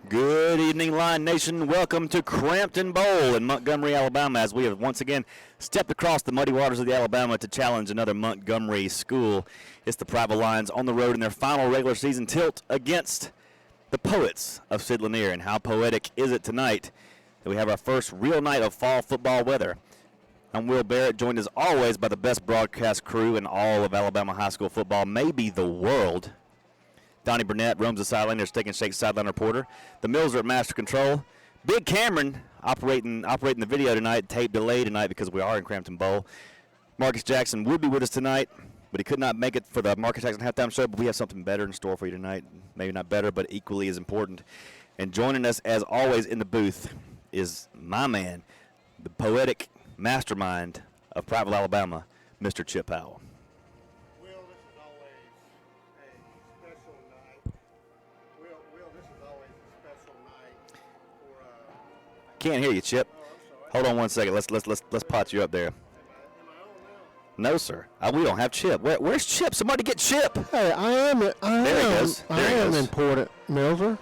Good evening, Lion Nation. Welcome to Crampton Bowl in Montgomery, Alabama, as we have once again stepped across the muddy waters of the Alabama to challenge another Montgomery school. It's the Prattville Lions on the road in their final regular season tilt against the Poets of Sid Lanier. And how poetic is it tonight that we have our first real night of fall football weather. I'm Will Barrett, joined as always by the best broadcast crew in all of Alabama high school football, maybe the world. Donnie Burnett roams the sideline. There's Steak and Shake sideline reporter. The Mills are at master control. Big Cameron operating the video tonight. Tape delayed tonight because we are in Crampton Bowl. Marcus Jackson would be with us tonight, but he could not make it for the Marcus Jackson halftime show. But we have something better in store for you tonight. Maybe not better, but equally as important. And joining us, as always, in the booth is my man, the poetic mastermind of Prattville, Alabama, Mr. Chip Powell. Can't hear you, Chip. Hold on one second. Let's pot you up there. No, sir. We don't have Chip. Where's Chip? Somebody get Chip. Hey, I am important, Milzer.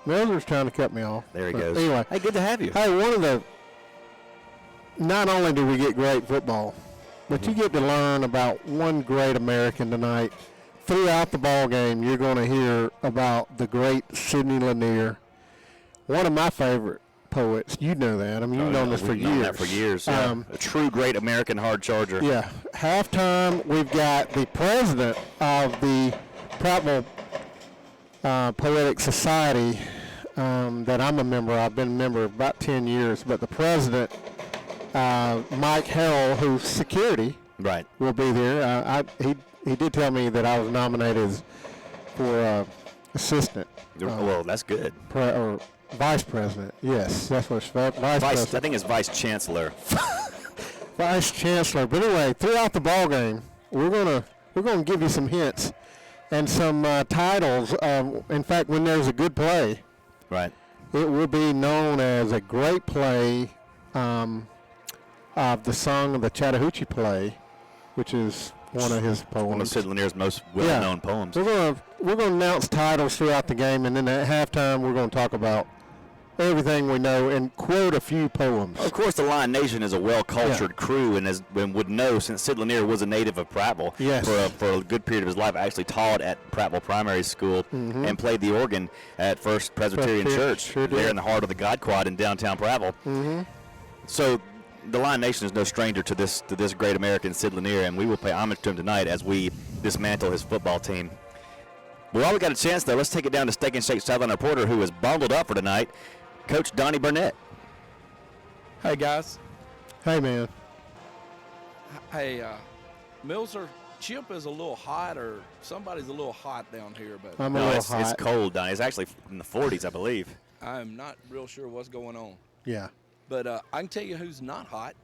Milzer's trying to cut me off. There he goes. Anyway. Hey, good to have you. Hey, not only do we get great football, but you get to learn about one great American tonight. Throughout the ball game, you're going to hear about the great Sidney Lanier, one of my favorite poets. You know that. I mean, you've known this for years. Known that for years. Yeah. A true great American hard charger. Yeah. Halftime, we've got the president of the Prattville Poetic Society that I'm a member of. I've been a member about 10 years. But the president, Mike Harrell, who's security, right, will be there. He did tell me that I was nominated for assistant. Well, that's good. Or vice president. Yes, that's what it's vice president. I think it's vice chancellor. Vice chancellor. But anyway, throughout the ball game, we're gonna give you some hints and some titles. In fact, when there's a good play, right, it will be known as a great play of the song of the Chattahoochee play, which is one of his poems. One of Sid Lanier's most well-known poems. We're gonna announce titles throughout the game, and then at halftime we're gonna talk about everything we know and quote a few poems. Of course, the Lion Nation is a well-cultured crew, and would know, since Sid Lanier was a native of Prattville for a good period of his life. Actually taught at Prattville Primary School and played the organ at First Presbyterian Church there in the heart of the God Quad in downtown Prattville. So the Lion Nation is no stranger to this great American, Sid Lanier, and we will pay homage to him tonight as we dismantle his football team. Well, while we got a chance, though, let's take it down to Steak and Shake sideline reporter who is bundled up for tonight, Coach Donnie Burnett. Hey, guys. Hey, man. Hey, Milzer, Chip is a little hot, or somebody's a little hot down here. But I'm a little hot. It's cold, Donnie. It's actually in the 40s, I believe. I'm not real sure what's going on. Yeah. But I can tell you who's not hot.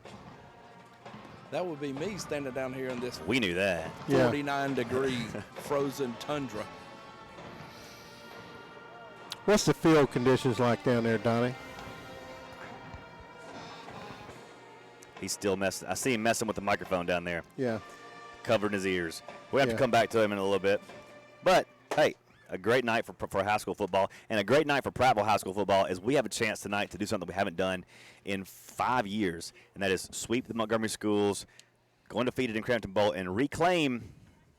That would be me standing down here in this We knew that. 49-degree frozen tundra. What's the field conditions like down there, Donnie? He's still messing. I see him messing with the microphone down there. Yeah. Covering his ears. We have to come back to him in a little bit. But, hey, a great night for high school football, and a great night for Prattville high school football as we have a chance tonight to do something we haven't done in 5 years, and that is sweep the Montgomery schools, go undefeated in Crampton Bowl, and reclaim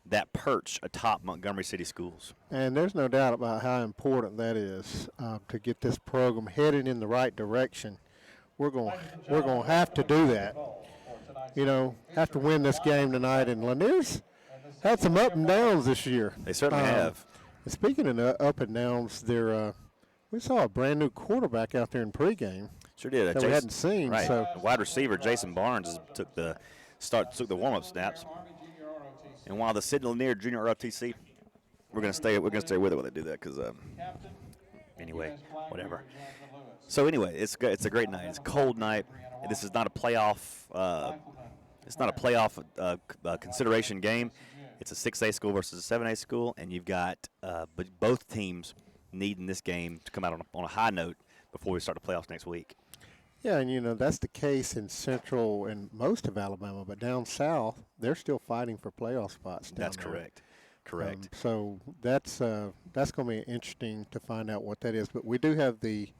that perch atop Montgomery City schools. And there's no doubt about how important that is to get this program headed in the right direction. We're going to have to do that. You know, have to win this game tonight. And Lanier's had some up and downs this year. They certainly have. Speaking of up and downs, we saw a brand new quarterback out there in pregame. Sure did. That we hadn't seen. Right. So the wide receiver Jason Barnes took the warm-up snaps. And while the Sid Lanier Junior ROTC, we're gonna stay with it while they do that, because anyway, whatever. So anyway, it's a great night. It's a cold night. This is not a playoff. It's not a playoff consideration game. It's a 6A school versus a 7A school, and you've got both teams needing this game to come out on a high note before we start the playoffs next week. Yeah, and, you know, that's the case in central and most of Alabama. But down south, they're still fighting for playoff spots down That's there. correct. Correct. So that's going to be interesting to find out what that is. But we do have I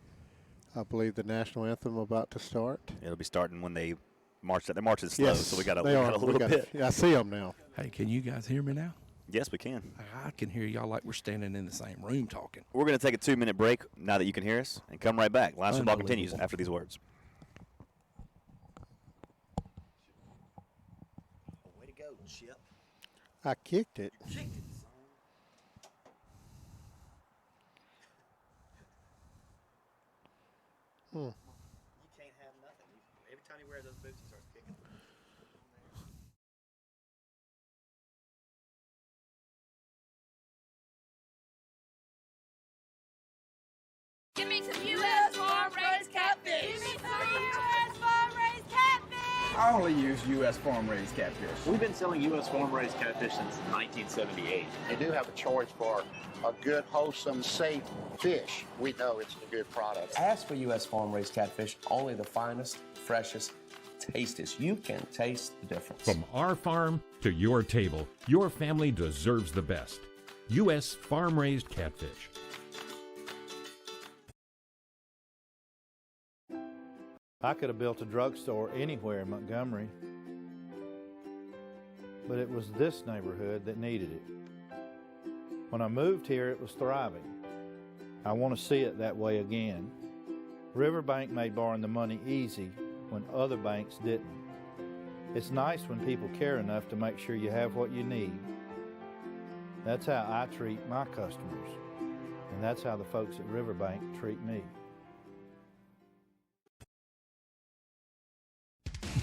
believe, the national anthem about to start. It'll be starting when they march. They're marching slow, Yes, so we got a they are. little bit. I see them now. Hey, can you guys hear me now? Yes, we can. I can hear y'all like we're standing in the same room talking. We're going to take a 2-minute break now that you can hear us and come right back. Live football continues Unbelievable. after these words. Way to go, Chip. I kicked it. You can't have nothing. Every time he wears those boots, he starts kicking. Give me some U.S. farm-raised catfish. Give me some U.S. farm-raised catfish. I only use U.S. farm-raised catfish. We've been selling U.S. farm-raised catfish since 1978. They do have a choice for a good, wholesome, safe fish. We know it's a good product. Ask for U.S. farm-raised catfish, only the finest, freshest, tastiest. You can taste the difference. From our farm to your table, your family deserves the best. U.S. farm-raised catfish. I could have built a drugstore anywhere in Montgomery, but it was this neighborhood that needed it. When I moved here, it was thriving. I want to see it that way again. Riverbank made borrowing the money easy when other banks didn't. It's nice when people care enough to make sure you have what you need. That's how I treat my customers, and that's how the folks at Riverbank treat me.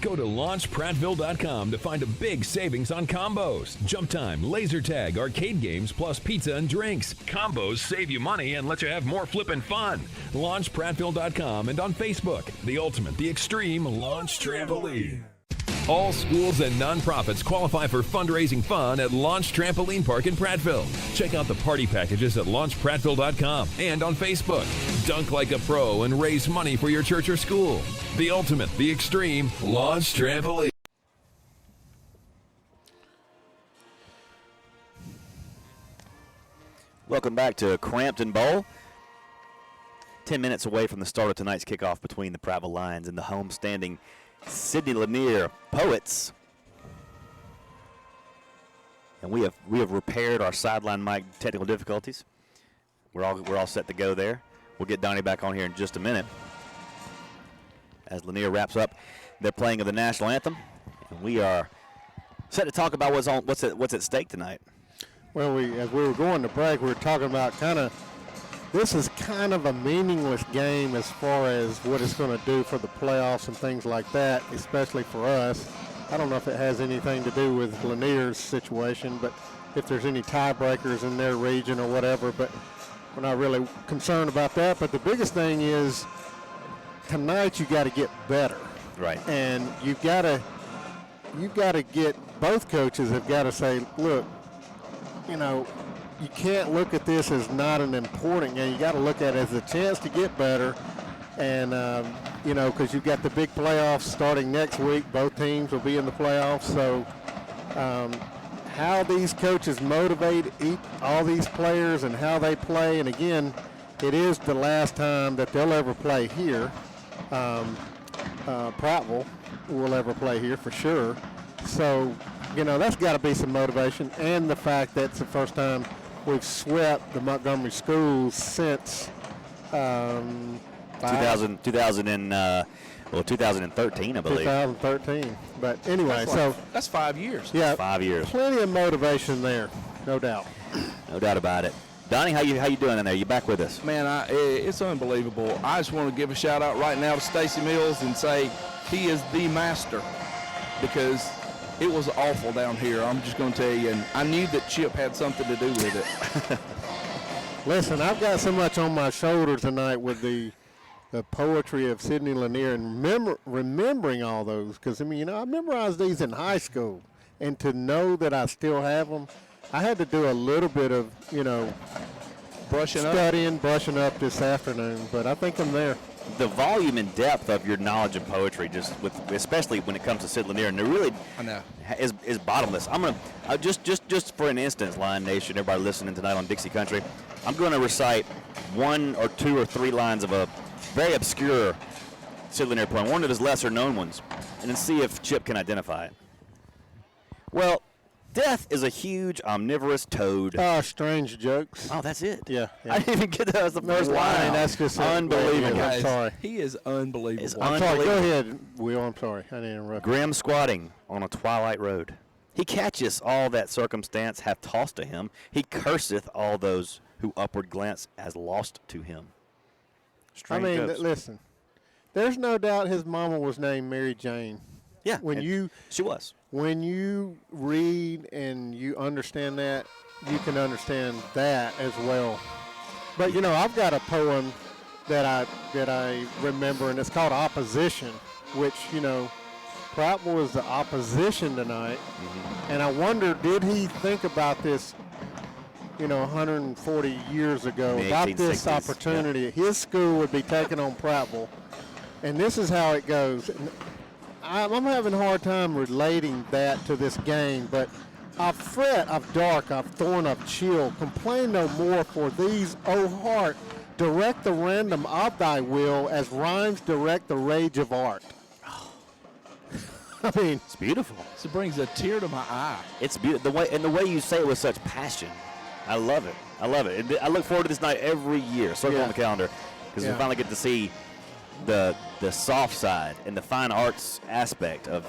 Go to launchprattville.com to find a big savings on combos, jump time, laser tag, arcade games, plus pizza and drinks. Combos save you money and let you have more flippin' fun. Launchprattville.com and on Facebook, the ultimate, the extreme launch trampoline. All schools and nonprofits qualify for fundraising fun at Launch Trampoline Park in Prattville. Check out the party packages at launchprattville.com and on Facebook. Dunk like a pro and raise money for your church or school. The ultimate, the extreme launch trampoline. Welcome back to Crampton Bowl. 10 minutes away from the start of tonight's kickoff between the Prattville Lions and the homestanding Sidney Lanier Poets. And we have repaired our sideline mic technical difficulties. We're all set to go there. We'll get Donnie back on here in just a minute as Lanier wraps up their playing of the national anthem. And we are set to talk about what's at stake tonight. Well, as we were going to break, we were talking about this is kind of a meaningless game as far as what it's going to do for the playoffs and things like that, especially for us. I don't know if it has anything to do with Lanier's situation, but if there's any tiebreakers in their region or whatever, but we're not really concerned about that. But the biggest thing is tonight you got to get better. Right. And you've got to get, both coaches have got to say, look, you can't look at this as not an important game. You got to look at it as a chance to get better. And, because you've got the big playoffs starting next week. Both teams will be in the playoffs. So how these coaches motivate all these players and how they play. And, again, it is the last time that they'll ever play here. Prattville will ever play here for sure. So, that's got to be some motivation. And the fact that it's the first time we've swept the Montgomery schools since 2013, I believe. 2013. But anyway, That's 5 years. Yeah, 5 years. Plenty of motivation there, no doubt. No doubt about it. Donnie, how you doing in there? You back with us? Man, it's unbelievable. I just want to give a shout out right now to Stacy Mills and say he is the master, because it was awful down here. I'm just going to tell you, and I knew that Chip had something to do with it. Listen, I've got so much on my shoulder tonight with the poetry of Sidney Lanier and remembering all those, because, I memorized these in high school, and to know that I still have them, I had to do a little bit of, brushing up this afternoon, but I think I'm there. The volume and depth of your knowledge of poetry, especially when it comes to Sid Lanier, and to really is bottomless. I'm gonna just for an instance, Lion Nation, everybody listening tonight on Dixie Country, I'm going to recite 1 or 2 or 3 lines of a very obscure Sid Lanier poem, one of his lesser known ones, and then see if Chip can identify it. Well, death is a huge omnivorous toad. Strange jokes. Oh, that's it. Yeah. I didn't even get that as the first line. That's just unbelievable. I'm sorry. He is unbelievable. It's I'm sorry. Go ahead, Will. I'm sorry. I didn't interrupt. Grim squatting on a twilight road. He catcheth all that circumstance hath tossed to him. He curseth all those who upward glance as lost to him. Strange jokes. Listen. There's no doubt his mama was named Mary Jane. Yeah, she was. When you read and you understand that, you can understand that as well. But I've got a poem that I remember, and it's called Opposition, which Prattville was the opposition tonight, and I wonder, did he think about this 140 years ago about this opportunity? Yeah. His school would be taking on Prattville, and this is how it goes. I'm having a hard time relating that to this game, but I've fret, I've dark, I've thorn, I've chill, complain no more for these, O heart, direct the random of thy will as rhymes direct the rage of art. I mean, it's beautiful. It brings a tear to my eye. It's beautiful. The way you say it with such passion. I love it. I love it. I look forward to this night every year. Circle on the calendar, because we finally get to see the soft side and the fine arts aspect of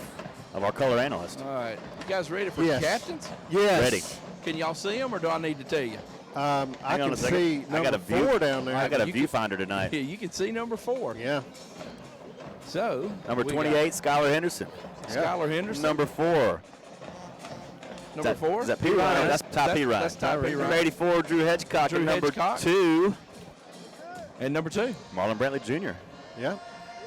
our color analyst. All right. You guys ready for the captains? Yes. Ready. Can y'all see them, or do I need to tell you? I can see number 4 down there. I got a viewfinder tonight. Yeah, you can see number 4. Yeah. So number 28, Skylar Henderson. Skylar Henderson. Number 4. Number 4? Is that P. Ryan? That's Top P. Ryan. That's Top P. Ryan. Number 84, Drew Hedgecock. Drew and number Hedgecock. 2. And number 2. Marlon Brantley Jr. Yeah.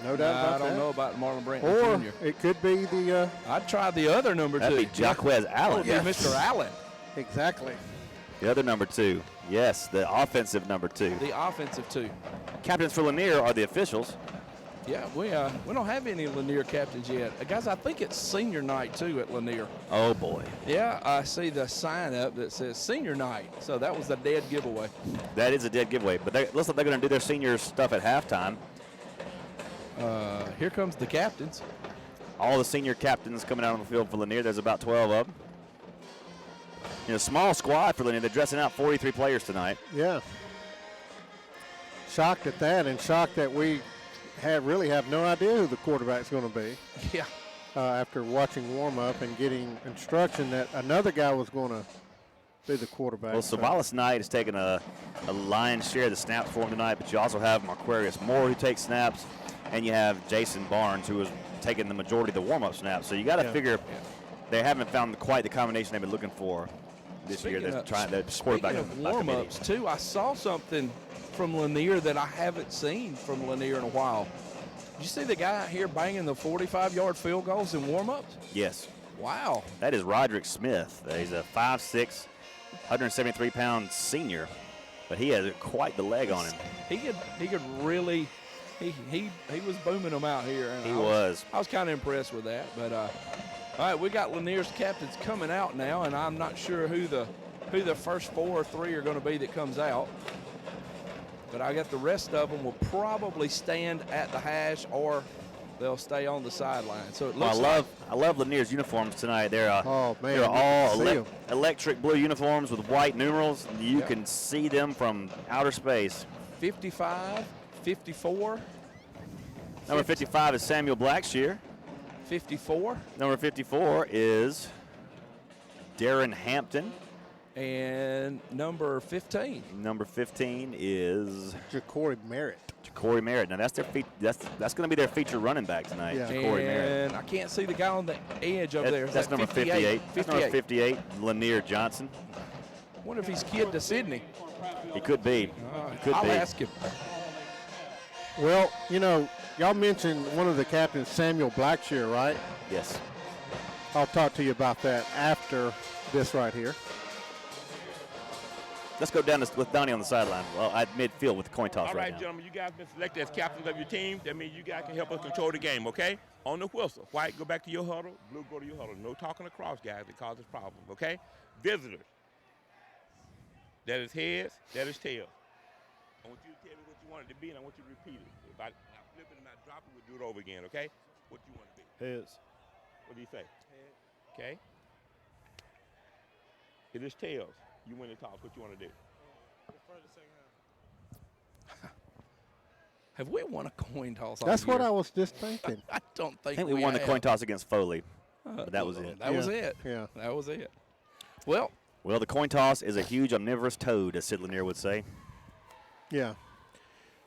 No doubt about that. I don't know about Marlon Brantley Jr. Or it could be the... I'd try the other number 2. That'd be Jaquez Allen. That would be Mr. Allen. Exactly. The other number 2. Yes, the offensive number 2. The offensive 2. Captains for Lanier are the officials. Yeah, we don't have any Lanier captains yet. Guys, I think it's senior night, too, at Lanier. Oh, boy. Yeah, I see the sign up that says senior night. So that was the dead giveaway. That is a dead giveaway. But looks like they're going to do their senior stuff at halftime. Here comes the captains. All the senior captains coming out on the field for Lanier. There's about 12 of them. Small squad for Lanier. They're dressing out 43 players tonight. Yeah. Shocked at that, and shocked that we really have no idea who the quarterback's going to be. Yeah. After watching warm-up and getting instruction that another guy was going to be the quarterback. Well, Savalas Knight has taken a lion's share of the snaps for him tonight, but you also have Marquarius Moore, who takes snaps, and you have Jason Barnes, who has taken the majority of the warm-up snaps. So you got to figure they haven't found quite the combination they've been looking for this year. They're trying to quarterback of warm-ups, too, I saw something from Lanier that I haven't seen from Lanier in a while. Did you see the guy out here banging the 45-yard field goals in warm-ups? Yes. Wow. That is Roderick Smith. He's a 5'6", 173-pound senior, but he has quite the leg on him. He could really he was booming them out here. And I was kind of impressed with that. But all right, we got Lanier's captains coming out now, and I'm not sure who the first 4 or 3 are going to be that comes out. But I got the rest of them will probably stand at the hash, or they'll stay on the sideline. So it looks I love Lanier's uniforms tonight. They're they're all electric blue uniforms with white numerals. You can see them from outer space. 55, 54. Number 55 is Samuel Blackshear. 54. Number 54 is Darren Hampton. And number 15. Number 15 is Ja'Cory Merritt. Ja'Cory Merritt. Now that's that's going to be their feature running back tonight. Yeah. Ja'Cory Merritt. And I can't see the guy on the edge over there. That's number 58. That's number 58, Lanier Johnson. I wonder if he's kid to Sydney. He could be. I'll ask him. Well, y'all mentioned one of the captains, Samuel Blackshear, right? Yes. I'll talk to you about that after this right here. Let's go down with Donnie on the sideline. Well, at midfield with the coin toss All right, now. gentlemen, you guys been selected as captains of your team. That means you guys can help us control the game, okay? On the whistle. White, go back to your huddle. Blue, go to your huddle. No talking across, guys. It causes problems, okay? Visitors. That is heads. That is tails. I want you to tell me what you want it to be, and I want you to repeat it. If I flip it and I drop it, we'll do it over again, okay? What do you want it to be? Heads. What do you say? Head. Okay. It is tails. You win the toss. What you want to do? Have we won a coin toss all That's year? what I was just thinking. I don't think I think we won the have. coin toss against Foley, but that was it. That was it. Yeah. That was it. Well, the coin toss is a huge omnivorous toad, as Sid Lanier would say. Yeah.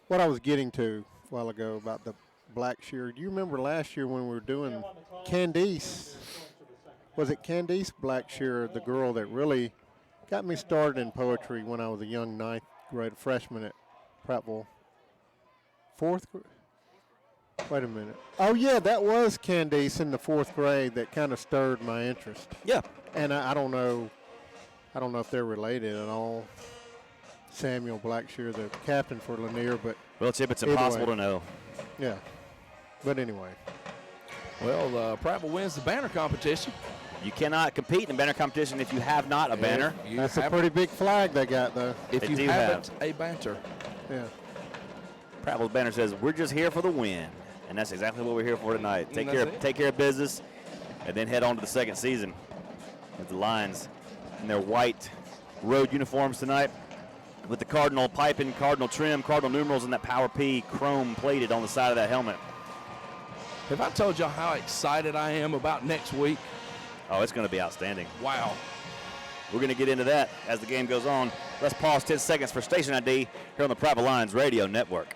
What I was getting to a while ago about the black shear, do you remember last year when we were doing Candice? Was it Candice Blackshear, the girl that really got me started in poetry when I was a young ninth grade freshman at Prattville? Fourth grade? Wait a minute. Oh, yeah, that was Candice in the fourth grade that kind of stirred my interest. Yeah. And I don't know if they're related at all. Samuel Blackshear, the captain for Lanier, but well, Chip, it's impossible to know. Yeah. But anyway. Well, Prattville wins the banner competition. You cannot compete in banner competition if you have not a banner. That's a pretty big flag they got, though. If you haven't a banter. Yeah. Prattville's banner says, "We're just here for the win," and that's exactly what we're here for tonight. Take care of business, and then head on to the second season with the Lions in their white road uniforms tonight, with the Cardinal piping, Cardinal trim, Cardinal numerals, and that Power P chrome plated on the side of that helmet. Have I told y'all how excited I am about next week? Oh, it's going to be outstanding. Wow. We're going to get into that as the game goes on. Let's pause 10 seconds for station ID here on the Prattville Lions Radio Network.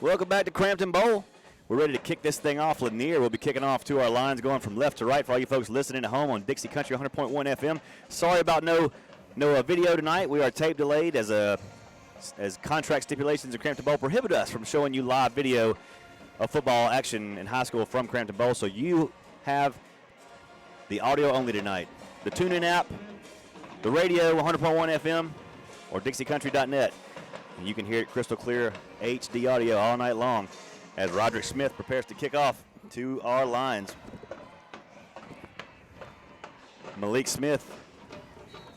Welcome back to Crampton Bowl. We're ready to kick this thing off. Lanier will be kicking off to our lines going from left to right for all you folks listening at home on Dixie Country 100.1 FM. Sorry about no video tonight. We are tape delayed as contract stipulations in Crampton Bowl prohibit us from showing you live video of football action in high school from Crampton Bowl. So you have the audio only tonight. The TuneIn app, the radio 100.1 FM, or DixieCountry.net. And you can hear it crystal clear HD audio all night long as Roderick Smith prepares to kick off to our lines. Malik Smith,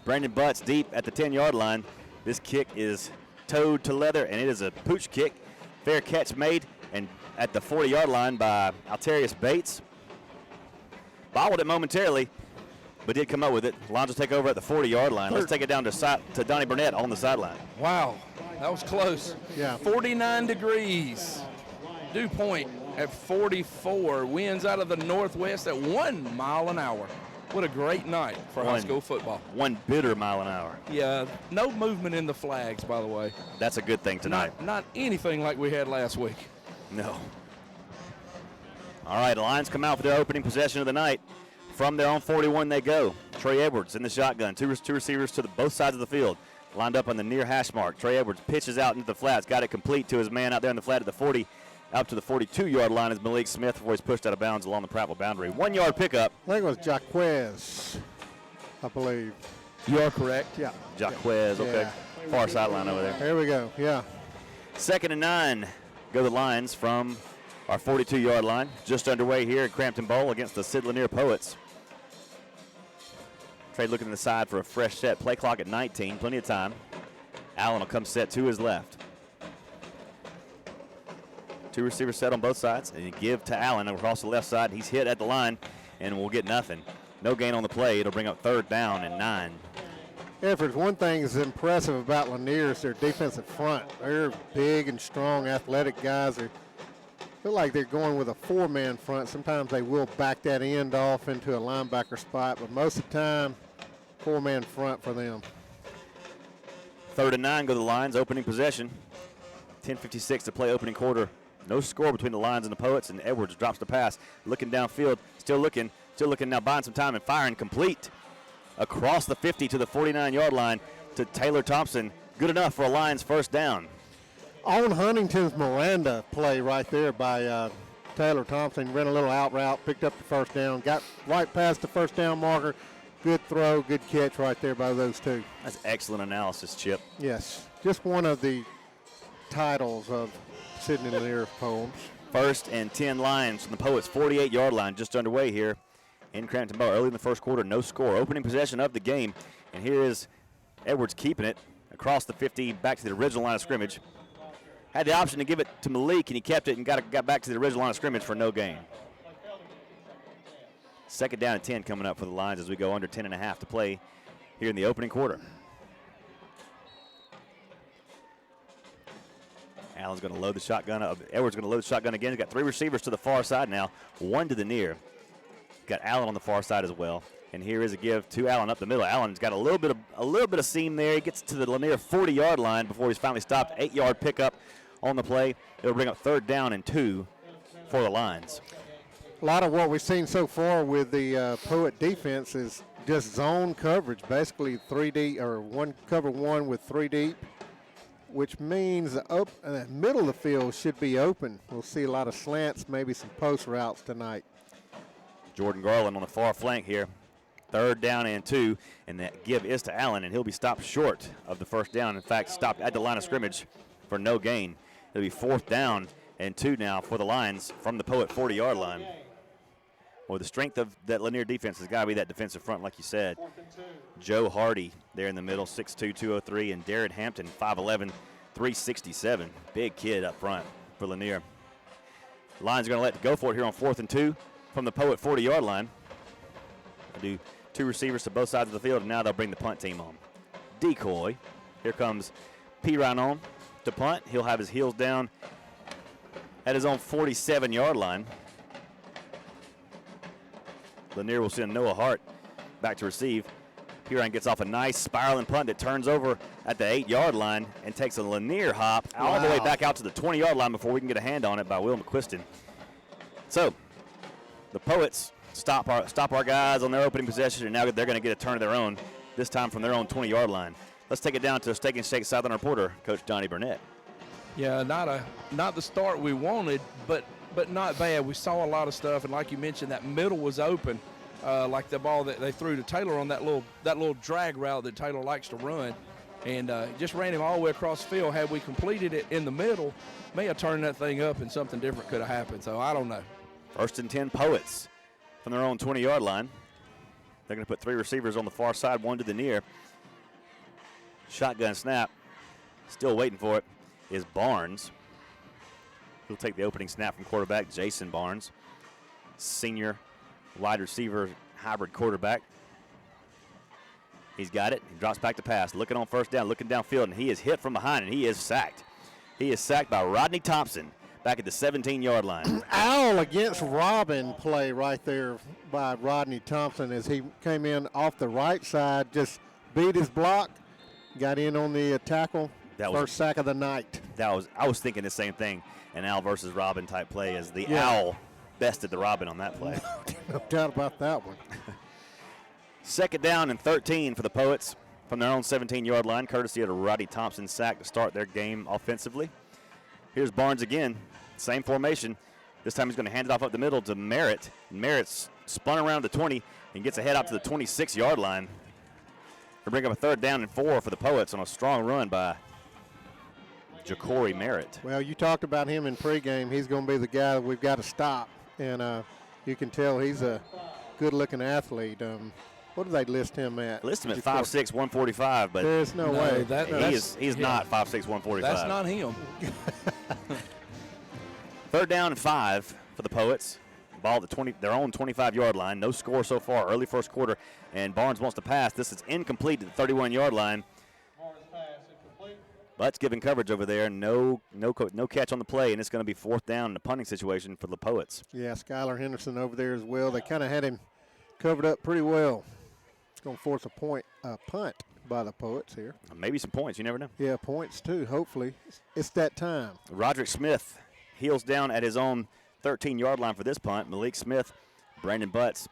Brandon Butts deep at the 10-yard line. This kick is toed to leather, and it is a pooch kick. Fair catch made, and at the 40-yard line by Altarius Bates. Bobbled it momentarily, but did come up with it. Lions will take over at the 40-yard line. Let's take it down to Donnie Burnett on the sideline. Wow, that was close. Yeah. 49 degrees. Dew point at 44. Winds out of the northwest at 1 mile an hour. What a great night for high school football. 1 bitter mile an hour. Yeah, no movement in the flags, by the way. That's a good thing tonight. Not anything like we had last week. No. All right, the Lions come out for their opening possession of the night. From their own 41 they go. Trey Edwards in the shotgun. Two receivers to both sides of the field. Lined up on the near hash mark. Trey Edwards pitches out into the flats. Got it complete to his man out there in the flat at the 40. Out to the 42-yard line is Malik Smith before he's pushed out of bounds along the Prattville boundary. 1-yard pickup. I think it was Jaquez, I believe. You are correct. Yeah. Jaquez, okay. Yeah. Far sideline over there. There we go, yeah. 2nd and 9. Go the Lions from our 42-yard line. Just underway here at Crampton Bowl against the Sid Lanier Poets. Trey looking to the side for a fresh set. Play clock at 19. Plenty of time. Allen will come set to his left. Two receivers set on both sides. And you give to Allen across the left side. He's hit at the line and will get nothing. No gain on the play. It'll bring up 3rd down and 9. If there's one thing that's impressive about Lanier is their defensive front. They're big and strong, athletic guys. They feel like they're going with a 4-man front. Sometimes they will back that end off into a linebacker spot, but most of the time, 4-man front for them. 3rd and 9 go the Lions. Opening possession. 10:56 to play opening quarter. No score between the Lions and the Poets, and Edwards drops the pass. Looking downfield, still looking, Still looking now, buying some time and firing complete across the 50 to the 49-yard line to Taylor Thompson. Good enough for a Lions first down. On Huntington's Miranda play right there by Taylor Thompson, ran a little out route, picked up the first down, got right past the first down marker. Good throw, good catch right there by those two. That's excellent analysis, Chip. Yes, just one of the titles of Sidney Lanier poems. 1st and 10 Lions from the Poets' 48-yard line, just underway here in Crampton Bowl. Early in the first quarter, no score. Opening possession of the game, and here is Edwards keeping it across the 50, back to the original line of scrimmage. Had the option to give it to Malik, and he kept it and got back to the original line of scrimmage for no gain. 2nd down and 10 coming up for the Lions as we go under 10.5 to play here in the opening quarter. Allen's going to load the shotgun up. Edwards going to load the shotgun again. He's got 3 receivers to the far side now, 1 to the near. Got Allen on the far side as well. And here is a give to Allen up the middle. Allen's got a little bit of seam there. He gets to the Lanier 40-yard line before he's finally stopped. 8-yard pickup on the play. It'll bring up 3rd down and 2 for the Lions. A lot of what we've seen so far with the Poet defense is just zone coverage, basically 3 deep or cover 1 with 3 deep, which means the middle of the field should be open. We'll see a lot of slants, maybe some post routes tonight. Jordan Garland on the far flank here. 3rd down and 2, and that give is to Allen, and he'll be stopped short of the first down. In fact, stopped at the line of scrimmage for no gain. It'll be 4th down and 2 now for the Lions from the Poet 40-yard line. Well, the strength of that Lanier defense has got to be that defensive front, like you said. Joe Hardy there in the middle, 6'2", 203, and Darren Hampton, 5'11", 367. Big kid up front for Lanier. Lions are going to let go for it here on 4th and 2 from the Poet 40-yard line. They'll do 2 receivers to both sides of the field, and now they'll bring the punt team on. Decoy. Here comes Pirine on to punt. He'll have his heels down at his own 47-yard line. Lanier will send Noah Hart back to receive. Pirine gets off a nice spiraling punt that turns over at the 8-yard line and takes a Lanier hop all the way back out to the 20-yard line before we can get a hand on it by Will McQuiston. So the Poets stop our guys on their opening possession, and now they're going to get a turn of their own, this time from their own 20-yard line. Let's take it down to a Steak and Shake Sideline reporter, Coach Donnie Burnett. Yeah, not the start we wanted, but not bad. We saw a lot of stuff, and like you mentioned, that middle was open, like the ball that they threw to Taylor on that little drag route that Taylor likes to run, and just ran him all the way across the field. Had we completed it in the middle, may have turned that thing up and something different could have happened. So I don't know. 1st and 10 Poets from their own 20-yard line. They're going to put 3 receivers on the far side, 1 to the near. Shotgun snap. Still waiting for it is Barnes. He'll take the opening snap from quarterback Jason Barnes, senior wide receiver hybrid quarterback. He's got it. He drops back to pass. Looking on 1st down, looking downfield, and he is hit from behind, and he is sacked. He is sacked by Rodney Thompson back at the 17-yard line. Owl against Robin play right there by Rodney Thompson as he came in off the right side, just beat his block, got in on the tackle. First sack of the night. I was thinking the same thing, an Owl versus Robin type play as the Owl bested the Robin on that play. No doubt about that one. 2nd down and 13 for the Poets from their own 17-yard line, courtesy of a Rodney Thompson sack to start their game offensively. Here's Barnes again, same formation. This time he's going to hand it off up the middle to Merritt. Merritt's spun around the 20 and gets ahead out to the 26-yard line. They'll bring up a 3rd down and 4 for the Poets on a strong run by Ja'Cory Merritt. Well, you talked about him in pregame. He's going to be the guy that we've got to stop. And you can tell he's a good-looking athlete. What do they list him at? List him at 5'6", 145, but there's no way. He's not 5'6", 145. That's not him. 3rd down and 5 for the Poets. Ball at their own 25-yard line. No score so far, early first quarter, and Barnes wants to pass. This is incomplete at the 31-yard line. Butts giving coverage over there. No catch on the play, and it's going to be 4th down in a punting situation for the Poets. Yeah, Skylar Henderson over there as well. They kind of had him covered up pretty well. It's going to force a punt by the Poets here. Maybe some points. You never know. Yeah, points too, hopefully. It's that time. Roderick Smith heels down at his own 13-yard line for this punt. Malik Smith, Brandon Butts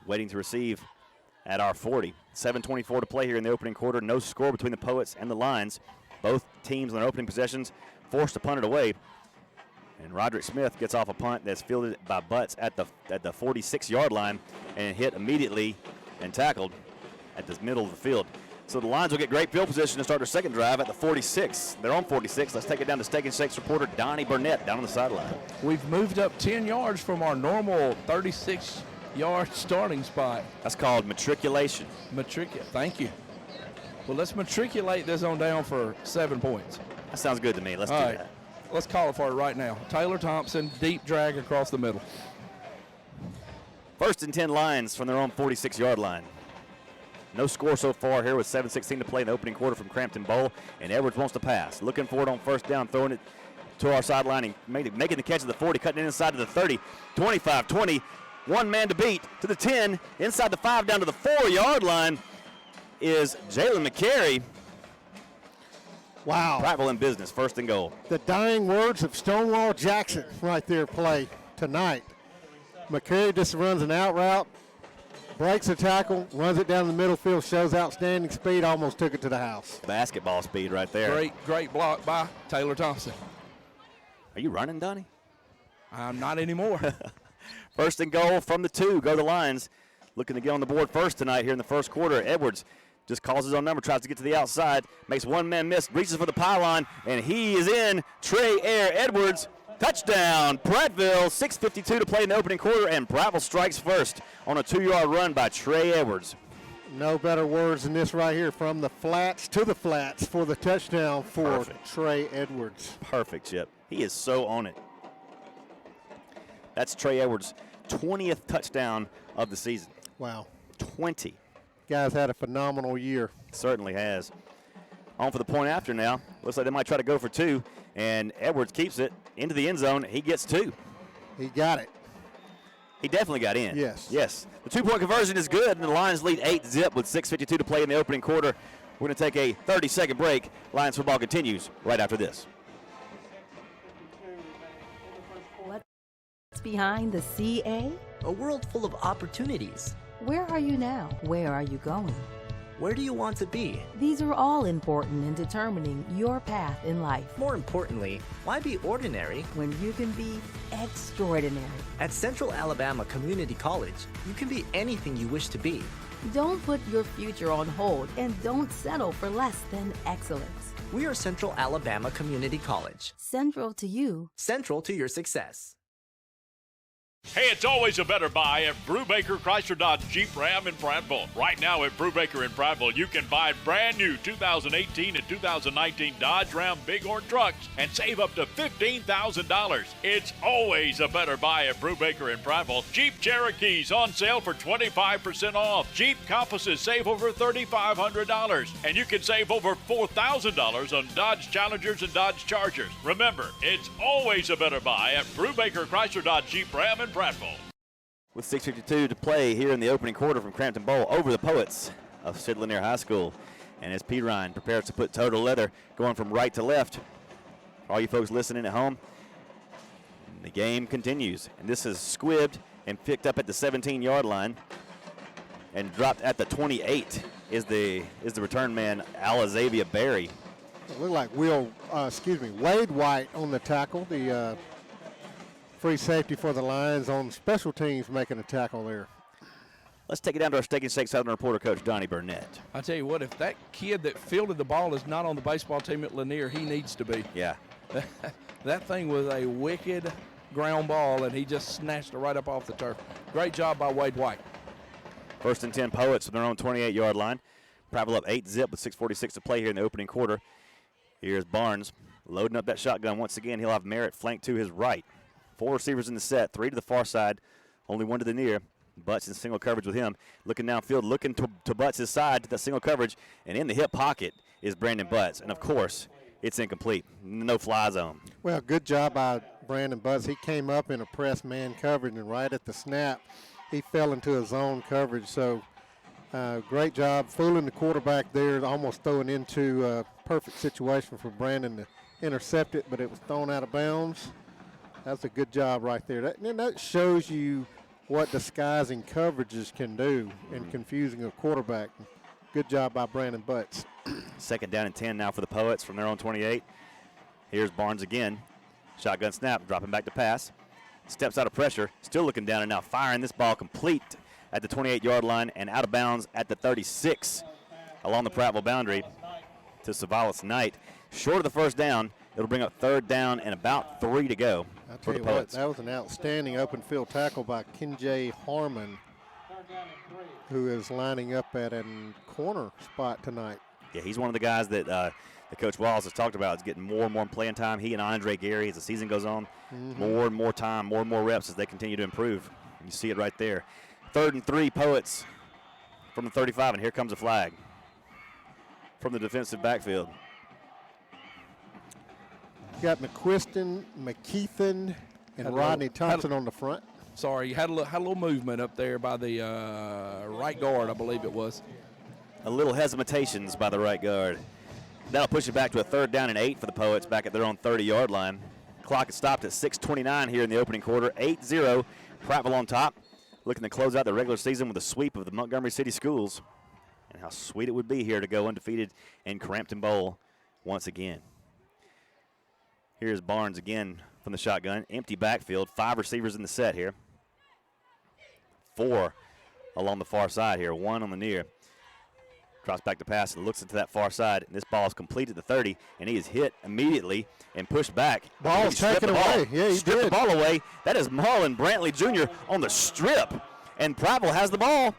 waiting to receive at our 40. 7:24 to play here in the opening quarter. No score between the Poets and the Lions. Both teams on their opening possessions forced to punt it away. And Roderick Smith gets off a punt that's fielded by Butts at the 46-yard line and hit immediately and tackled at the middle of the field. So the Lions will get great field position to start their second drive at the 46. They're on 46. Let's take it down to Steak and Shakes reporter Donnie Burnett down on the sideline. We've moved up 10 yards from our normal 36-yard starting spot. That's called matriculation. Thank you. Well, let's matriculate this on down for 7 points. That sounds good to me. Let's do that. Let's call it for it right now. Taylor Thompson, deep drag across the middle. 1st and 10 Lions from their own 46-yard line. No score so far here with 7:16 to play in the opening quarter from Crampton Bowl, and Edwards wants to pass. Looking for it on 1st down, throwing it to our sideline and making the catch at the 40, cutting it inside to the 30, 25, 20. One man to beat to the 10, inside the 5 down to the 4-yard line is Jalen McCary. Wow. Prattville in business, 1st and goal. The dying words of Stonewall Jackson right there play tonight. McCary just runs an out route, breaks a tackle, runs it down the middle field, shows outstanding speed, almost took it to the house. Basketball speed right there. Great block by Taylor Thompson. Are you running, Donnie? I'm not anymore. 1st and goal from the 2. Go the Lions. Looking to get on the board first tonight here in the first quarter. Edwards just calls his own number, tries to get to the outside, makes one man miss, reaches for the pylon, and he is in. Trey Edwards, touchdown, Prattville. 6:52 to play in the opening quarter, and Prattville strikes first on a 2-yard run by Trey Edwards. No better words than this right here, from the flats to the flats for the touchdown for Trey Edwards. Perfect, Chip. He is so on it. That's Trey Edwards' 20th touchdown of the season. Wow. 20. Guy's had a phenomenal year. Certainly has. On for the point after now. Looks like they might try to go for 2, and Edwards keeps it into the end zone. He gets 2. He got it. He definitely got in. Yes. Yes. The 2-point conversion is good, and the Lions lead 8-0 with 6:52 to play in the opening quarter. We're going to take a 30-second break. Lions football continues right after this. What's behind the CA? A world full of opportunities. Where are you now? Where are you going? Where do you want to be? These are all important in determining your path in life. More importantly, why be ordinary when you can be extraordinary? At Central Alabama Community College, you can be anything you wish to be. Don't put your future on hold, and don't settle for less than excellence. We are Central Alabama Community College. Central to you. Central to your success. Hey, it's always a better buy at Brubaker Chrysler Dodge Jeep Ram in Prattville. Right now at Brubaker in Prattville, you can buy brand new 2018 and 2019 Dodge Ram Bighorn trucks and save up to $15,000. It's always a better buy at Brubaker in Prattville. Jeep Cherokees on sale for 25% off. Jeep Compasses save over $3,500. And you can save over $4,000 on Dodge Challengers and Dodge Chargers. Remember, it's always a better buy at Brubaker Chrysler Dodge Jeep Ram in Prattville. With 6:52 to play here in the opening quarter from Crampton Bowl over the Poets of Lanier High School. And as P. Ryan prepares to put total leather going from right to left, for all you folks listening at home, the game continues. And this is squibbed and picked up at the 17-yard line and dropped at the 28 is the return man, Alizavia Berry. It looked like Wade White on the tackle, the free safety for the Lions on special teams making a tackle there. Let's take it down to our Steak and Shake Southern reporter, Coach Donnie Burnett. I tell you what, if that kid that fielded the ball is not on the baseball team at Lanier, he needs to be. Yeah. That thing was a wicked ground ball, and he just snatched it right up off the turf. Great job by Wade White. 1st and 10 Poets from their own 28-yard line. Prattville up 8-0 with 6:46 to play here in the opening quarter. Here's Barnes loading up that shotgun once again. He'll have Merritt flanked to his right. 4 receivers in the set, 3 to the far side, only 1 to the near. Butts in single coverage with him. Looking downfield, looking to Butts' side to that single coverage, and in the hip pocket is Brandon Butts. And, of course, it's incomplete. No fly zone. Well, good job by Brandon Butts. He came up in a press man coverage, and right at the snap, he fell into a zone coverage. So, great job fooling the quarterback there, almost throwing into a perfect situation for Brandon to intercept it, but it was thrown out of bounds. That's a good job right there. That shows you what disguising coverages can do in confusing a quarterback. Good job by Brandon Butts. 2nd down and 10 now for the Poets from their own 28. Here's Barnes again. Shotgun snap, dropping back to pass. Steps out of pressure, still looking down and now firing this ball complete at the 28-yard line and out of bounds at the 36 along the Prattville boundary to Savalas Knight. Short of the first down, it'll bring up 3rd down and about 3 to go for the Poets. That was an outstanding open field tackle by Kenjay Harmon, who is lining up at a corner spot tonight. Yeah, he's one of the guys that Coach Wallace has talked about is getting more and more playing time. He and Andre Gary, as the season goes on, more and more time, more and more reps as they continue to improve. You see it right there. 3rd and 3, Poets from the 35, and here comes a flag from the defensive backfield. You got McQuiston, McKeithen, and Rodney Thompson on the front. Sorry, you had a little movement up there by the right guard, I believe it was. A little hesitations by the right guard. That'll push it back to a 3rd down and 8 for the Poets back at their own 30-yard line. Clock is stopped at 6:29 here in the opening quarter. 8-0, Prattville on top. Looking to close out the regular season with a sweep of the Montgomery City Schools. And how sweet it would be here to go undefeated in Crampton Bowl once again. Here's Barnes again from the shotgun. Empty backfield. 5 receivers in the set here. 4 along the far side here. 1 on the near. Drops back to pass and looks into that far side. And this ball is complete at the 30, and he is hit immediately and pushed back. Ball taken away. Yeah, he stripped the ball away. That is Marlon Brantley Jr. on the strip, and Prattville has the ball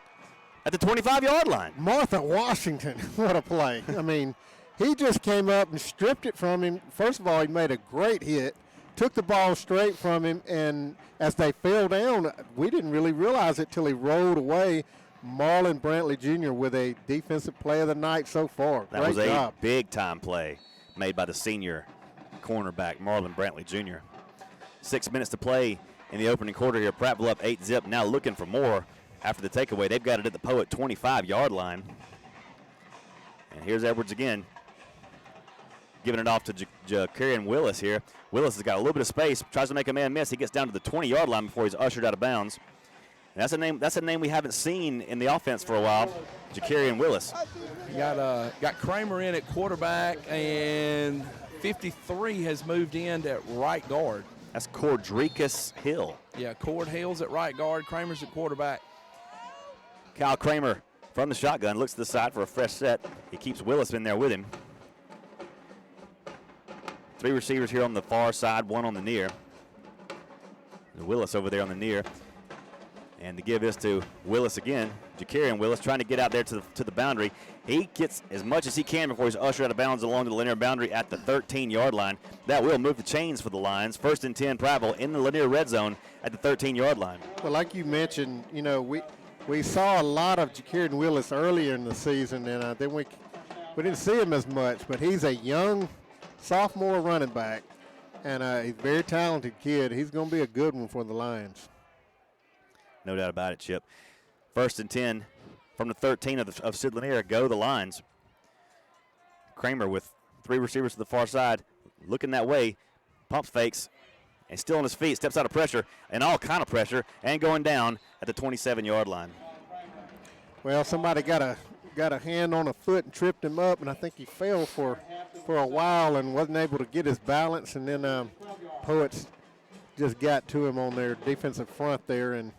at the 25-yard line. Martha Washington, what a play. I mean, he just came up and stripped it from him. First of all, he made a great hit, took the ball straight from him, and as they fell down, we didn't really realize it till he rolled away. Marlon Brantley Jr. with a defensive play of the night so far. That was a big-time play made by the senior cornerback, Marlon Brantley Jr. 6 minutes to play in the opening quarter here. Prattville up 8-zip, now looking for more after the takeaway. They've got it at the Poet 25-yard line. And here's Edwards again, giving it off to Jacarian Willis here. Willis has got a little bit of space, tries to make a man miss. He gets down to the 20-yard line before he's ushered out of bounds. That's a name we haven't seen in the offense for a while, Jacarian Willis. Got Kramer in at quarterback, and 53 has moved in at right guard. That's Cordricus Hill. Yeah, Cord Hill's at right guard, Kramer's at quarterback. Kyle Kramer from the shotgun looks to the side for a fresh set. He keeps Willis in there with him. 3 receivers here on the far side, 1 on the near. Willis over there on the near. And to give this to Willis again, Jacarian Willis trying to get out there to the boundary. He gets as much as he can before he's ushered out of bounds along the Lanier boundary at the 13-yard line. That will move the chains for the Lions. 1st and 10 Prattville in the Lanier red zone at the 13-yard line. Well, like you mentioned, you know, we saw a lot of Jacarian Willis earlier in the season, and then we didn't see him as much. But he's a young sophomore running back, and he's a very talented kid. He's going to be a good one for the Lions. No doubt about it, Chip. 1st and 10 from the 13 of Sid Lanier. Go the Lions. Kramer with 3 receivers to the far side, looking that way, pump fakes, and still on his feet, steps out of pressure, and all kind of pressure, and going down at the 27-yard line. Well, somebody got a hand on a foot and tripped him up, and I think he fell for a while and wasn't able to get his balance, and then Poets just got to him on their defensive front there, and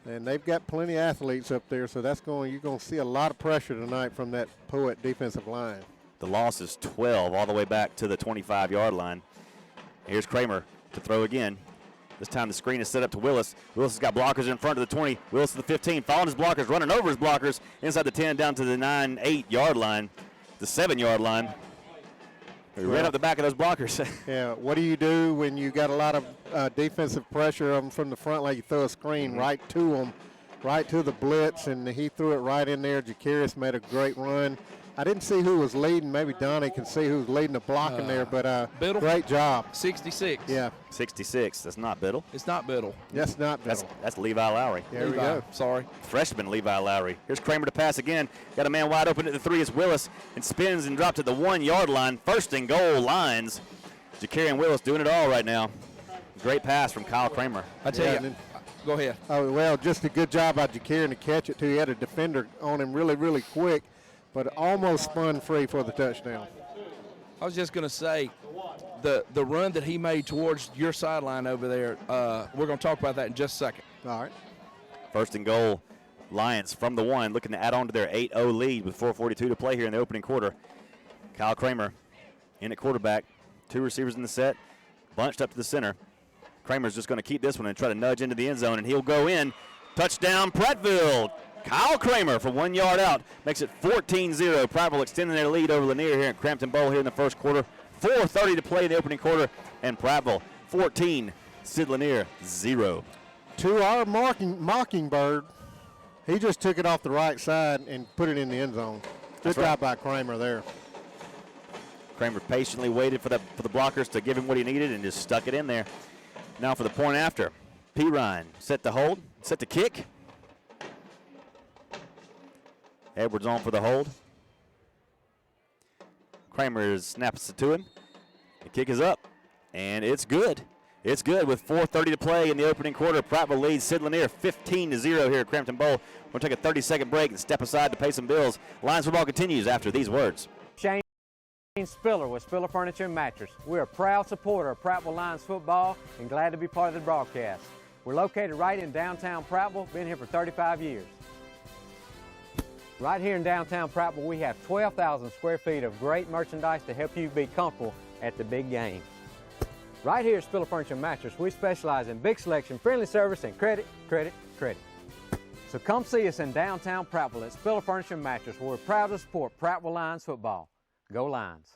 they've got plenty of athletes up there, so you're going to see a lot of pressure tonight from that Poet defensive line. The loss is 12 all the way back to the 25-yard line. Here's Kramer to throw again. This time the screen is set up to Willis. Willis has got blockers in front of the 20. Willis to the 15, following his blockers, running over his blockers, inside the 10, down to the 9-8-yard line, the 7-yard line. He ran up the back of those blockers. Yeah, what do you do when you got a lot of defensive pressure from the front, like you throw a screen right to them, right to the blitz, and he threw it right in there. Jacarius made a great run. I didn't see who was leading. Maybe Donnie can see who's leading the block in there, but Biddle. Great job. 66. Yeah. 66. That's not Biddle. It's not Biddle. That's not Biddle. That's Levi Lowry. There we go. Sorry. Freshman Levi Lowry. Here's Kramer to pass again. Got a man wide open at the 3. It's Willis, and spins and drops to the 1-yard line. 1st and goal Lions. Jacarian Willis doing it all right now. Great pass from Kyle Kramer. I tell you, Go ahead. Oh, well, just a good job by Jakarian to catch it, too. He had a defender on him really, really quick, but almost spun free for the touchdown. I was just going to say, the run that he made towards your sideline over there, we're going to talk about that in just a second. All right. First and goal, Lions from the 1, looking to add on to their 8-0 lead with 4:42 to play here in the opening quarter. Kyle Kramer in at quarterback. 2 receivers in the set, bunched up to the center. Kramer's just going to keep this one and try to nudge into the end zone, and he'll go in. Touchdown, Prattville. Kyle Kramer from 1 yard out makes it 14-0. Prattville extending their lead over Lanier here at Crampton Bowl here in the first quarter. 4:30 to play in the opening quarter, and Prattville 14, Sid Lanier 0. To our Mockingbird, he just took it off the right side and put it in the end zone. Good job by Kramer there. Kramer patiently waited for the blockers to give him what he needed and just stuck it in there. Now for the point after. P. Ryan set to hold, set to kick. Edwards on for the hold. Kramer snaps it to him. The kick is up, and it's good. It's good with 4:30 to play in the opening quarter. Prattville leads Sid Lanier 15-0 here at Crampton Bowl. We'll take a 30-second break and step aside to pay some bills. Lions football continues after these words. Shane Spiller with Spiller Furniture and Mattress. We're a proud supporter of Prattville Lions football and glad to be part of the broadcast. We're located right in downtown Prattville, been here for 35 years. Right here in downtown Prattville, we have 12,000 square feet of great merchandise to help you be comfortable at the big game. Right here at Spiller Furniture and Mattress, we specialize in big selection, friendly service, and credit. So come see us in downtown Prattville at Spiller Furniture and Mattress, where we're proud to support Prattville Lions football. Go Lions.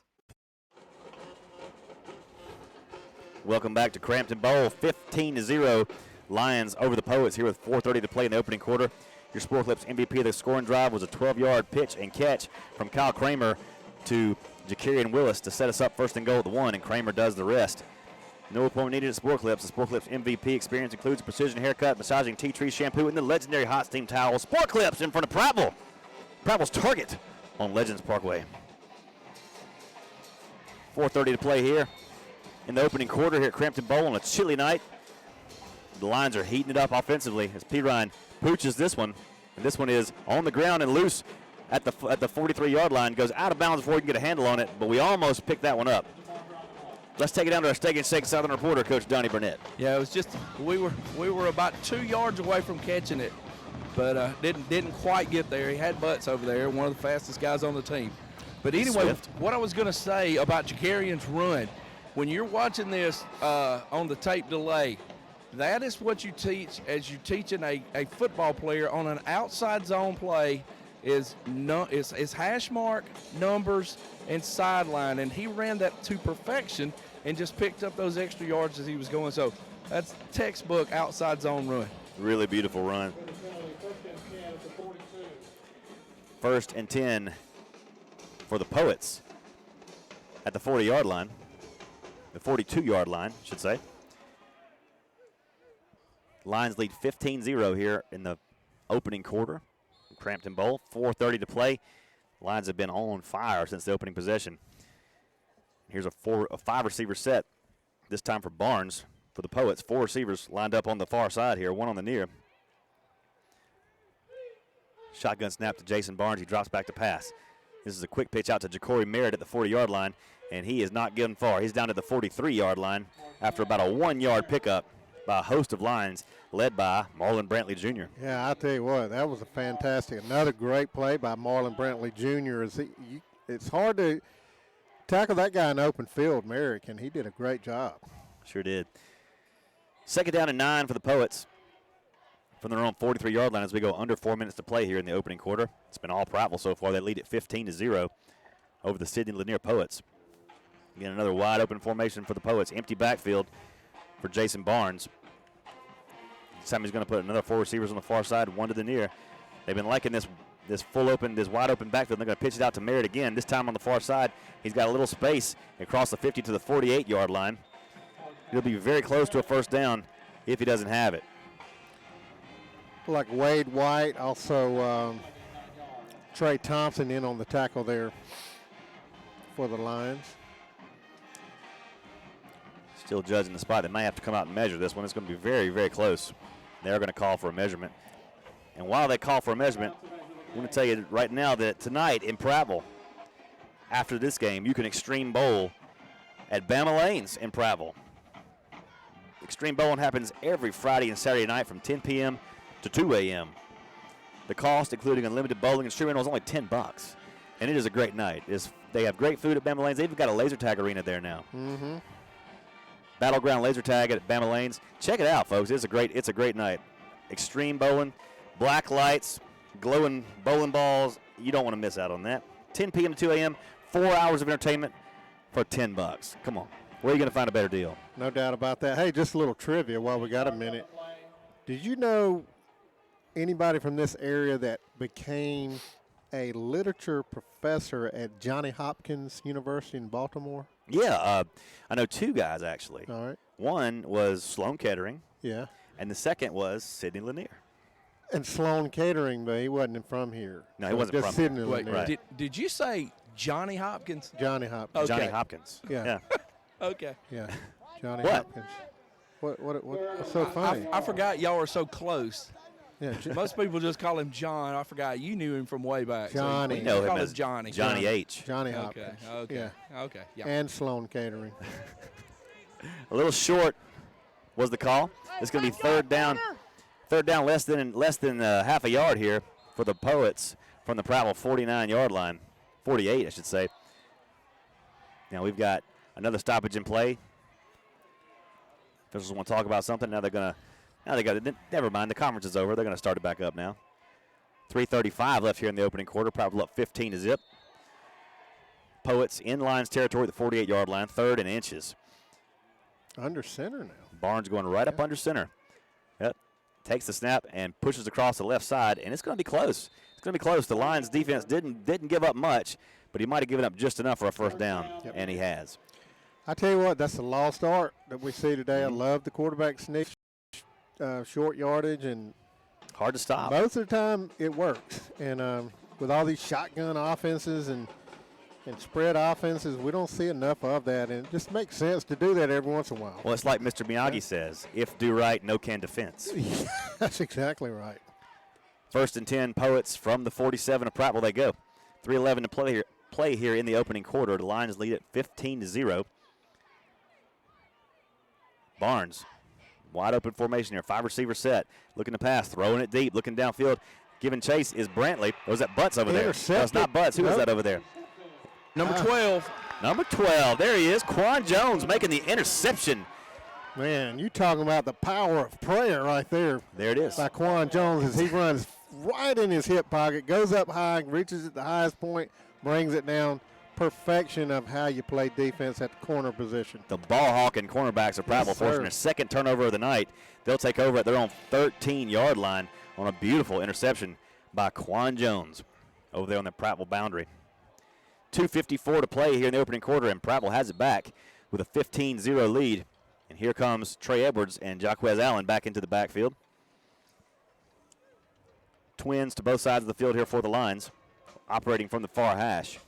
Welcome back to Crampton Bowl, 15-0. Lions over the Poets here with 4:30 to play in the opening quarter. Your Sport Clips MVP of the scoring drive was a 12-yard pitch and catch from Kyle Kramer to Jakarian Willis to set us up first and goal at the 1, and Kramer does the rest. No opponent needed at Sport Clips. The Sport Clips MVP experience includes a precision haircut, massaging tea tree shampoo, and the legendary hot steam towel. Sport Clips in front of Prattville. Prattville's target on Legends Parkway. 4:30 to play here in the opening quarter here at Crampton Bowl on a chilly night. The Lions are heating it up offensively as P. Ryan pooches this one, and this one is on the ground and loose at the 43-yard line. Goes out of bounds before he can get a handle on it, but we almost picked that one up. Let's take it down to our Steak and Shake Southern reporter, Coach Donnie Burnett. Yeah, it was just we were about 2 yards away from catching it, but didn't quite get there. He had Butts over there, one of the fastest guys on the team. But anyway, Swift. What I was going to say about Jakarian's run, when you're watching this on the tape delay, that is what you teach as you're teaching a football player on an outside zone play is hash mark, numbers, and sideline. And he ran that to perfection and just picked up those extra yards as he was going. So that's textbook outside zone run. Really beautiful run. 1st and 10 for the Poets at the 40-yard line. The 42-yard line, I should say. Lions lead 15-0 here in the opening quarter. Crampton Bowl, 4:30 to play. Lions have been on fire since the opening possession. Here's a 5-receiver set, this time for Barnes for the Poets. 4 receivers lined up on the far side here, 1 on the near. Shotgun snap to Jason Barnes. He drops back to pass. This is a quick pitch out to Ja'Cory Merritt at the 40-yard line, and he is not getting far. He's down at the 43-yard line after about a 1-yard pickup by a host of Lions led by Marlon Brantley Jr. Yeah, I tell you what, that was another great play by Marlon Brantley Jr. It's hard to tackle that guy in open field, Merrick, and he did a great job. Sure did. 2nd down and 9 for the Poets from their own 43-yard line as we go under 4 minutes to play here in the opening quarter. It's been all Prattville so far. They lead at 15-0 over the Sidney Lanier Poets. Again, another wide open formation for the Poets. Empty backfield for Jason Barnes. This time he's going to put another 4 receivers on the far side, 1 to the near. They've been liking this wide open backfield. They're going to pitch it out to Merritt again. This time on the far side, he's got a little space across the 50 to the 48-yard line. He'll be very close to a first down if he doesn't have it. Like Wade White, also Trey Thompson in on the tackle there for the Lions. Still judging the spot. They may have to come out and measure this one. It's going to be very, very close. They're going to call for a measurement. And while they call for a measurement, I want to tell you right now that tonight in Prattville, after this game, you can Extreme Bowl at Bama Lanes in Prattville. Extreme Bowling happens every Friday and Saturday night from 10 p.m. to 2 a.m. The cost, including unlimited bowling and streaming, was only $10. And it is a great night. They have great food at Bama Lanes. They've even got a laser tag arena there now. Mm-hmm. Battleground laser tag at Bama Lanes. Check it out, folks. It's a great night. Extreme bowling, black lights, glowing bowling balls. You don't want to miss out on that. 10 p.m. to 2 a.m., 4 hours of entertainment for $10. Come on. Where are you going to find a better deal? No doubt about that. Hey, just a little trivia while we got a minute. Did you know anybody from this area that became a literature professor at Johnny Hopkins University in Baltimore? Yeah, I know two guys, actually. All right. One was Sloan Kettering. Yeah. And the second was Sidney Lanier. And Sloan Kettering, but he wasn't from here. No, he wasn't just from Sidney here. Lanier. Wait, did you say Johnny Hopkins? Johnny Hopkins. Okay. Johnny Hopkins. Yeah. Okay. Yeah. Johnny What? Hopkins. What's so funny? I forgot y'all are so close. Yeah, Most people just call him John. I forgot you knew him from way back. Johnny. So We know him call as Johnny. Johnny H. Johnny Hopkins. Okay. Yeah. Okay. Yeah. And Sloan Kettering. A little short was the call. It's going to be third down. Third down, less than half a yard here for the Poets from the Prattville 49-yard line, 48, I should say. Now we've got another stoppage in play. Officials want to talk about something. Now they got to. Never mind. The conference is over. They're going to start it back up now. 3:35 left here in the opening quarter. Prattville up 15-0. Poets in Lions territory at the 48-yard line, third and inches. Under center now. Barnes going right up under center. Yep. Takes the snap and pushes across the left side, and it's going to be close. It's going to be close. The Lions defense didn't give up much, but he might have given up just enough for a first down, and he has. I tell you what, that's a lost art that we see today. I love the quarterback sneak, short yardage, and hard to stop. Most of the time, it works. And with all these shotgun offenses and spread offenses, we don't see enough of that. And it just makes sense to do that every once in a while. Well, it's like Mr. Miyagi says, if do right, no can defense. That's exactly right. First and 10, Poets from the 47 of Prattville they go. 3:11 to play here in the opening quarter. The Lions lead at 15-0. Barnes, wide open formation here. 5-receiver set. Looking to pass, throwing it deep, looking downfield. Giving chase is Brantley. Or was that Butts over there? No, it's not Butts. Who is that over there? Number 12. Number 12. There he is. Quan Jones making the interception. Man, you talking about the power of prayer right there. There it is. By Quan Jones as he runs right in his hip pocket, goes up high, reaches at the highest point, brings it down. Perfection of how you play defense at the corner position. The ball hawking cornerbacks of Prattville forcing their second turnover of the night. They'll take over at their own 13-yard line on a beautiful interception by Quan Jones over there on the Prattville boundary. 2:54 to play here in the opening quarter, and Prattville has it back with a 15-0 lead. And here comes Trey Edwards and Jaquez Allen back into the backfield. Twins to both sides of the field here for the Lions, operating from the far hash.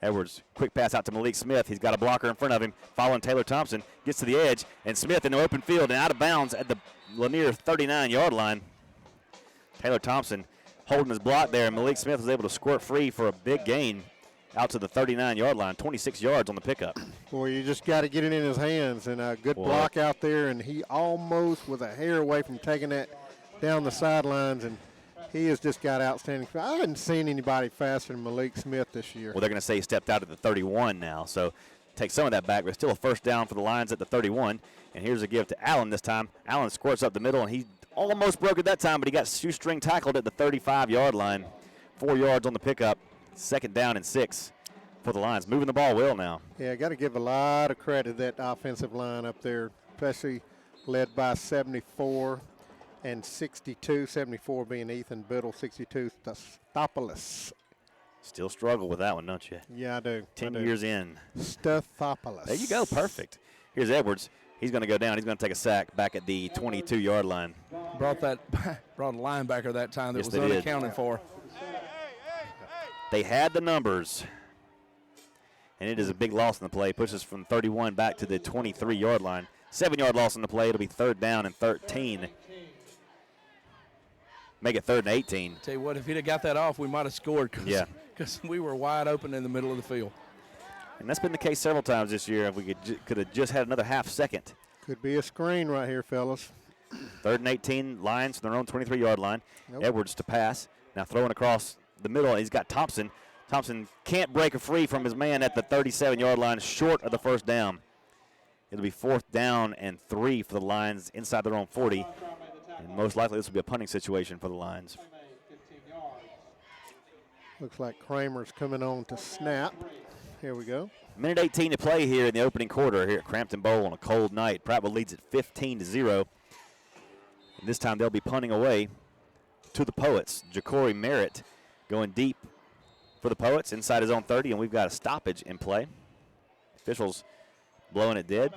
Edwards, quick pass out to Malik Smith. He's got a blocker in front of him, following Taylor Thompson. Gets to the edge, and Smith in the open field and out of bounds at the Lanier 39-yard line. Taylor Thompson holding his block there, and Malik Smith was able to squirt free for a big gain out to the 39-yard line, 26 yards on the pickup. Boy, you just got to get it in his hands, and a good block out there, and he almost was a hair away from taking that down the sidelines, and he has just got outstanding. I hadn't seen anybody faster than Malik Smith this year. Well, they're going to say he stepped out at the 31 now, so take some of that back, but still a first down for the Lions at the 31. And here's a give to Allen this time. Allen squirts up the middle, and he almost broke it that time, but he got shoestring tackled at the 35-yard line. 4 yards on the pickup. Second down and 6 for the Lions. Moving the ball well now. Yeah, got to give a lot of credit to that offensive line up there, especially led by 74 and 62, 74 being Ethan Biddle, 62 Stathopoulos. Still struggle with that one, don't you? Yeah, I do. 10 years in. Stathopoulos. There you go, perfect. Here's Edwards. He's going to go down. He's going to take a sack back at the 22-yard line. Brought a linebacker that time that was unaccounted for. They had the numbers, and it is a big loss in the play. Pushes from 31 back to the 23-yard line. 7-yard loss on the play. It'll be 3rd down and 13. Make it 3rd and 18. Tell you what, if he'd have got that off, we might have scored because we were wide open in the middle of the field. And that's been the case several times this year. If we could have just had another half second. Could be a screen right here, fellas. 3rd and 18, Lions from their own 23-yard line. Nope. Edwards to pass. Now throwing across the middle. He's got Thompson. Thompson can't break a free from his man at the 37-yard line, short of the 1st down. It'll be 4th down and 3 for the Lions inside their own 40. And most likely this will be a punting situation for the Lions. Looks like Kramer's coming on to snap. Here we go. Minute 18 to play here in the opening quarter here at Crampton Bowl on a cold night. Prattville leads at 15-0. And this time they'll be punting away to the Poets. Ja'Cory Merritt going deep for the Poets inside his own 30, and we've got a stoppage in play. Officials blowing it dead.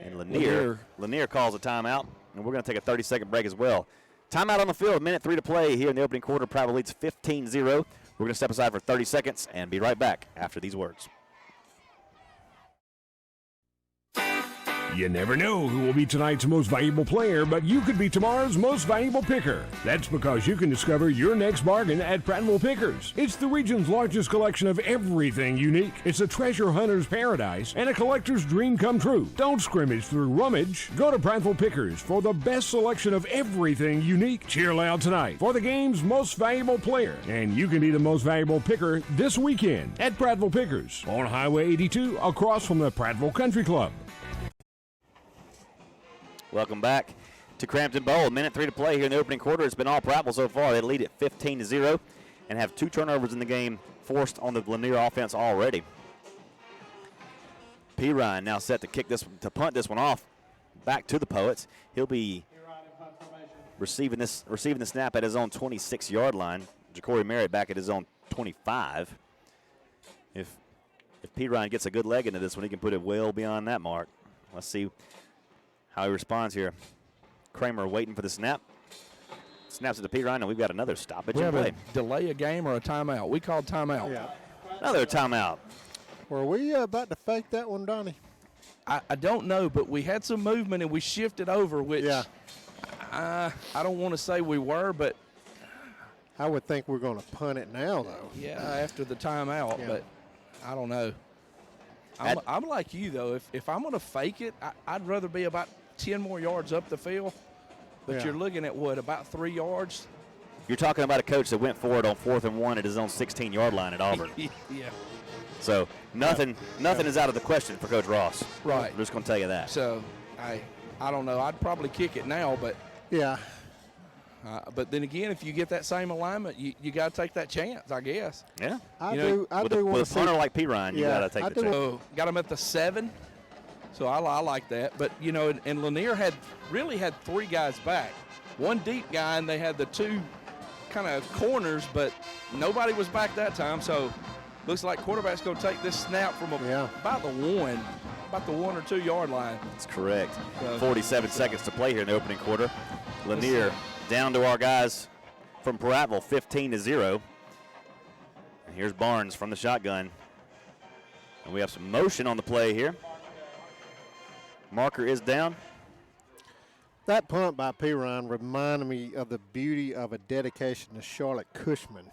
And Lanier calls a timeout, and we're going to take a 30-second break as well. Timeout on the field, minute 3 to play here in the opening quarter. Prattville leads 15-0. We're going to step aside for 30 seconds and be right back after these words. You never know who will be tonight's most valuable player, but you could be tomorrow's most valuable picker. That's because you can discover your next bargain at Prattville Pickers. It's the region's largest collection of everything unique. It's a treasure hunter's paradise and a collector's dream come true. Don't scrimmage through rummage. Go to Prattville Pickers for the best selection of everything unique. Cheer loud tonight for the game's most valuable player. And you can be the most valuable picker this weekend at Prattville Pickers on Highway 82 across from the Prattville Country Club. Welcome back to Crampton Bowl. Minute 3 to play here in the opening quarter. It's been all Prattville so far. They lead at 15-0 and have 2 turnovers in the game forced on the Lanier offense already. P. Ryan now set to punt this one off back to the Poets. He'll be receiving the snap at his own 26-yard line. Ja'Cory Merritt back at his own 25. If P. Ryan gets a good leg into this one, he can put it well beyond that mark. Let's see how he responds here. Kramer waiting for the snap. Snaps it to P. Ryan, and we've got another stoppage in play. Delay a game or a timeout. We called timeout. Yeah. Another timeout. Were we about to fake that one, Donnie? I don't know, but we had some movement and we shifted over, which I don't want to say we were, but I would think we're going to punt it now, though. Yeah, after the timeout, but I don't know. I'm like you, though. If I'm going to fake it, I'd rather be about 10 more yards up the field. But you're looking at, what, about 3 yards? You're talking about a coach that went for it on 4th and 1 at his own 16-yard line at Auburn. Yeah. So nothing is out of the question for Coach Ross. Right. I'm just going to tell you that. So I don't know. I'd probably kick it now, but yeah. But then again, if you get that same alignment, you got to take that chance, I guess. Yeah. I do want to see. With a punter like P. Ryan, you got to take the chance. So got him at the 7. So I like that. But, and Lanier had 3 guys back. 1 deep guy, and they had the 2 kind of corners, but nobody was back that time. So looks like quarterback's going to take this snap from about the 1 or 2 yard line. That's correct. 47 seconds to play here in the opening quarter. Lanier down to our guys from Prattville, 15-0. And here's Barnes from the shotgun. And we have some motion on the play here. Marker is down. That punt by P. Ryan reminded me of the beauty of a dedication to Charlotte Cushman.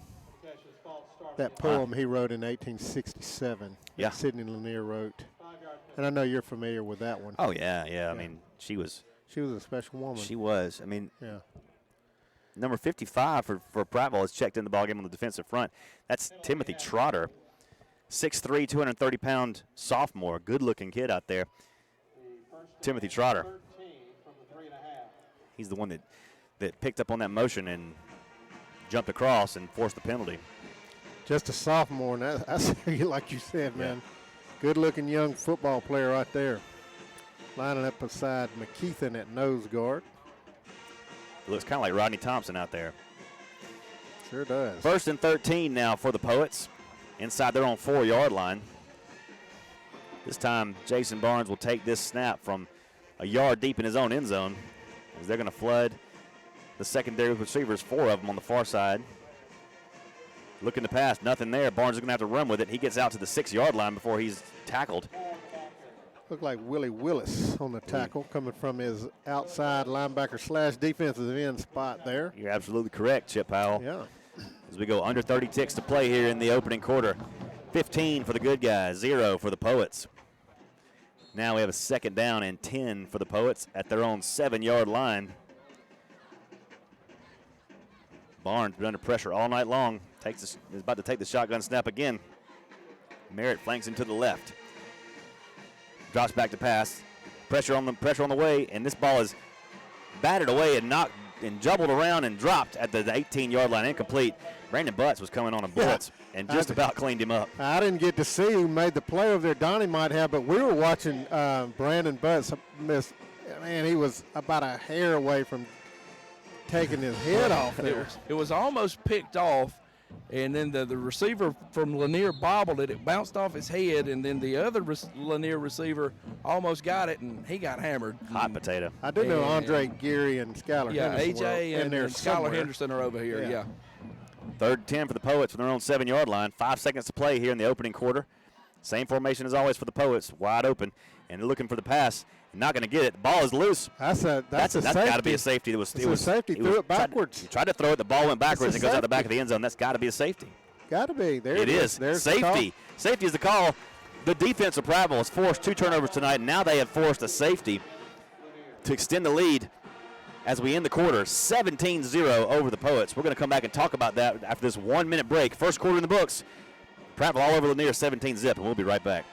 That poem he wrote in 1867. Yeah. That Sidney Lanier wrote. And I know you're familiar with that one. Oh, yeah. I mean, she was a special woman. She was. I mean, yeah. Number 55 for Prattville has checked in the ballgame on the defensive front. That's Timothy Trotter, 6'3", 230-pound sophomore. Good-looking kid out there. Timothy Trotter. He's the one that picked up on that motion and jumped across and forced the penalty. Just a sophomore, and that's like you said, man. Good-looking young football player right there. Lining up beside McKeithen at nose guard. Looks kind of like Rodney Thompson out there. Sure does. 1st and 13 now for the Poets inside their own 4-yard line. This time, Jason Barnes will take this snap from a yard deep in his own end zone as they're going to flood the secondary receivers, 4 of them on the far side. Looking to pass, nothing there. Barnes is going to have to run with it. He gets out to the 6-yard line before he's tackled. Looked like Willie Willis on the tackle coming from his outside linebacker / defensive end spot there. You're absolutely correct, Chip Powell. Yeah. As we go under 30 ticks to play here in the opening quarter. 15 for the good guys, 0 for the Poets. Now we have a 2nd down and 10 for the Poets at their own 7-yard line. Barnes been under pressure all night long. Is about to take the shotgun snap again. Merritt flanks him to the left. Drops back to pass. Pressure on the way, and this ball is batted away and knocked and jumbled around and dropped at the 18-yard line, incomplete. Brandon Butts was coming on a blitz and just about cleaned him up. I didn't get to see who made the play over there. Donnie might have, but we were watching Brandon Butts miss. Man, he was about a hair away from taking his head off there. It was almost picked off, and then the receiver from Lanier bobbled it. It bounced off his head, and then the other Lanier receiver almost got it, and he got hammered. Hot potato. I do know Andre Geary and Skylar Henderson. AJ and Skylar Henderson are over here, yeah. 3rd and 10 for the Poets from their own 7-yard line. 5 seconds to play here in the opening quarter. Same formation as always for the Poets, wide open, and they're looking for the pass. Not going to get it. The ball is loose. That's got to be a safety. It was safety. Threw it backwards. He tried to throw it. The ball went backwards and goes out the back of the end zone. That's got to be a safety. Got to be. There it is. There's safety. Safety is the call. The defense of Prattville has forced 2 turnovers tonight, and now they have forced a safety to extend the lead as we end the quarter. 17-0 over the Poets. We're going to come back and talk about that after this 1-minute break. First quarter in the books. Prattville all over Lanier, 17-zip, and we'll be right back.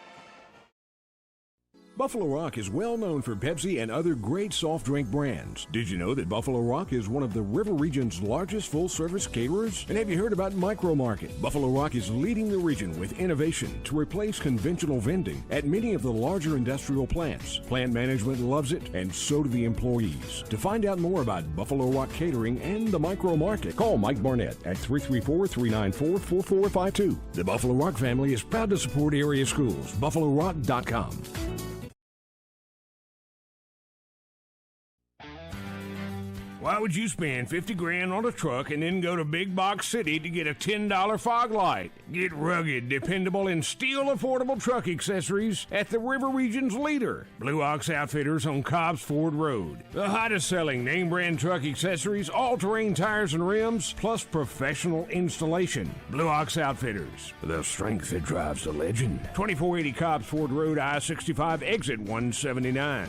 Buffalo Rock is well known for Pepsi and other great soft drink brands. Did you know that Buffalo Rock is one of the River Region's largest full-service caterers? And have you heard about Micro Market? Buffalo Rock is leading the region with innovation to replace conventional vending at many of the larger industrial plants. Plant management loves it, and so do the employees. To find out more about Buffalo Rock Catering and the Micro Market, call Mike Barnett at 334-394-4452. The Buffalo Rock family is proud to support area schools. BuffaloRock.com. Why would you spend $50,000 on a truck and then go to Big Box City to get a $10 fog light? Get rugged, dependable, and still affordable truck accessories at the River Region's leader, Blue Ox Outfitters on Cobbs Ford Road. The hottest selling name brand truck accessories, all-terrain tires and rims, plus professional installation. Blue Ox Outfitters, the strength that drives the legend. 2480 Cobbs Ford Road, I-65, exit 179.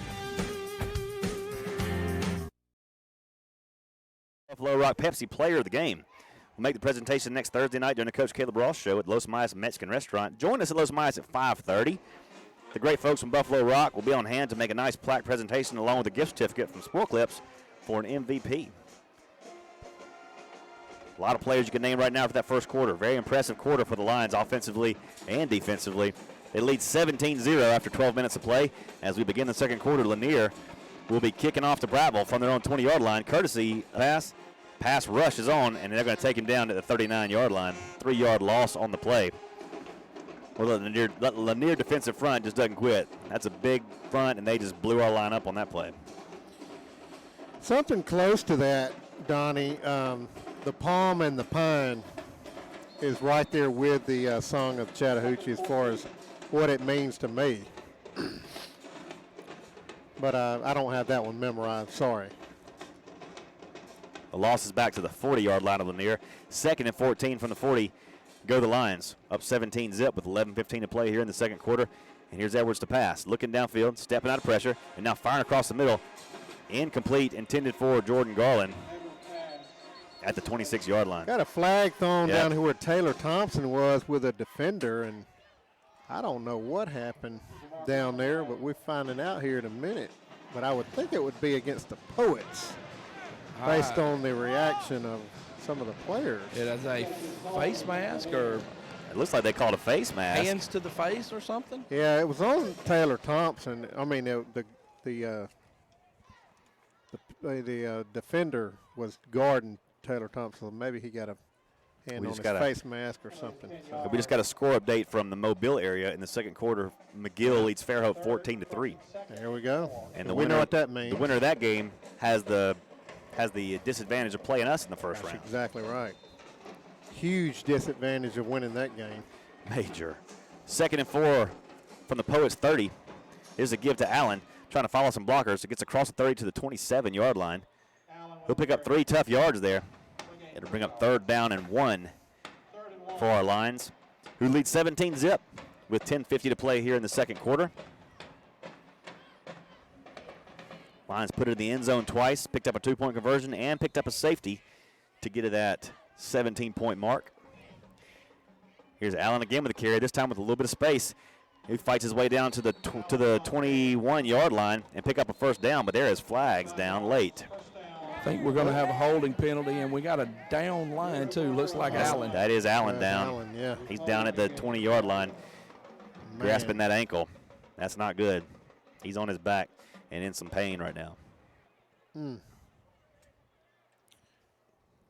Buffalo Rock Pepsi Player of the Game. We'll make the presentation next Thursday night during the Coach Caleb Ross Show at Los Mayas Mexican Restaurant. Join us at Los Mayas at 5:30. The great folks from Buffalo Rock will be on hand to make a nice plaque presentation along with a gift certificate from Sport Clips for an MVP. A lot of players you can name right now for that first quarter. Very impressive quarter for the Lions offensively and defensively. They lead 17-0 after 12 minutes of play. As we begin the second quarter, Lanier will be kicking off to Prattville from their own 20-yard line. Courtesy pass. Pass rush is on, and they're going to take him down to the 39-yard line. 3-yard loss on the play. Well, the Lanier defensive front just doesn't quit. That's a big front, and they just blew our line up on that play. Something close to that, Donnie. The Palm and the Pine is right there with the Song of Chattahoochee as far as what it means to me. But I don't have that one memorized. Sorry. The loss is back to the 40-yard line of Lanier. 2nd and 14 from the 40. Go the Lions. Up 17-zip with 11:15 to play here in the second quarter. And here's Edwards to pass. Looking downfield, stepping out of pressure, and now firing across the middle. Incomplete, intended for Jordan Garland at the 26-yard line. Got a flag thrown down here where Taylor Thompson was with a defender, and I don't know what happened down there, but we're finding out here in a minute. But I would think it would be against the Poets based on the reaction of some of the players. It is a face mask, or it looks like they called a face mask. Hands to the face or something? Yeah, it was on Taylor Thompson. I mean, the defender was guarding Taylor Thompson. Maybe he got a hand on his face mask or something. So. We just got a score update from the Mobile area in the second quarter. McGill leads Fairhope 14-3. There we go. And we know what that means. The winner of that game has the disadvantage of playing us in the first round. Exactly right. Huge disadvantage of winning that game. Major. 2nd and 4 from the Poets 30. Here's a give to Allen, trying to follow some blockers. It gets across the 30 to the 27-yard line. He'll pick up 3 tough yards there. It'll bring up 3rd down and 1 for our Lions, who lead 17-zip with 10:50 to play here in the second quarter. Lions put it in the end zone twice, picked up a 2-point conversion, and picked up a safety to get to that 17-point mark. Here's Allen again with the carry, this time with a little bit of space. He fights his way down to the 21-yard line and pick up a 1st down, but there is flags down late. I think we're going to have a holding penalty, and we got a down line, too. Looks like Allen. That is Allen down. Allen, yeah. He's down at the 20-yard line, grasping that ankle. That's not good. He's on his back and in some pain right now.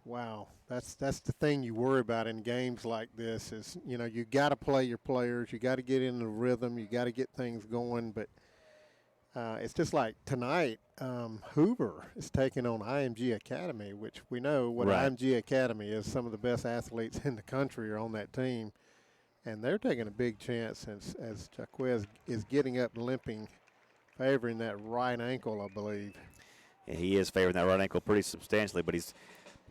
Wow, that's the thing you worry about in games like this is, you know, you got to play your players, you got to get in the rhythm, you got to get things going, but it's just like tonight, Hoover is taking on IMG Academy, which we know what IMG Academy is. Some of the best athletes in the country are on that team, and they're taking a big chance as Jaquez is getting up and limping, favoring that right ankle, I believe. Yeah, he is favoring that right ankle pretty substantially, but he's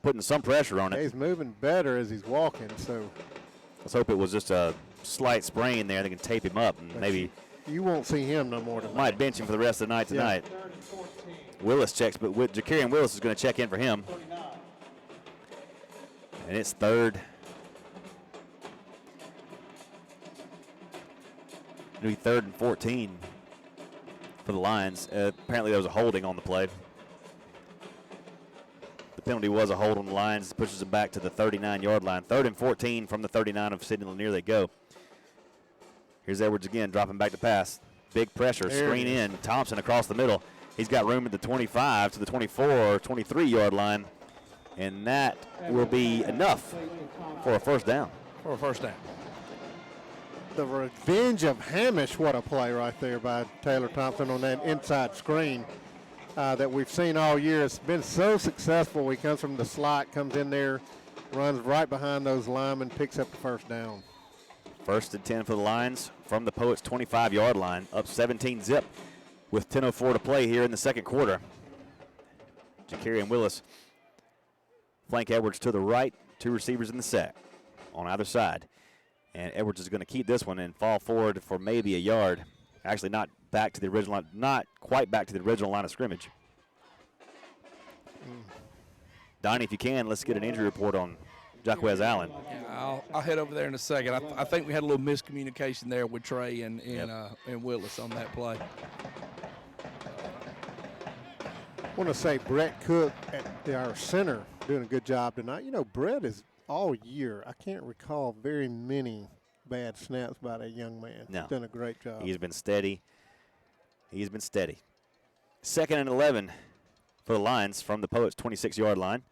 putting some pressure on it. He's moving better as he's walking, so. Let's hope it was just a slight sprain there. They can tape him up and maybe. You won't see him no more tonight. Might bench him for the rest of the night tonight. Willis checks, but Jakarian Willis is going to check in for him. And it's 3rd. It'll be 3rd and 14 for the Lions. Apparently there was a holding on the play. The penalty was a hold on the Lions. Pushes them back to the 39-yard line. 3rd and 14 from the 39 of Sidney Lanier they go. Here's Edwards again, dropping back to pass. Big pressure, screen in. Thompson across the middle. He's got room at the 25 to the 24 or 23-yard line, and that will be enough for a 1st down. For a 1st down. The revenge of Hamish, what a play right there by Taylor Thompson on that inside screen that we've seen all year. It's been so successful. He comes from the slot, comes in there, runs right behind those linemen, picks up the 1st down. 1st and 10 for the Lions from the Poets' 25-yard line, up 17-zip with 10:04 to play here in the second quarter. Jakarian Willis, flank Edwards to the right, 2 receivers in the set on either side. And Edwards is going to keep this one and fall forward for maybe a yard. Actually, not back to the original line, not quite back to the original line of scrimmage. Donnie, if you can, let's get an injury report on Jaquez Allen. Yeah, I'll head over there in a second. I think we had a little miscommunication there with Trey and Willis on that play. I want to say Brett Cook at our center doing a good job tonight. You know, Brett is all year. I can't recall very many bad snaps by that young man. No. He's done a great job. He's been steady. He's been steady. 2nd and 11 for the Lions from the Poets' 26-yard line.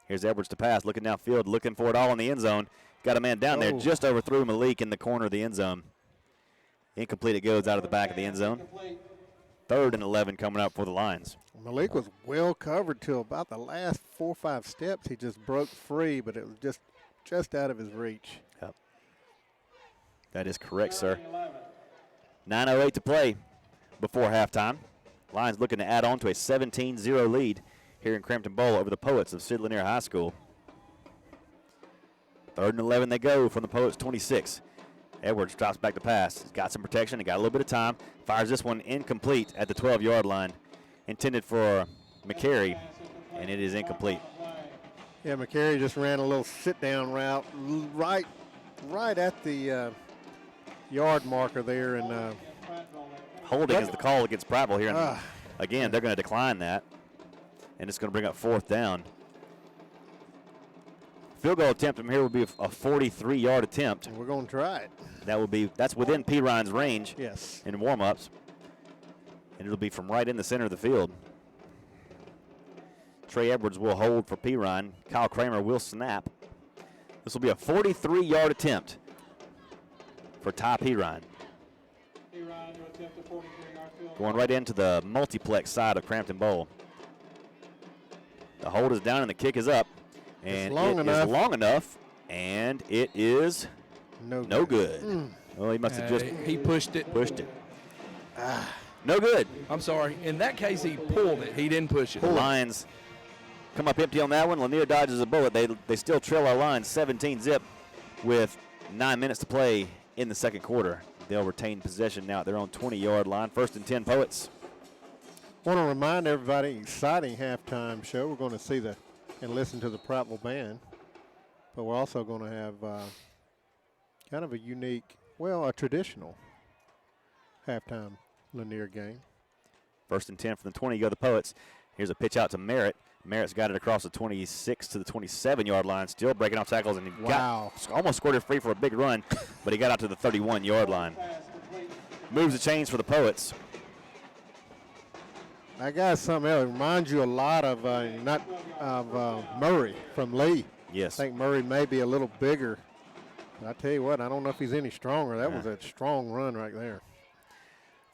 Here's Edwards to pass, looking downfield, looking for it all in the end zone. Got a man down there, just overthrew Malik in the corner of the end zone. Incomplete it goes out of the back of the end zone. 3rd and 11 coming up for the Lions. Malik was well covered till about the last 4 or 5 steps. He just broke free, but it was just out of his reach. Yep. That is correct, sir. 9:08 to play before halftime. Lions looking to add on to a 17-0 lead here in Crampton Bowl over the Poets of Sid Lanier High School. 3rd and 11 they go from the Poets' 26. Edwards drops back to pass. He's got some protection. He got a little bit of time. Fires this one incomplete at the 12-yard line. Intended for McCary, and it is incomplete. Yeah, McCary just ran a little sit-down route right at the yard marker there. And holding is the call against Prattville here. And again, they're going to decline that, and it's going to bring up 4th down. Field goal attempt from here will be a 43-yard attempt. And we're going to try it. That's within P. Ryan's range. Yes. In warm-ups. And it'll be from right in the center of the field. Trey Edwards will hold for P. Ryan. Kyle Kramer will snap. This will be a 43-yard attempt for Ty P. Ryan. Going right into the multiplex side of Crampton Bowl. The hold is down and the kick is up. And it is long enough, and it is no good. Well, he must have just he pushed it. No good. I'm sorry. In that case, he pulled it. He didn't push it. The Lions come up empty on that one. Lanier dodges a bullet. They still trail our Lions 17-zip with 9 minutes to play in the second quarter. They'll retain possession now at their own 20-yard line. 1st and 10 Poets. Want to remind everybody, exciting halftime show. We're going to see and listen to the Prattville band, but we're also going to have kind of a unique, a traditional halftime Lanier game. 1st and 10 from the 20 go the Poets. Here's a pitch out to Merritt. Merritt's got it across the 26 to the 27-yard line, still breaking off tackles, and he almost scored it free for a big run, but he got out to the 31-yard line. Moves the chains for the Poets. I got something else. It reminds you a lot of Murray from Lee. Yes. I think Murray may be a little bigger. But I tell you what, I don't know if he's any stronger. That was a strong run right there.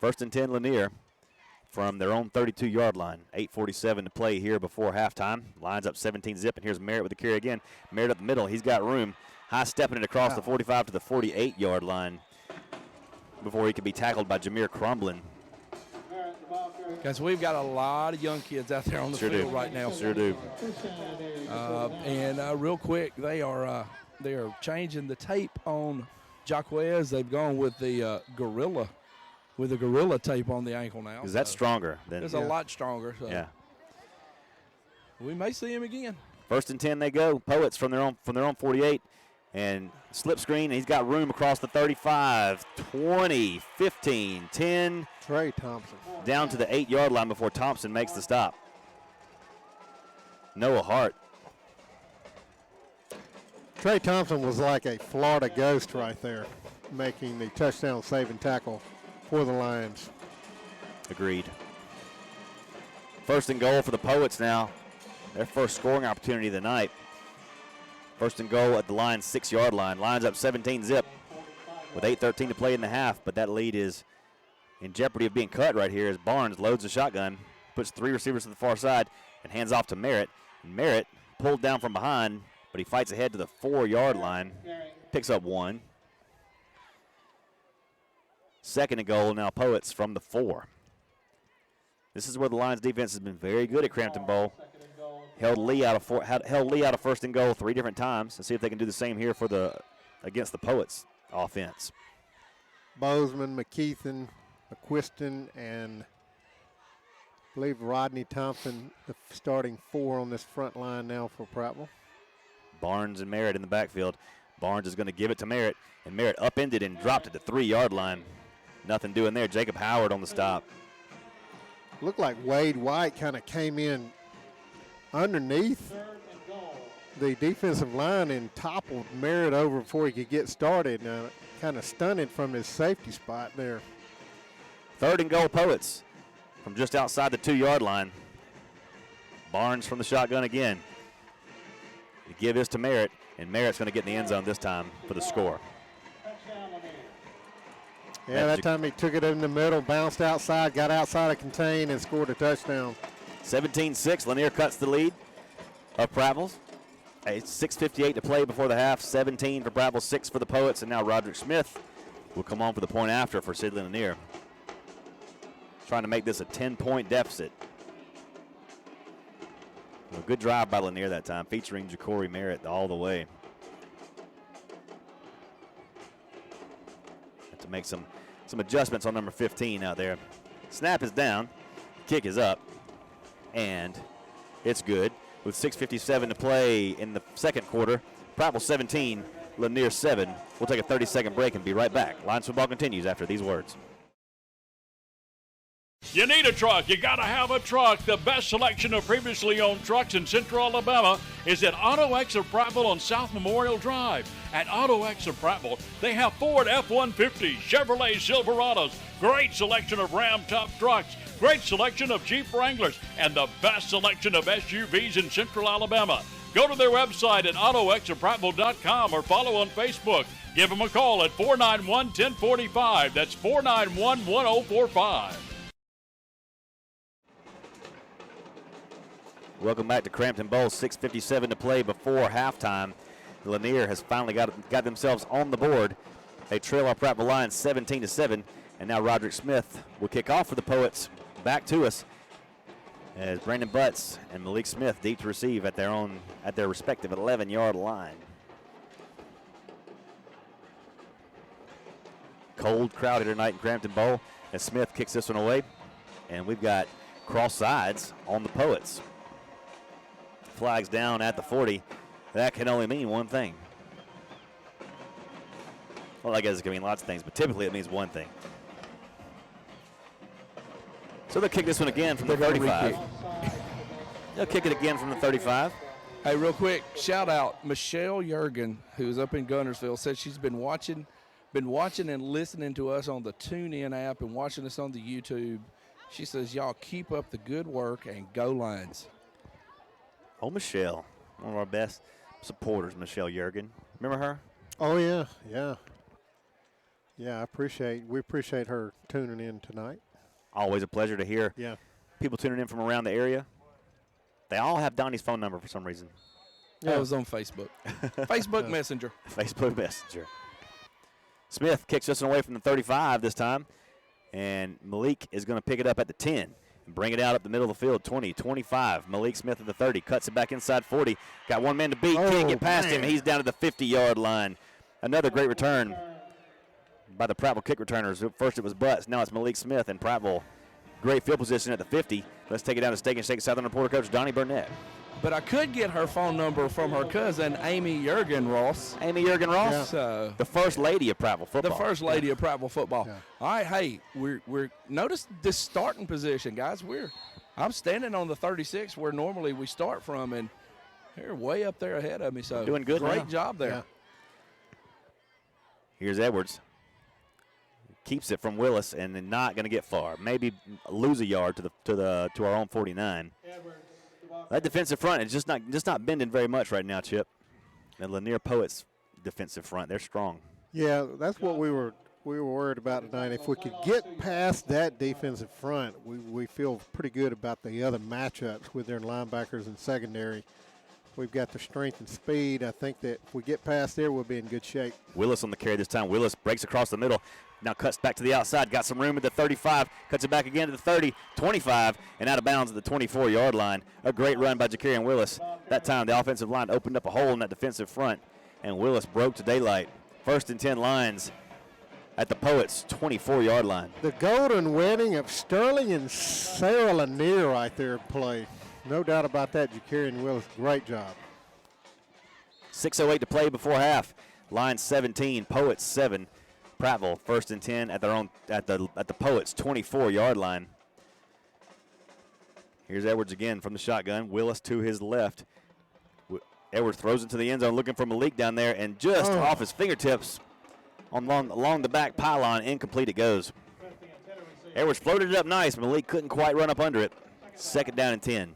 1st and 10 Lanier from their own 32-yard line. 8:47 to play here before halftime. Lines up 17-zip, and here's Merritt with the carry again. Merritt up the middle. He's got room. High stepping it across the 45 to the 48-yard line before he could be tackled by Jameer Crumblin. Guys, we've got a lot of young kids out there on the field right now. Sure do. And real quick, they are changing the tape on Jaquez. They've gone with the gorilla. With the gorilla tape on the ankle now. Is that stronger? It's a lot stronger. So yeah. We may see him again. 1st and 10 they go. Poets from their own 48. And slip screen. He's got room across the 35, 20, 15, 10. Trey Thompson. Down to the 8-yard line before Thompson makes the stop. Noah Hart. Trey Thompson was like a Florida ghost right there, making the touchdown saving tackle for the Lions. Agreed. 1st and goal for the Poets now. Their first scoring opportunity of the night. 1st and goal at the Lions' 6-yard line. Lions up 17-zip with 8:13 to play in the half, but that lead is in jeopardy of being cut right here as Barnes loads the shotgun, puts 3 receivers to the far side, and hands off to Merritt. Merritt pulled down from behind, but he fights ahead to the 4-yard line, picks up 1. 2nd and goal now Poets from the 4. This is where the Lions defense has been very good at Crampton Bowl. Held Lee out of 1st and goal 3 different times. Let's see if they can do the same here against the Poets offense. Bozeman, McKeithen, McQuiston, and I believe Rodney Thompson, the starting 4 on this front line now for Prattville. Barnes and Merritt in the backfield. Barnes is going to give it to Merritt, and Merritt upended and dropped at the 3-yard line. Nothing doing there. Jacob Howard on the stop. Looked like Wade White kind of came in underneath the defensive line and toppled Merritt over before he could get started. Kind of stunted from his safety spot there. 3rd and goal Poets from just outside the 2-yard line. Barnes from the shotgun again. You give this to Merritt, and Merritt's going to get in the end zone this time for the score. Yeah, that time he took it in the middle, bounced outside, got outside of contain, and scored a touchdown. 17-6, Lanier cuts the lead of Prattville's. It's 6:58 to play before the half. 17 for Prattville, 6 for the Poets, and now Roderick Smith will come on for the point after for Sideline Lanier. Trying to make this a 10-point deficit. A good drive by Lanier that time, featuring Ja'Cory Merritt all the way. Have to make some adjustments on number 15 out there. Snap is down, kick is up, and it's good. With 6:57 to play in the second quarter, Prattville 17, Lanier 7. We'll take a 30-second break and be right back. Lions football continues after these words. You need a truck. You got to have a truck. The best selection of previously owned trucks in Central Alabama is at Auto X of Prattville on South Memorial Drive. At Auto X of Prattville, they have Ford F-150, Chevrolet Silverados, great selection of Ram Top trucks, great selection of Jeep Wranglers, and the best selection of SUVs in Central Alabama. Go to their website at autoxofprattville.com or follow on Facebook. Give them a call at 491-1045. That's 491-1045. Welcome back to Crampton Bowl. 6:57 to play before halftime. Lanier has finally got themselves on the board. They trail our Prattville Lions 17-7, And now Roderick Smith will kick off for the Poets. Back to us as Brandon Butts and Malik Smith deep to receive at their respective 11-yard line. Cold crowd here tonight in Crampton Bowl as Smith kicks this one away. And we've got cross sides on the Poets. Flags down at the 40. That can only mean one thing. Well, I guess it can mean lots of things, but typically it means one thing. So they'll kick this one again from the 35. They'll kick it again from the 35. Hey, real quick, shout out Michelle Yergin, who's up in Gunnersville, said she's been watching and listening to us on the TuneIn app and watching us on the YouTube. She says, y'all keep up the good work and go Lions. Oh, Michelle, one of our best supporters, Michelle Yergin. Remember her? Oh, yeah. Yeah, we appreciate her tuning in tonight. Always a pleasure to hear people tuning in from around the area. They all have Donnie's phone number for some reason. Yeah, it was on Facebook. Facebook Messenger. Facebook Messenger. Smith kicks this one away from the 35 this time. And Malik is going to pick it up at the 10 and bring it out up the middle of the field, 20, 25. Malik Smith at the 30, cuts it back inside 40. Got one man to beat, can't get past him. He's down to the 50-yard line. Another great return by the Prattville kick returners. First it was Butts, now it's Malik Smith, and Prattville, great field position at the 50. Let's take it down to Steak and Shake Southern reporter coach Donnie Burnett. But I could get her phone number from her cousin, Amy Yergin Ross. Amy Yergin Ross? Yeah. So, the first lady of Prattville football. The first lady of Prattville football. Yeah. All right, hey, we're notice this starting position, guys. I'm standing on the 36 where normally we start from, and they're way up there ahead of me. So doing good. Great job there. Yeah. Here's Edwards. Keeps it from Willis and then not going to get far. Maybe lose a yard to our own 49. That defensive front is just not bending very much right now, Chip. The Lanier Poets defensive front, they're strong. Yeah, that's what we were worried about tonight. If we could get past that defensive front, we feel pretty good about the other matchups with their linebackers and secondary. We've got the strength and speed. I think that if we get past there, we'll be in good shape. Willis on the carry this time. Willis breaks across the middle. Now cuts back to the outside. Got some room at the 35. Cuts it back again to the 30, 25, and out of bounds at the 24-yard line. A great run by Jakarian Willis. That time the offensive line opened up a hole in that defensive front, and Willis broke to daylight. 1st and 10 Lions at the Poets' 24-yard line. The golden wedding of Sterling and Sarah Lanier right there at play. No doubt about that. Jakarian Willis, great job. 6:08 to play before half. Lions 17, Poets 7. Prattville 1st and 10 at the Poets' 24-yard line. Here's Edwards again from the shotgun. Willis to his left. Edwards throws into the end zone looking for Malik down there, and just off his fingertips along the back pylon, incomplete it goes. Edwards floated it up nice. Malik couldn't quite run up under it. 2nd down and 10.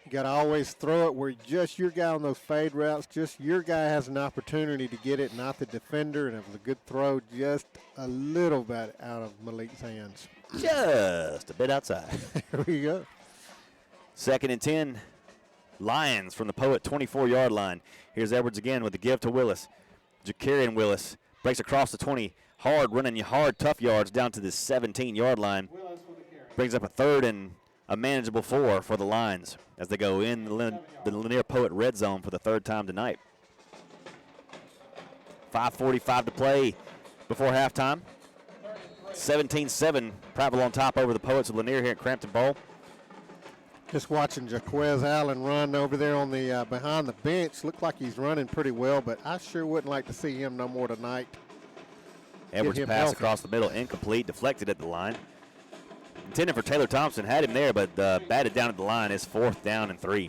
You got to always throw it where just your guy on those fade routes, just your guy has an opportunity to get it, not the defender. And it was a good throw, just a little bit out of Malik's hands. Just a bit outside. There we go. 2nd and 10. Lions from the Poet 24-yard line. Here's Edwards again with the give to Willis. Jakarian Willis breaks across the 20. Running tough yards down to the 17-yard line. Brings up a 3rd and a manageable 4 for the Lions as they go in the Lanier Poet red zone for the 3rd time tonight. 5:45 to play before halftime. 17-7, Prattville on top over the Poets of Lanier here at Crampton Bowl. Just watching Jaquez Allen run over there on the behind the bench. Looked like he's running pretty well, but I sure wouldn't like to see him no more tonight. Edwards pass across the middle, incomplete, deflected at the line. Intended for Taylor Thompson, had him there, but batted down at the line. Is 4th down and 3.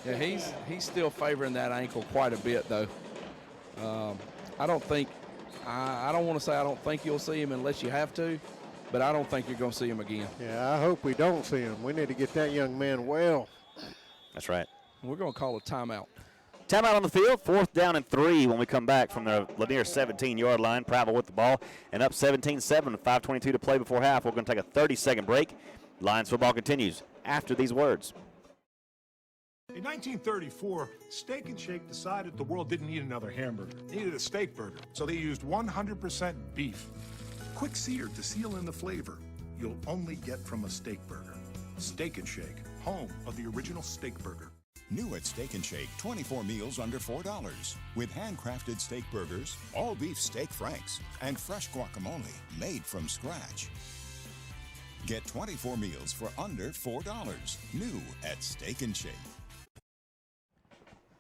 Yeah, he's still favoring that ankle quite a bit, though. I don't think I don't want to say I don't think you'll see him unless you have to, but I don't think you're going to see him again. Yeah, I hope we don't see him. We need to get that young man well. That's right. We're going to call a timeout. Timeout on the field, 4th down and 3 when we come back from the Lanier 17-yard line. Prattville with the ball and up 17-7 with 5:22 to play before half. We're going to take a 30-second break. Lions football continues after these words. In 1934, Steak and Shake decided the world didn't need another hamburger. It needed a steak burger. So they used 100% beef. Quick seared to seal in the flavor you'll only get from a steak burger. Steak and Shake, home of the original steak burger. New at Steak and Shake, 24 meals under $4 with handcrafted steak burgers, all beef steak franks, and fresh guacamole made from scratch. Get 24 meals for under $4. New at Steak and Shake.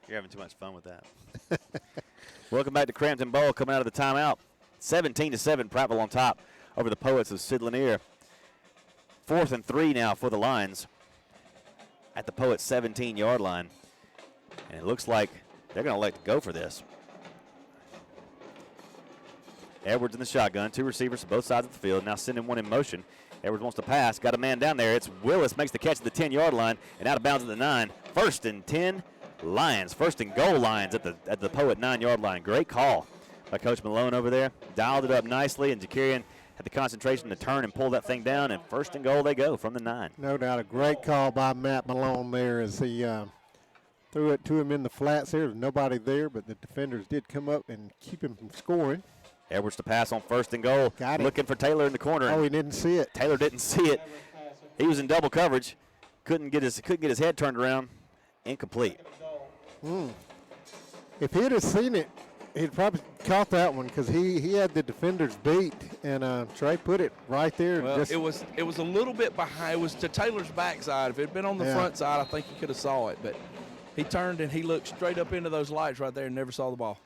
You're having too much fun with that. Welcome back to Crampton Bowl. Coming out of the timeout, 17-7, Prattville on top over the Poets of Sid Lanier. 4th and 3 now for the Lions at the Poets 17-yard line. And it looks like they're going to let go for this. Edwards in the shotgun, 2 receivers to both sides of the field, now sending one in motion. Edwards wants to pass, got a man down there. It's Willis, makes the catch at the 10-yard line and out of bounds at the 9. 1st and 10, Lions. 1st and goal, Lions at the Poet 9-yard line. Great call by Coach Malone over there. Dialed it up nicely, and Jakarian had the concentration to turn and pull that thing down, and 1st and goal they go from the 9. No doubt, a great call by Matt Malone there as he threw it to him in the flats there. There's nobody there, but the defenders did come up and keep him from scoring. Edwards to pass on 1st and goal. Got it. Looking for Taylor in the corner. Oh, he didn't see it. Taylor didn't see it. He was in double coverage. Couldn't get his head turned around. Incomplete. If he'd have seen it, he'd probably caught that one because he had the defenders beat, and Trey put it right there. Well, it was a little bit behind. It was to Taylor's backside. If it had been on the front side, I think he could have saw it. But he turned and he looked straight up into those lights right there and never saw the ball.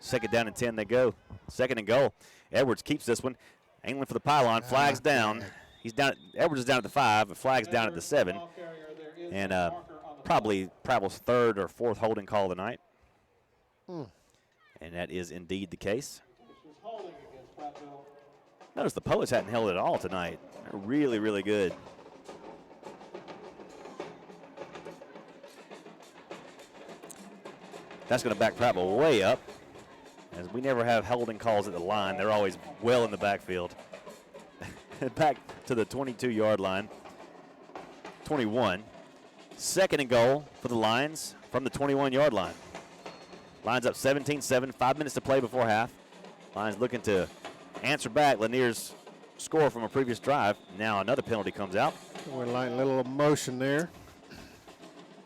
2nd down and 10 they go. 2nd and goal. Edwards keeps this one. Angling for the pylon. Flag's down. He's down. Edwards is down at the 5. But Flag's down at the 7. And probably Prattville's 3rd or 4th holding call of the night. And that is indeed the case. Notice the Poets hadn't held it at all tonight. They're really, really good. That's going to back Prattville way up, as we never have holding calls at the line. They're always well in the backfield. Back to the 22-yard line. 21. 2nd and goal for the Lions from the 21-yard line. Lions up 17-7, 5 minutes to play before half. Lions looking to answer back Lanier's score from a previous drive. Now another penalty comes out. We're like a little emotion there.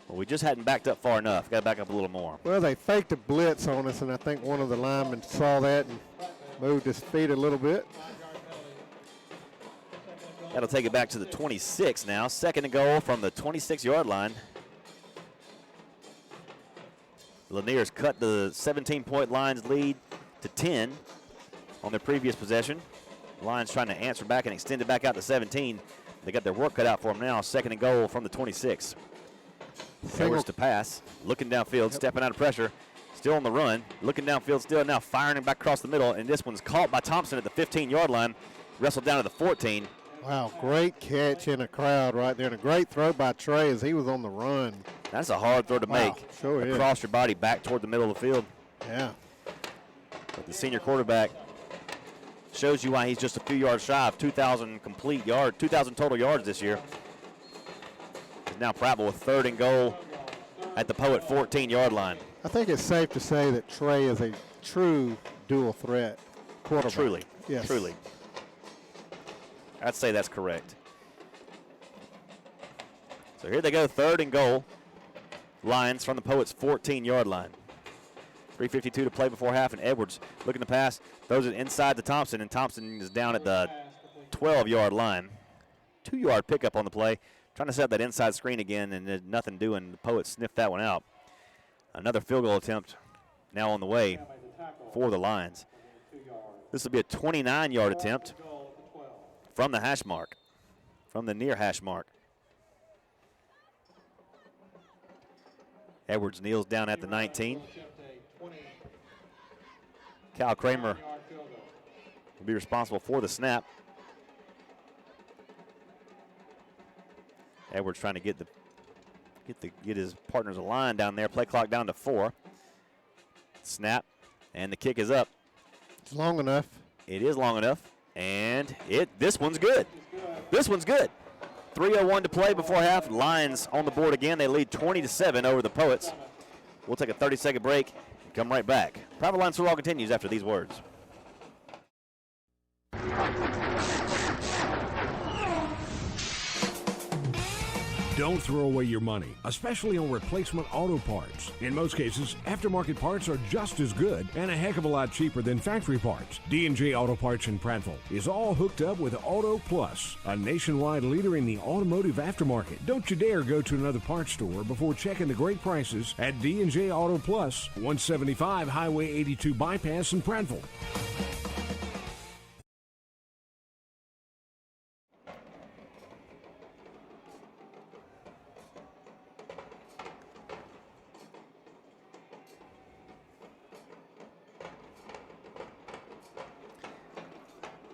Well, we just hadn't backed up far enough. Got to back up a little more. Well, they faked a blitz on us, and I think one of the linemen saw that and moved his feet a little bit. That'll take it back to the 26 now. 2nd and goal from the 26-yard line. Lanier's cut the 17-point Lions lead to 10 on their previous possession. Lions trying to answer back and extend it back out to 17. They got their work cut out for them now. 2nd and goal from the 26. Edwards to pass. Looking downfield, stepping out of pressure. Still on the run. Looking downfield still, now firing it back across the middle. And this one's caught by Thompson at the 15-yard line. Wrestled down to the 14. Wow, great catch in a crowd right there. And a great throw by Trey as he was on the run. That's a hard throw to make. Sure across your body back toward the middle of the field. Yeah. But the senior quarterback shows you why he's just a few yards shy of 2,000 total yards this year. Now Prattville with 3rd and goal at the Poet 14-yard line. I think it's safe to say that Trey is a true dual threat quarterback. Truly. Yes. Truly. I'd say that's correct. So here they go, 3rd and goal. Lions from the Poets 14-yard line. 3:52 to play before half, and Edwards looking to pass. Throws it inside to Thompson, and Thompson is down at the 12-yard line. 2-yard pickup on the play. Trying to set up that inside screen again, and nothing doing. The Poets sniffed that one out. Another field goal attempt now on the way for the Lions. This will be a 29-yard attempt from the hash mark, from the near hash mark. Edwards kneels down at the 19. Cal Kramer will be responsible for the snap. Edwards trying to get his partners aligned down there. Play clock down to 4. Snap, and the kick is up. It's long enough. It is long enough, and this one's good. This one's good. 3:01 to play before half. Lions on the board again. They lead 20-7 over the Poets. We'll take a 30-second break and come right back. Prattville Lions football continues after these words. Don't throw away your money, especially on replacement auto parts. In most cases, aftermarket parts are just as good and a heck of a lot cheaper than factory parts. D&J Auto Parts in Prattville is all hooked up with Auto Plus, a nationwide leader in the automotive aftermarket. Don't you dare go to another parts store before checking the great prices at D&J Auto Plus, 175 Highway 82 Bypass in Prattville.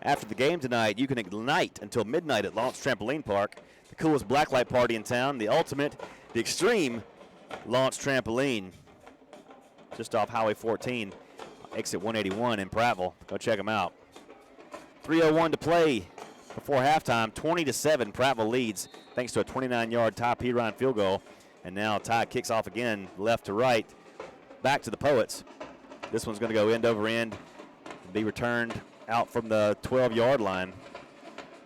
After the game tonight, you can ignite until midnight at Launch Trampoline Park, the coolest blacklight party in town, the extreme Launch Trampoline, just off Highway 14, exit 181 in Prattville. Go check them out. 3:01 to play before halftime, 20-7. Prattville leads thanks to a 29-yard Ty Pirine field goal. And now Ty kicks off again, left to right, back to the Poets. This one's going to go end over end and be returned out from the 12-yard line,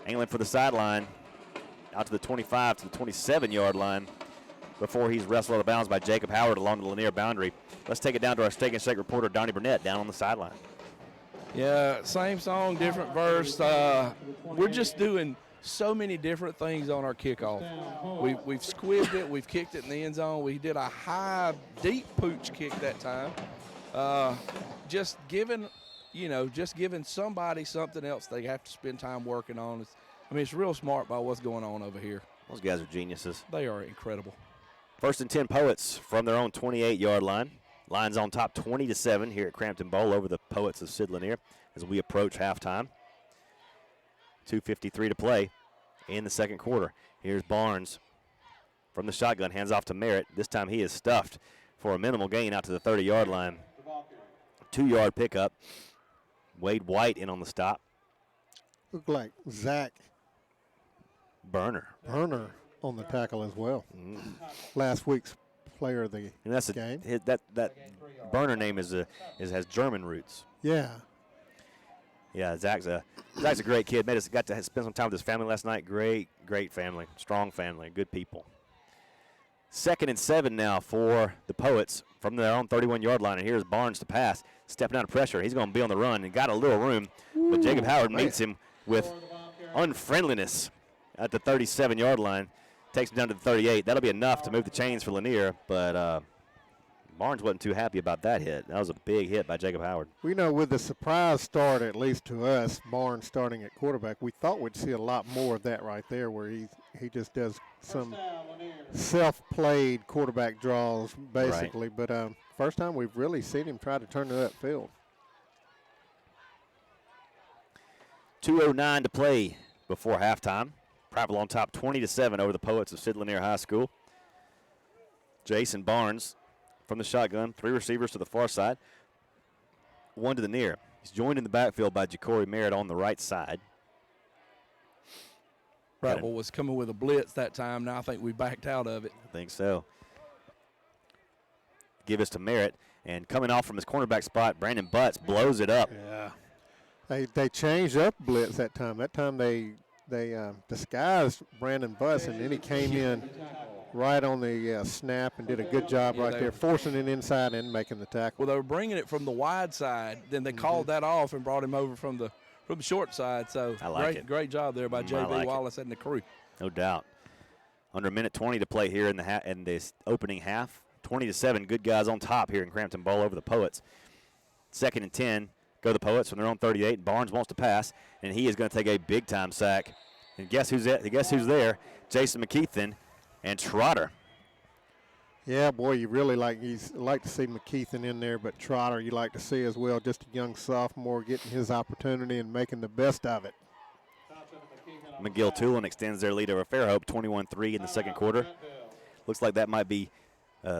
angling for the sideline, out to the 25 to the 27-yard line before he's wrestled out of bounds by Jacob Howard along the Lanier boundary. Let's take it down to our Steak and Shake reporter, Donnie Burnett, down on the sideline. Yeah, same song, different verse. We're just doing so many different things on our kickoff. We've squibbed it, we've kicked it in the end zone. We did a high, deep pooch kick that time. Just giving somebody something else they have to spend time working on. It's real smart by what's going on over here. Those guys are geniuses. They are incredible. 1st and 10 Poets from their own 28-yard line. Lions on top 20-7 here at Crampton Bowl over the Poets of Sid Lanier as we approach halftime. 2:53 to play in the second quarter. Here's Barnes from the shotgun, hands off to Merritt. This time he is stuffed for a minimal gain out to the 30-yard line. 2-yard pickup. Wade White in on the stop. Looked like Zach Burner on the tackle as well. Last week's player of the game. That Burner name has German roots. Yeah. Yeah, Zach's a great kid. Got to spend some time with his family last night. Great family, strong family, good people. 2nd and 7 now for the Poets from their own 31-yard line. And here's Barnes to pass, stepping under pressure. He's going to be on the run and got a little room, but Jacob Howard meets him with unfriendliness at the 37-yard line. Takes him down to the 38. That'll be enough to move the chains for Lanier, but Barnes wasn't too happy about that hit. That was a big hit by Jacob Howard. We know with the surprise start, at least to us, Barnes starting at quarterback, we thought we'd see a lot more of that right there where he just does some self-played quarterback draws, basically. Right. But first time we've really seen him try to turn it upfield. 2:09 to play before halftime. Prattville on top 20-7 over the Poets of Sid Lanier High School. Jason Barnes from the shotgun, 3 receivers to the far side, 1 to the near. He's joined in the backfield by Ja'Cory Merritt on the right side. Prattville was coming with a blitz that time. Now I think we backed out of it. I think so. Give us to Merritt, and coming off from his cornerback spot, Brandon Butts blows it up. Yeah. They changed up blitz that time. That time they disguised Brandon Butts, and then he came in right on the snap and did a good job right there, forcing it inside and making the tackle. Well, they were bringing it from the wide side. Then they called that off and brought him over from the short side. So I like it. Great job there by J.B. Wallace and the crew. No doubt. Under a minute 20 to play here in this opening half. 20-7, good guys on top here in Crampton Bowl over the Poets. 2nd and 10, go the Poets from their own 38. Barnes wants to pass, and he is going to take a big-time sack. And guess who's there? Jason McKeithen and Trotter. Yeah, boy, you really like to see McKeithen in there, but Trotter you like to see as well, just a young sophomore getting his opportunity and making the best of it. McGill-Tulane extends their lead over Fairhope, 21-3 in the second quarter. Looks like that might be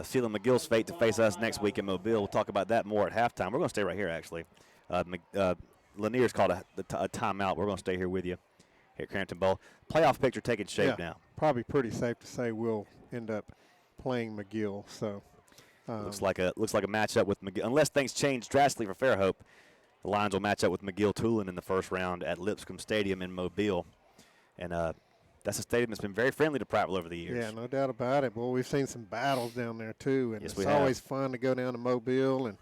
sealing McGill's fate to face us next week in Mobile. We'll talk about that more at halftime. We're going to stay right here, actually. Lanier's called a timeout. We're going to stay here with you here at Crampton Bowl. Playoff picture taking shape now. probably pretty safe to say we'll end up playing McGill. So looks like a matchup with McGill. Unless things change drastically for Fairhope, the Lions will match up with McGill-Tulane in the first round at Lipscomb Stadium in Mobile. And that's a stadium that's been very friendly to Prattville over the years. Yeah, no doubt about it. Well, we've seen some battles down there, too. And Yes, it's we have. always fun to go down to Mobile, and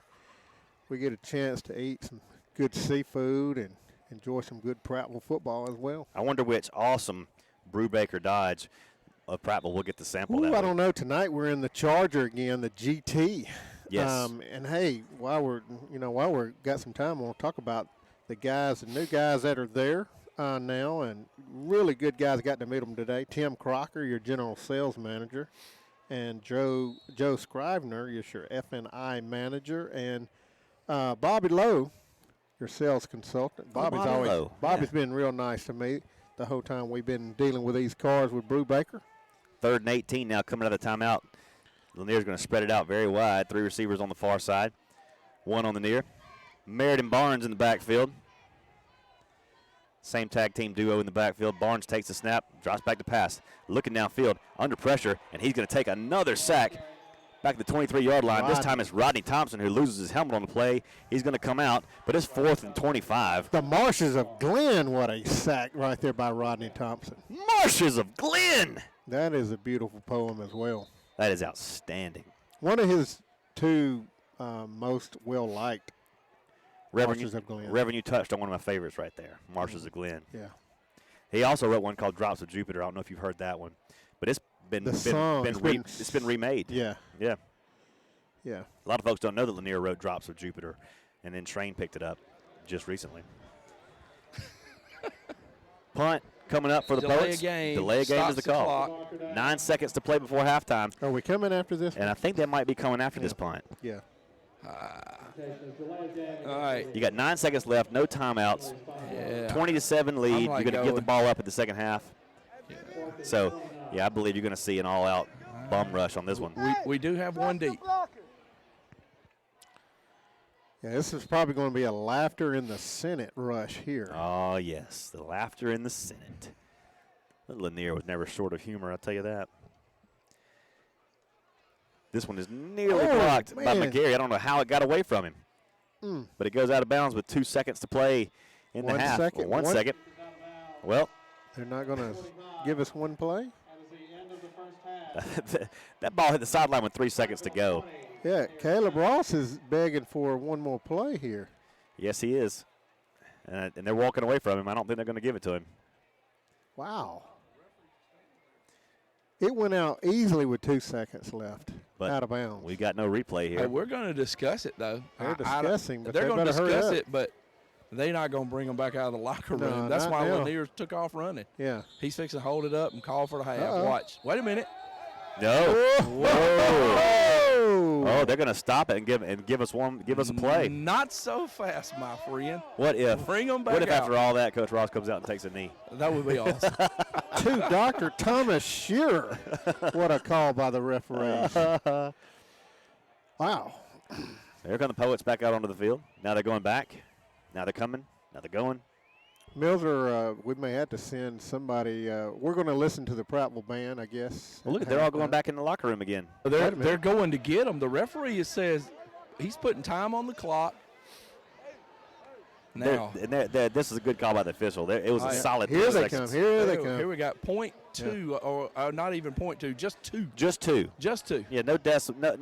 we get a chance to eat some good seafood and enjoy some good Prattville football as well. I wonder which awesome Brubaker Dodge of Prattville will get the sample. Ooh, that I don't know. Tonight we're in the Charger again, the GT. Yes. And hey, while we're got some time, we'll talk about the new guys that are there now, and really good guys. Got to meet them today. Tim Crocker, your general sales manager, and Joe Scrivener, your F&I manager, and Bobby Lowe, your sales consultant. Bobby's been real nice to me the whole time we've been dealing with these cars with Brubaker. 3rd and 18 now coming out of the timeout. Lanier's going to spread it out very wide. 3 receivers on the far side. 1 on the near. Meriden Barnes in the backfield. Same tag team duo in the backfield. Barnes takes the snap, drops back to pass. Looking downfield, under pressure, and he's going to take another sack back at the 23-yard line. This time it's Rodney Thompson who loses his helmet on the play. He's going to come out, but it's 4th and 25. The Marshes of Glen, what a sack right there by Rodney Thompson. Marshes of Glen! That is a beautiful poem as well. That is outstanding. One of his 2 most well-liked Marshes of Glen. Reverend, you touched on one of my favorites right there, Marshes of Glen. Yeah. He also wrote one called Drops of Jupiter. I don't know if you've heard that one, but it's been remade. Yeah. Yeah. Yeah. A lot of folks don't know that Lanier wrote Drops of Jupiter, and then Train picked it up just recently. Punt coming up for the Poets. Delay a game is the call. 9 seconds to play before halftime. Are we coming after this? And I think they might be coming after this punt. Yeah. All right. You got 9 seconds left, no timeouts. Yeah. 20-7 lead. You're going to get the going. ball up in the second half. Yeah. So, yeah, I believe you're going to see an all-out bum rush on this one. We do have one deep. Yeah, this is probably going to be a laughter in the Senate rush here. Oh, yes, the laughter in the Senate. Lanier was never short of humor, I'll tell you that. This one is nearly blocked by McGarry. I don't know how it got away from him. But it goes out of bounds with 2 seconds to play in the half. Second. One second. Well, they're not going to give us one play? That ball hit the sideline with 3 seconds to go. Yeah, Caleb Ross is begging for one more play here. Yes, he is. And they're walking away from him. I don't think they're going to give it to him. Wow. It went out easily with 2 seconds left, but out of bounds. We got no replay here. Hey, we're going to discuss it, though. They're discussing, but they're going to hurry discuss up. it, but they're not going to bring them back out of the locker room. No, That's not why now. Lanier took off running. Yeah. He's fixing to hold it up and call for the half. Watch. Wait a minute. No. Whoa. Oh, they're going to stop it and give us a play. Not so fast, my friend. What if? Bring them back What if out. after all that, Coach Ross comes out and takes a knee? That would be awesome. To Dr. Thomas Shearer. What a call by the referees. Wow. Here come the Poets back out onto the field. Now they're going back. Now they're coming. Now they're going. Milzer, we may have to send somebody. We're going to listen to the Prattville band, I guess. Well, look, they're all going back in the locker room again. They're going to get him. The referee says he's putting time on the clock. Now, this is a good call by the official. It was a solid. Here 3 they seconds. come. Here they come. Here we got .2, or not even .2, just 2. Just 2. Just 2. Yeah, no decimal,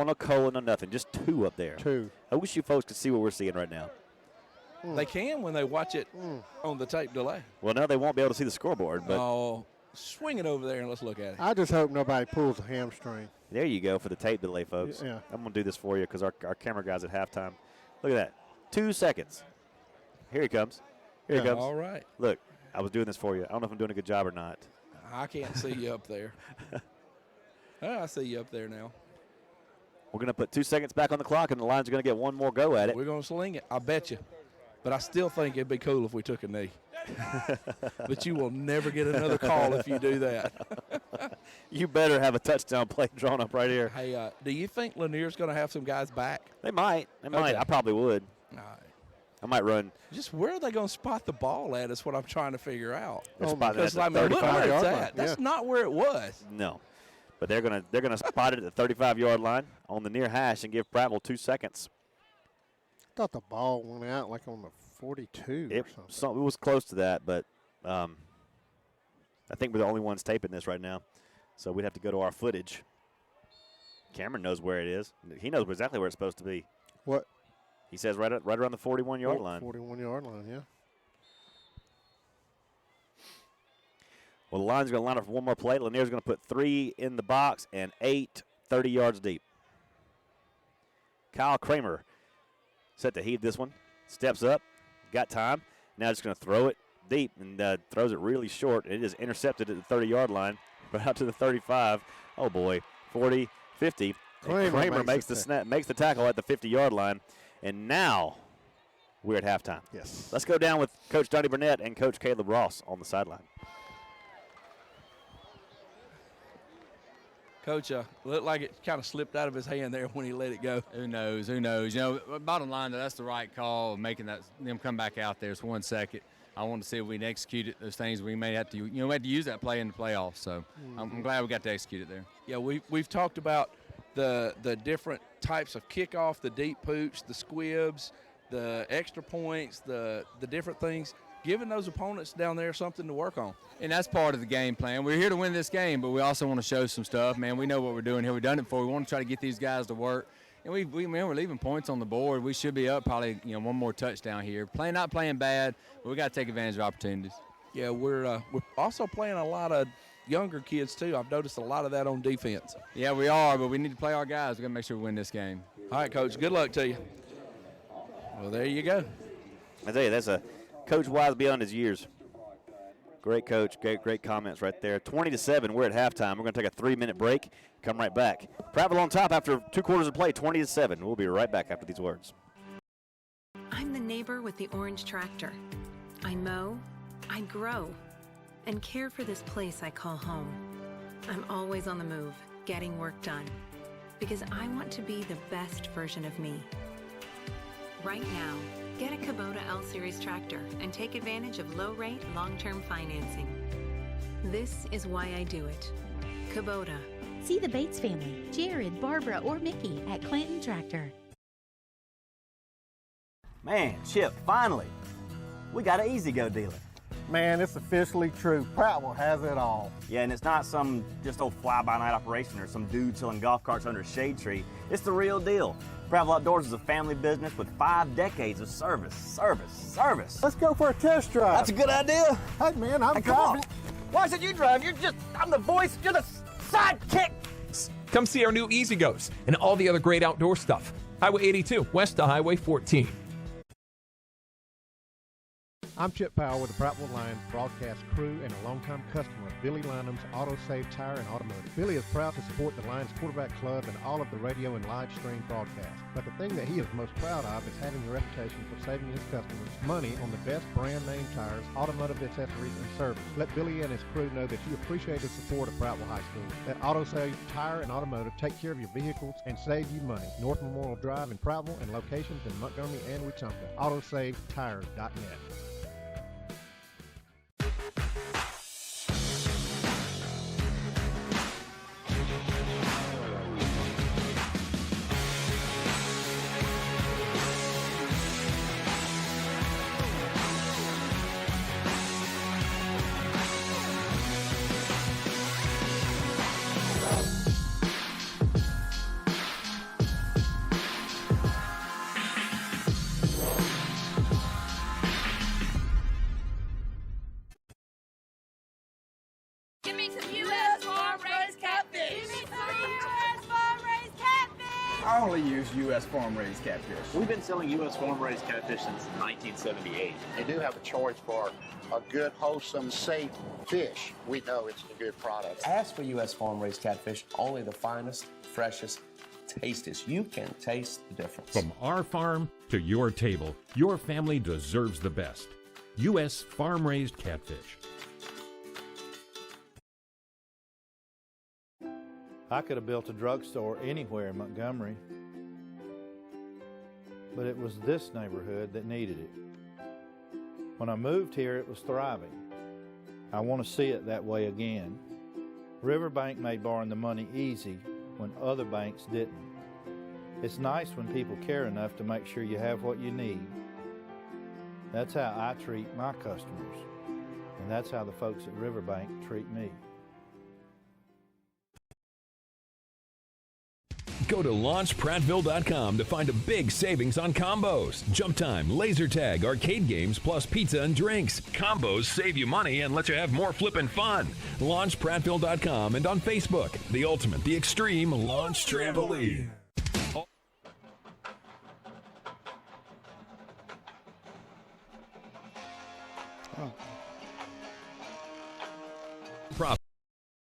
no colon, no nothing. Just 2 up there. 2. I wish you folks could see what we're seeing right now. They can when they watch it on the tape delay. Well, now they won't be able to see the scoreboard. But Oh, swing it over there and let's look at it. I just hope nobody pulls a hamstring. there you go for the tape delay, folks. Yeah. I'm going to do this for you because our camera guy's at halftime. Look at that. 2 seconds. Here he comes. Here he comes. All right. Look, I was doing this for you. I don't know if I'm doing a good job or not. I can't see you up there. I see you up there now. We're going to put 2 seconds back on the clock, and the Lions are going to get one more go at it. We're going to sling it. I bet you. But I still think it'd be cool if we took a knee. But you will never get another call if you do that. You better have a touchdown play drawn up right here. Hey, do you think Lanier's going to have some guys back? They might. They might. Okay. I probably would. All right. I might run. Just where are they going to spot the ball at is what I'm trying to figure out. They're spotting it at the I mean, look where 35 it's yard at. line. That's not where it was. No. But they're gonna spot it at the 35-yard line on the near hash and give Prattville 2 seconds. I thought the ball went out like on the 42 or something. It was close to that, but I think we're the only ones taping this right now. So we'd have to go to our footage. Cameron knows where it is. He knows exactly where it's supposed to be. What? He says right around the 41-yard line. 41-yard line, yeah. Well, the Lions are going to line up for one more play. Lanier's going to put 3 in the box and 8 30 yards deep. Kyle Kramer set to heave this one. Steps up. Got time. Now just going to throw it deep and throws it really short. It is intercepted at the 30-yard line. Right out to the 35. Oh, boy. 40, 50. Kramer makes the tackle at the 50-yard line. And now we're at halftime. Yes. Let's go down with Coach Donnie Burnett and Coach Caleb Ross on the sideline. Coach, looked like it kind of slipped out of his hand there when he let it go. Who knows? Who knows? You know, bottom line, that's the right call, making them come back out there. It's 1 second. I want to see if we can execute it, those things we may have to, we had to use that play in the playoffs. So I'm glad we got to execute it there. Yeah, we've talked about the different types of kickoff, the deep pooch, the squibs, the extra points, the different things, giving those opponents down there something to work on. And that's part of the game plan. We're here to win this game, but we also want to show some stuff. Man, we know what we're doing here. We've done it before. We want to try to get these guys to work. And we're leaving points on the board. We should be up probably, one more touchdown here. Not playing bad, but we got to take advantage of opportunities. Yeah, we're also playing a lot of younger kids too. I've noticed a lot of that on defense. Yeah, we are, but we need to play our guys. We got to make sure we win this game. All right, Coach. Good luck to you. Well, there you go. I tell you, that's a coach wise beyond his years. Great coach, great comments right there. 20-7, we're at halftime. We're going to take a 3-minute break. Come right back. Prattville on top after 2 quarters of play, 20-7. We'll be right back after these words. I'm the neighbor with the orange tractor. I mow, I grow, and care for this place I call home. I'm always on the move, getting work done, because I want to be the best version of me. Right now, get a Kubota L-Series tractor and take advantage of low-rate, long-term financing. This is why I do it. Kubota. See the Bates family, Jared, Barbara, or Mickey at Clinton Tractor. Man, Chip, finally. We got an easy-go dealer. Man, it's officially true. Prattville has it all. Yeah, and it's not some just old fly-by-night operation or some dude selling golf carts under a shade tree. It's the real deal. Prattville Outdoors is a family business with 5 decades of service. Let's go for a test drive. That's a good idea. Hey, man, I'm driving. Why should you drive? I'm the voice. You're the sidekick. Come see our new Easy Goes and all the other great outdoor stuff. Highway 82, west of Highway 14. I'm Chip Powell with the Prattville Lions broadcast crew and a longtime customer of Billy Linham's Auto Save Tire and Automotive. Billy is proud to support the Lions Quarterback Club and all of the radio and live stream broadcasts. But the thing that he is most proud of is having a reputation for saving his customers money on the best brand name tires, automotive accessories, and service. Let Billy and his crew know that you appreciate the support of Prattville High School. Let Auto Save Tire and Automotive take care of your vehicles and save you money. North Memorial Drive in Prattville and locations in Montgomery and Wetumpka. AutoSaveTires.net. Give me some U.S. farm-raised catfish. Give me some U.S. farm-raised catfish. I only use U.S. farm-raised catfish. We've been selling U.S. farm-raised catfish since 1978. They do have a choice for a good, wholesome, safe fish. We know it's a good product. Ask for U.S. farm-raised catfish, only the finest, freshest, tastiest. You can taste the difference. From our farm to your table, your family deserves the best. U.S. farm-raised catfish. I could have built a drugstore anywhere in Montgomery. but it was this neighborhood that needed it. When I moved here, it was thriving. I want to see it that way again. Riverbank made borrowing the money easy when other banks didn't. It's nice when people care enough to make sure you have what you need. That's how I treat my customers, and that's how the folks at Riverbank treat me. Go to launchprattville.com to find a big savings on combos, jump time, laser tag, arcade games, plus pizza and drinks. Combos save you money and let you have more flippin' fun. Launchprattville.com and on Facebook, the ultimate, the extreme launch trampoline.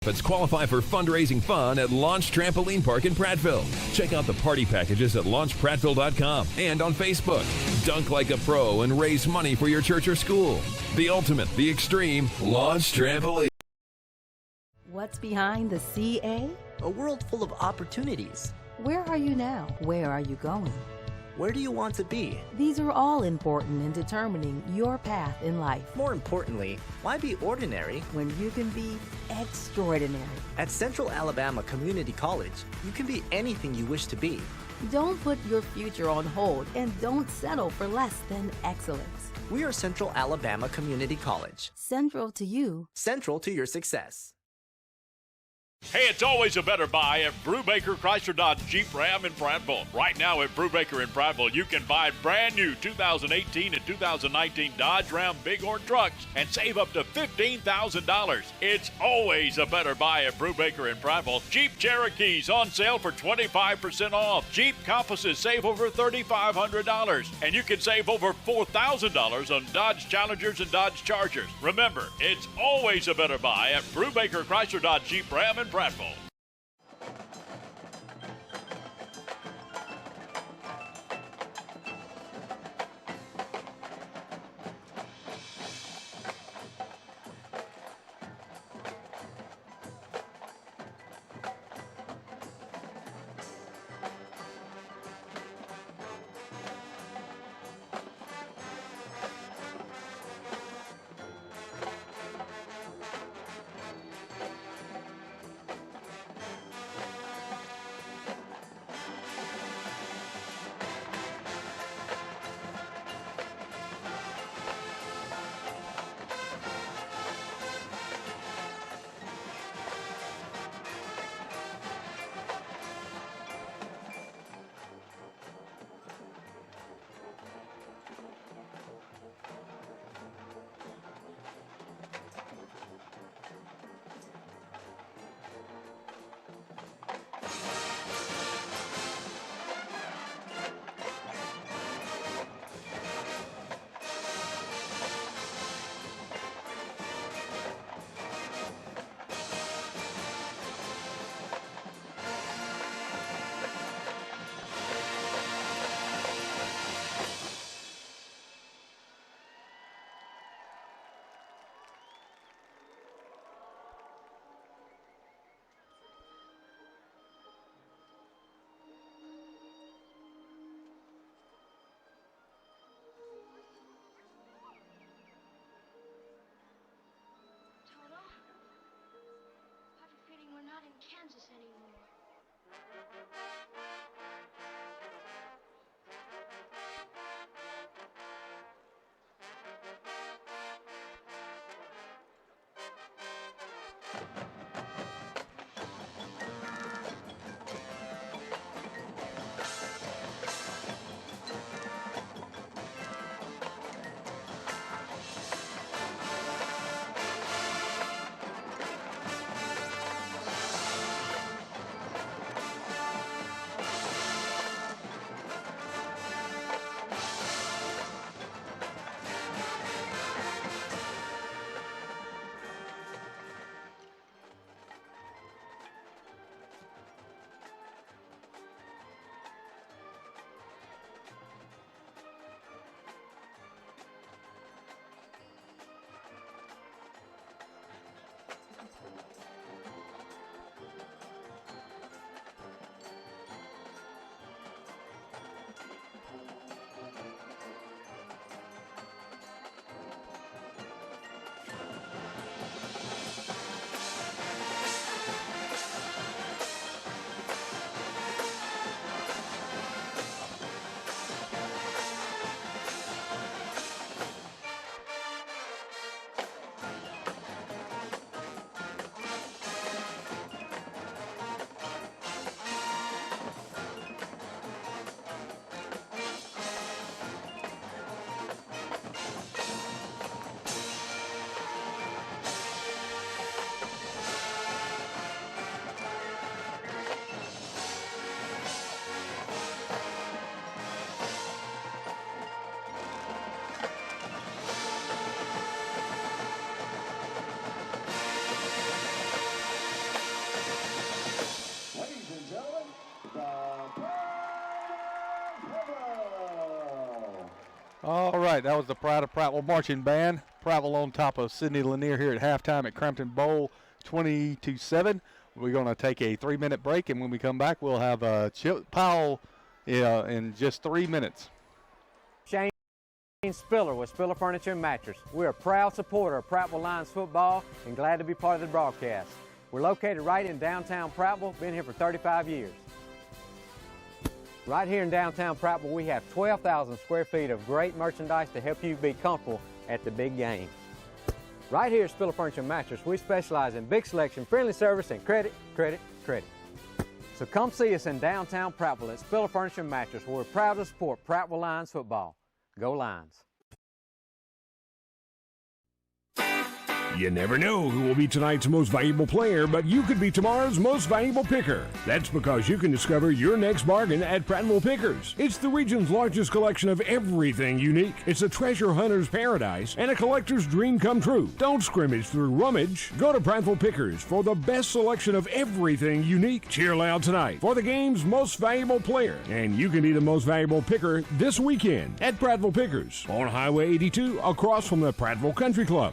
Profits qualify for fundraising fun at Launch Trampoline Park in Prattville. Check out the party packages at launchprattville.com and on Facebook. Dunk like a pro and raise money for your church or school. The ultimate, the extreme launch trampoline. What's behind the CA? A world full of opportunities. Where are you now? Where are you going? Where do you want to be? These are all important in determining your path in life. More importantly, why be ordinary when you can be extraordinary? At Central Alabama Community College, you can be anything you wish to be. Don't put your future on hold and don't settle for less than excellence. We are Central Alabama Community College. Central to you. Central to your success. Hey, it's always a better buy at Brubaker Chrysler Dodge Jeep Ram in Prattville. Right now at Brubaker in Prattville, you can buy brand new 2018 and 2019 Dodge Ram Bighorn trucks and save up to $15,000. It's always a better buy at Brubaker in Prattville. Jeep Cherokees on sale for 25% off. Jeep Compasses save over $3,500. And you can save over $4,000 on Dodge Challengers and Dodge Chargers. Remember, it's always a better buy at Brubaker Chrysler Dodge Jeep Ram in Prattville. We're not in Kansas anymore. All right, that was the Pride of Prattville Marching Band. Prattville on top of Sidney Lanier here at halftime at Crampton Bowl, 20-7. We're going to take a 3-minute break, and when we come back, we'll have Chip Powell in just 3 minutes. Shane Spiller with Spiller Furniture and Mattress. We're a proud supporter of Prattville Lions football and glad to be part of the broadcast. We're located right in downtown Prattville, been here for 35 years. Right here in downtown Prattville, we have 12,000 square feet of great merchandise to help you be comfortable at the big game. Right here at Spiller Furniture and Mattress, we specialize in big selection, friendly service, and credit. So come see us in downtown Prattville at Spiller Furniture and Mattress, where we're proud to support Prattville Lions football. Go Lions. You never know who will be tonight's most valuable player, but you could be tomorrow's most valuable picker. That's because you can discover your next bargain at Prattville Pickers. It's the region's largest collection of everything unique. It's a treasure hunter's paradise and a collector's dream come true. Don't scrimmage through rummage. Go to Prattville Pickers for the best selection of everything unique. Cheer loud tonight for the game's most valuable player. And you can be the most valuable picker this weekend at Prattville Pickers on Highway 82 across from the Prattville Country Club.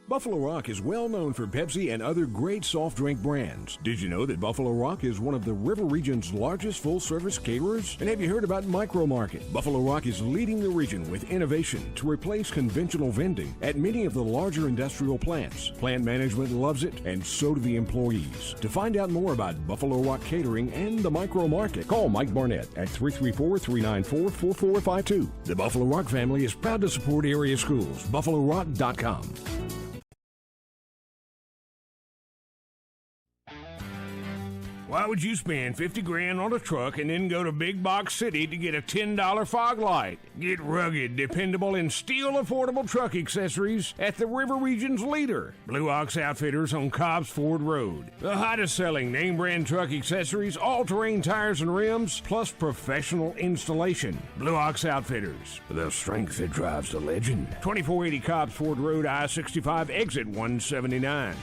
Buffalo Rock is well known for Pepsi and other great soft drink brands. Did you know that Buffalo Rock is one of the River Region's largest full-service caterers? And have you heard about Micro Market? Buffalo Rock is leading the region with innovation to replace conventional vending at many of the larger industrial plants. Plant management loves it, and so do the employees. To find out more about Buffalo Rock Catering and the Micro Market, call Mike Barnett at 334-394-4452. The Buffalo Rock family is proud to support area schools. BuffaloRock.com. Why would you spend $50,000 on a truck and then go to Big Box City to get a $10 fog light? Get rugged, dependable, and still affordable truck accessories at the River Region's leader, Blue Ox Outfitters on Cobbs Ford Road. The hottest selling name brand truck accessories, all-terrain tires and rims, plus professional installation. Blue Ox Outfitters, the strength that drives the legend. 2480 Cobbs Ford Road, I-65, exit 179.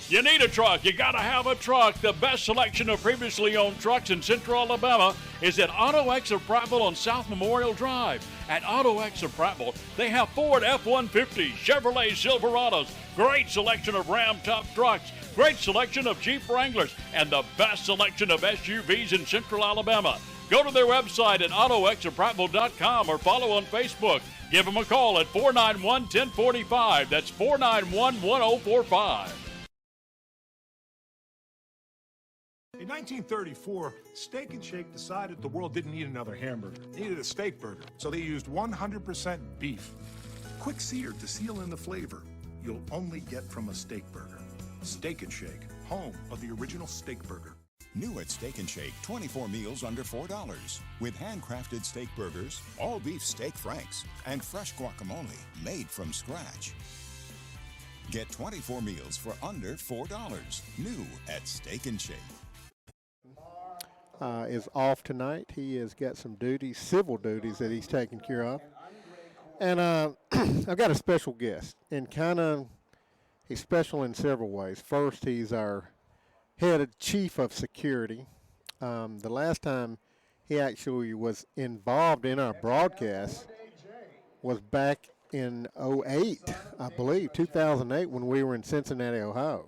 You need a truck. You got to have a truck. The best selection of previously owned trucks in Central Alabama is at Auto X of Prattville on South Memorial Drive. At Auto X of Prattville, they have Ford F-150, Chevrolet Silverados, great selection of Ram Top trucks, great selection of Jeep Wranglers, and the best selection of SUVs in Central Alabama. Go to their website at autoxofprattville.com or follow on Facebook. Give them a call at 491-1045. That's 491-1045. In 1934, Steak and Shake decided the world didn't need another hamburger. It needed a steak burger, so they used 100% beef. Quick seared to seal in the flavor you'll only get from a steak burger. Steak and Shake, home of the original steak burger. New at Steak and Shake, 24 meals under $4. With handcrafted steak burgers, all beef steak franks, and fresh guacamole made from scratch. Get 24 meals for under $4. New at Steak and Shake. Is off tonight. He has got some duties, civil duties that he's taking care of. And I've got a special guest, and he's special in several ways. First, he's our head chief of security. The last time he actually was involved in our broadcast was back in 2008, I believe, 2008, when we were in Cincinnati, Ohio.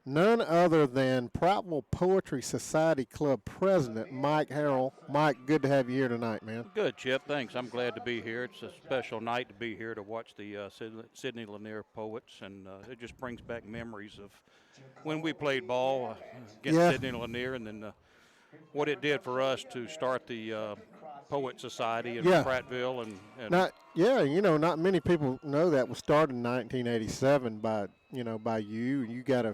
None other than Prattville Poetry Society Club President Mike Harrell. Mike, good to have you here tonight, man. Good, Chip. Thanks. I'm glad to be here. It's a special night to be here to watch the Sidney Lanier Poets, and it just brings back memories of when we played ball against Sidney Lanier, and then what it did for us to start the Poet Society in Prattville. Not many people know that was started in 1987 by you. You got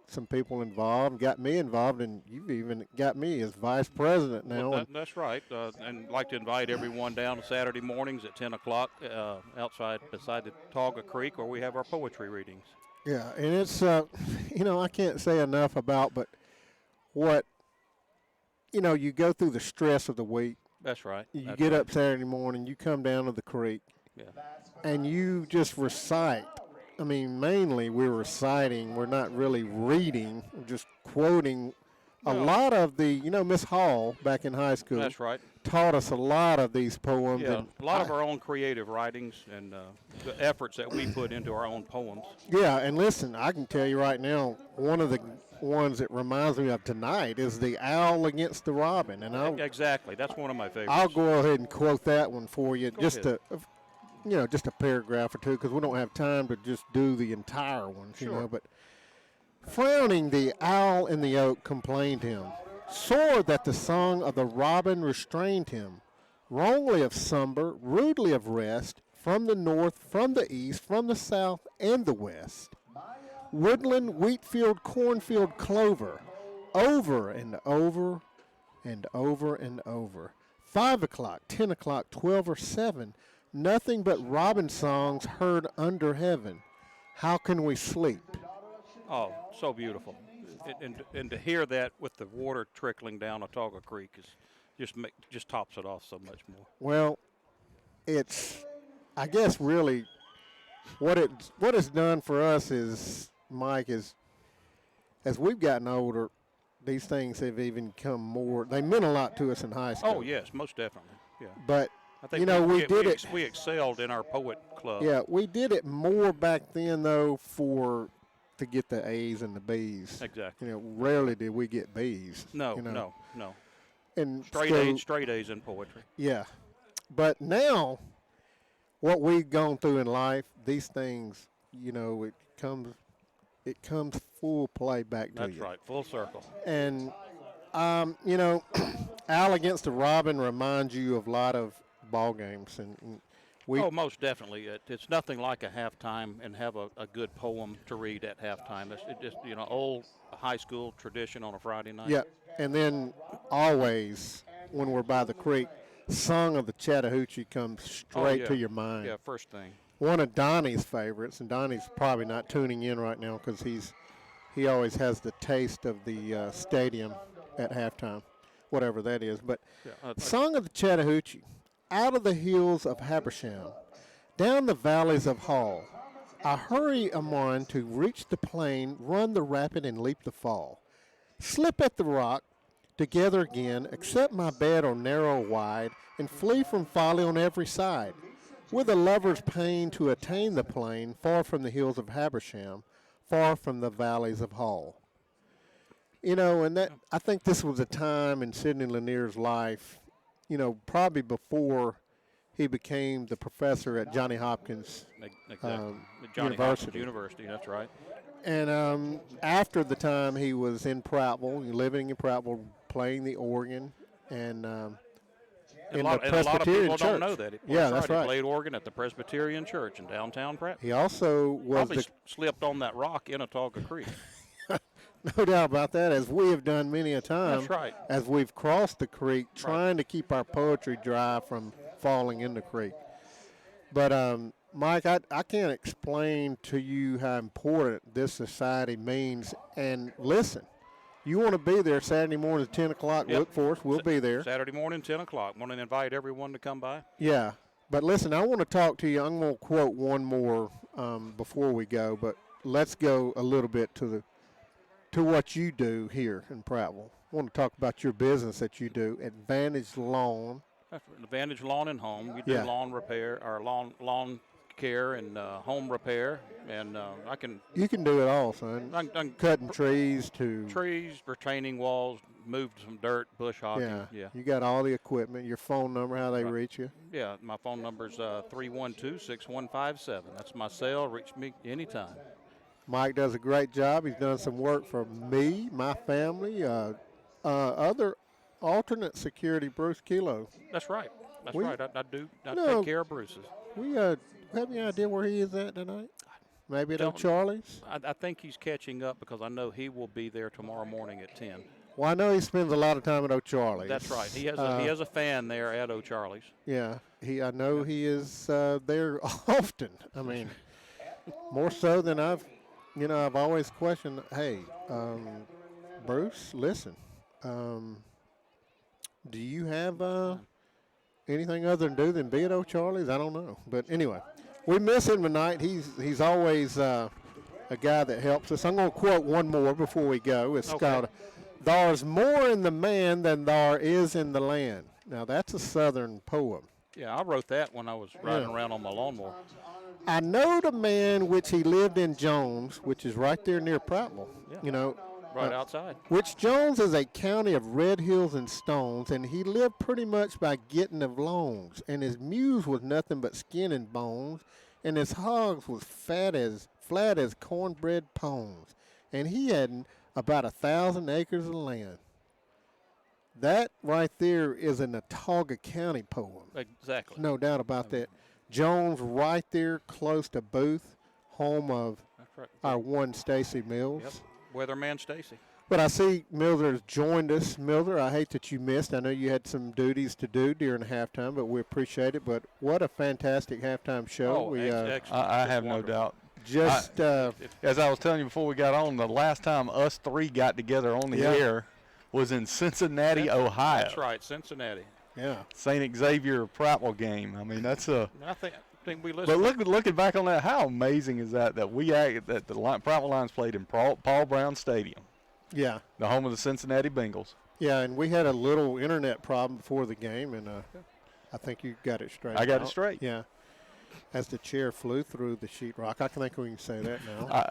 some people involved, got me involved, and you've even got me as vice president now. Well, that's right, and I'd like to invite everyone down Saturday mornings at 10 o'clock beside the Tauga Creek, where we have our poetry readings. Yeah, and it's, I can't say enough about, but what, you go through the stress of the week. That's right. You get up Saturday morning, you come down to the creek, and you just recite I mean, mainly we're reciting. We're not really reading. We're just quoting. A lot of the, Miss Hall back in high school. That's right. Taught us a lot of these poems. Yeah, and a lot of our own creative writings and the efforts that we put into our own poems. Yeah, and listen, I can tell you right now, one of the ones that reminds me of tonight is the owl against the robin, and Exactly, that's one of my favorites. I'll go ahead and quote that one for you, just ahead. just a paragraph or two, because we don't have time to just do the entire one, But frowning, the owl in the oak complained him, sore that the song of the robin restrained him, wrongly of slumber, rudely of rest, from the north, from the east, from the south, and the west. Woodland, wheatfield, cornfield, clover, over and over and over and over. 5 o'clock, 10 o'clock, 12 or 7, nothing but robin songs heard under heaven. How can we sleep? Oh, so beautiful. And to hear that with the water trickling down Autauga Creek is just tops it off so much more. Well, it's, I guess, really what it's done for us is, Mike, is as we've gotten older, these things have even become more. They meant a lot to us in high school. Oh yes, most definitely. Yeah. But I think we excelled in our poet club. Yeah, we did it more back then though to get the A's and the B's. Exactly. Rarely did we get B's. No. And straight A's in poetry. Yeah, but now, what we've gone through in life, these things, it comes full play back to you. That's right, full circle. And, Owl against the Robin reminds you of a lot of ball games, and most definitely. It's nothing like a halftime and have a good poem to read at halftime. It's just old high school tradition on a Friday night. Yeah, and then always when we're by the creek, Song of the Chattahoochee comes straight to your mind. Yeah, first thing. One of Donnie's favorites, and Donnie's probably not tuning in right now because he always has the taste of the stadium at halftime, whatever that is. But Song of the Chattahoochee. Out of the hills of Habersham, down the valleys of Hall, I hurry amon to reach the plain, run the rapid and leap the fall. Slip at the rock, together again, accept my bed or narrow wide, and flee from folly on every side. With a lover's pain to attain the plain, far from the hills of Habersham, far from the valleys of Hall. And that I think this was a time in Sidney Lanier's life, probably before he became the professor at Johnny Hopkins University, that's right. And after the time he was in Prattville, living in Prattville, playing the organ, and in the Presbyterian a lot of people church. don't know that. That's right. He played organ at the Presbyterian Church in downtown Prattville. He also was probably slipped on that rock in Autauga Creek. No doubt about that, as we have done many a time. That's right. As we've crossed the creek, trying to keep our poetry dry from falling in the creek. But, Mike, I can't explain to you how important this society means. And listen, you want to be there Saturday morning at 10 o'clock, look for us. We'll be there. Saturday morning, 10 o'clock. Want to invite everyone to come by? Yeah. But listen, I want to talk to you. I'm going to quote one more before we go, but let's go a little bit to what you do here in Prattville. I want to talk about your business that you do, Advantage Lawn. Advantage Lawn and Home. We do lawn repair, or lawn care and home repair, and I can. You can do it all, son. I'm cutting trees to retaining walls, moved some dirt, bush hogging. Yeah. You got all the equipment. Your phone number, how they reach you? Yeah, my phone number is 312-6157. That's my cell. Reach me anytime. Mike does a great job. He's done some work for me, my family, other alternate security, Bruce Kilo. That's right. That's right. I take care of Bruce's. We have any idea where he is at tonight? Maybe at O'Charlie's? I think he's catching up because I know he will be there tomorrow morning at 10. Well, I know he spends a lot of time at O'Charlie's. That's right. He has a fan there at O'Charlie's. Yeah. I know he is there often. I mean, more so than I've always questioned, hey, Bruce, listen, do you have anything other to do than be at O'Charlie's? I don't know. But anyway, we miss him tonight. He's always a guy that helps us. I'm going to quote one more before we go. It's called, "There's more in the man than there is in the land." Now, that's a Southern poem. Yeah, I wrote that when I was riding around on my lawnmower. "I know the man which he lived in Jones," which is right there near Prattville, Right outside. "which Jones is a county of red hills and stones, and he lived pretty much by getting of loans, and his muse was nothing but skin and bones, and his hogs was flat as cornbread pones, and he had about 1,000 acres of land." That right there is an Autauga County poem. Exactly. No doubt about that. Jones right there close to Booth, home of our one Stacy Mills. Yep. Weatherman Stacy. But I see Miller's joined us. Miller, I hate that you missed. I know you had some duties to do during halftime, but we appreciate it. But what a fantastic halftime show. I have no doubt. Just as I was telling you before we got on, the last time us three got together on the air was in Cincinnati, Ohio. That's right, Cincinnati. Yeah. St. Xavier Prattville game. I mean, that's a. I think we listened. But looking back on that, how amazing is that the Prattville Lions played in Paul Brown Stadium. Yeah. The home of the Cincinnati Bengals. Yeah, and we had a little internet problem before the game, and I think you got it straight. I got it straight. Yeah. As the chair flew through the sheetrock. I think we can say that now.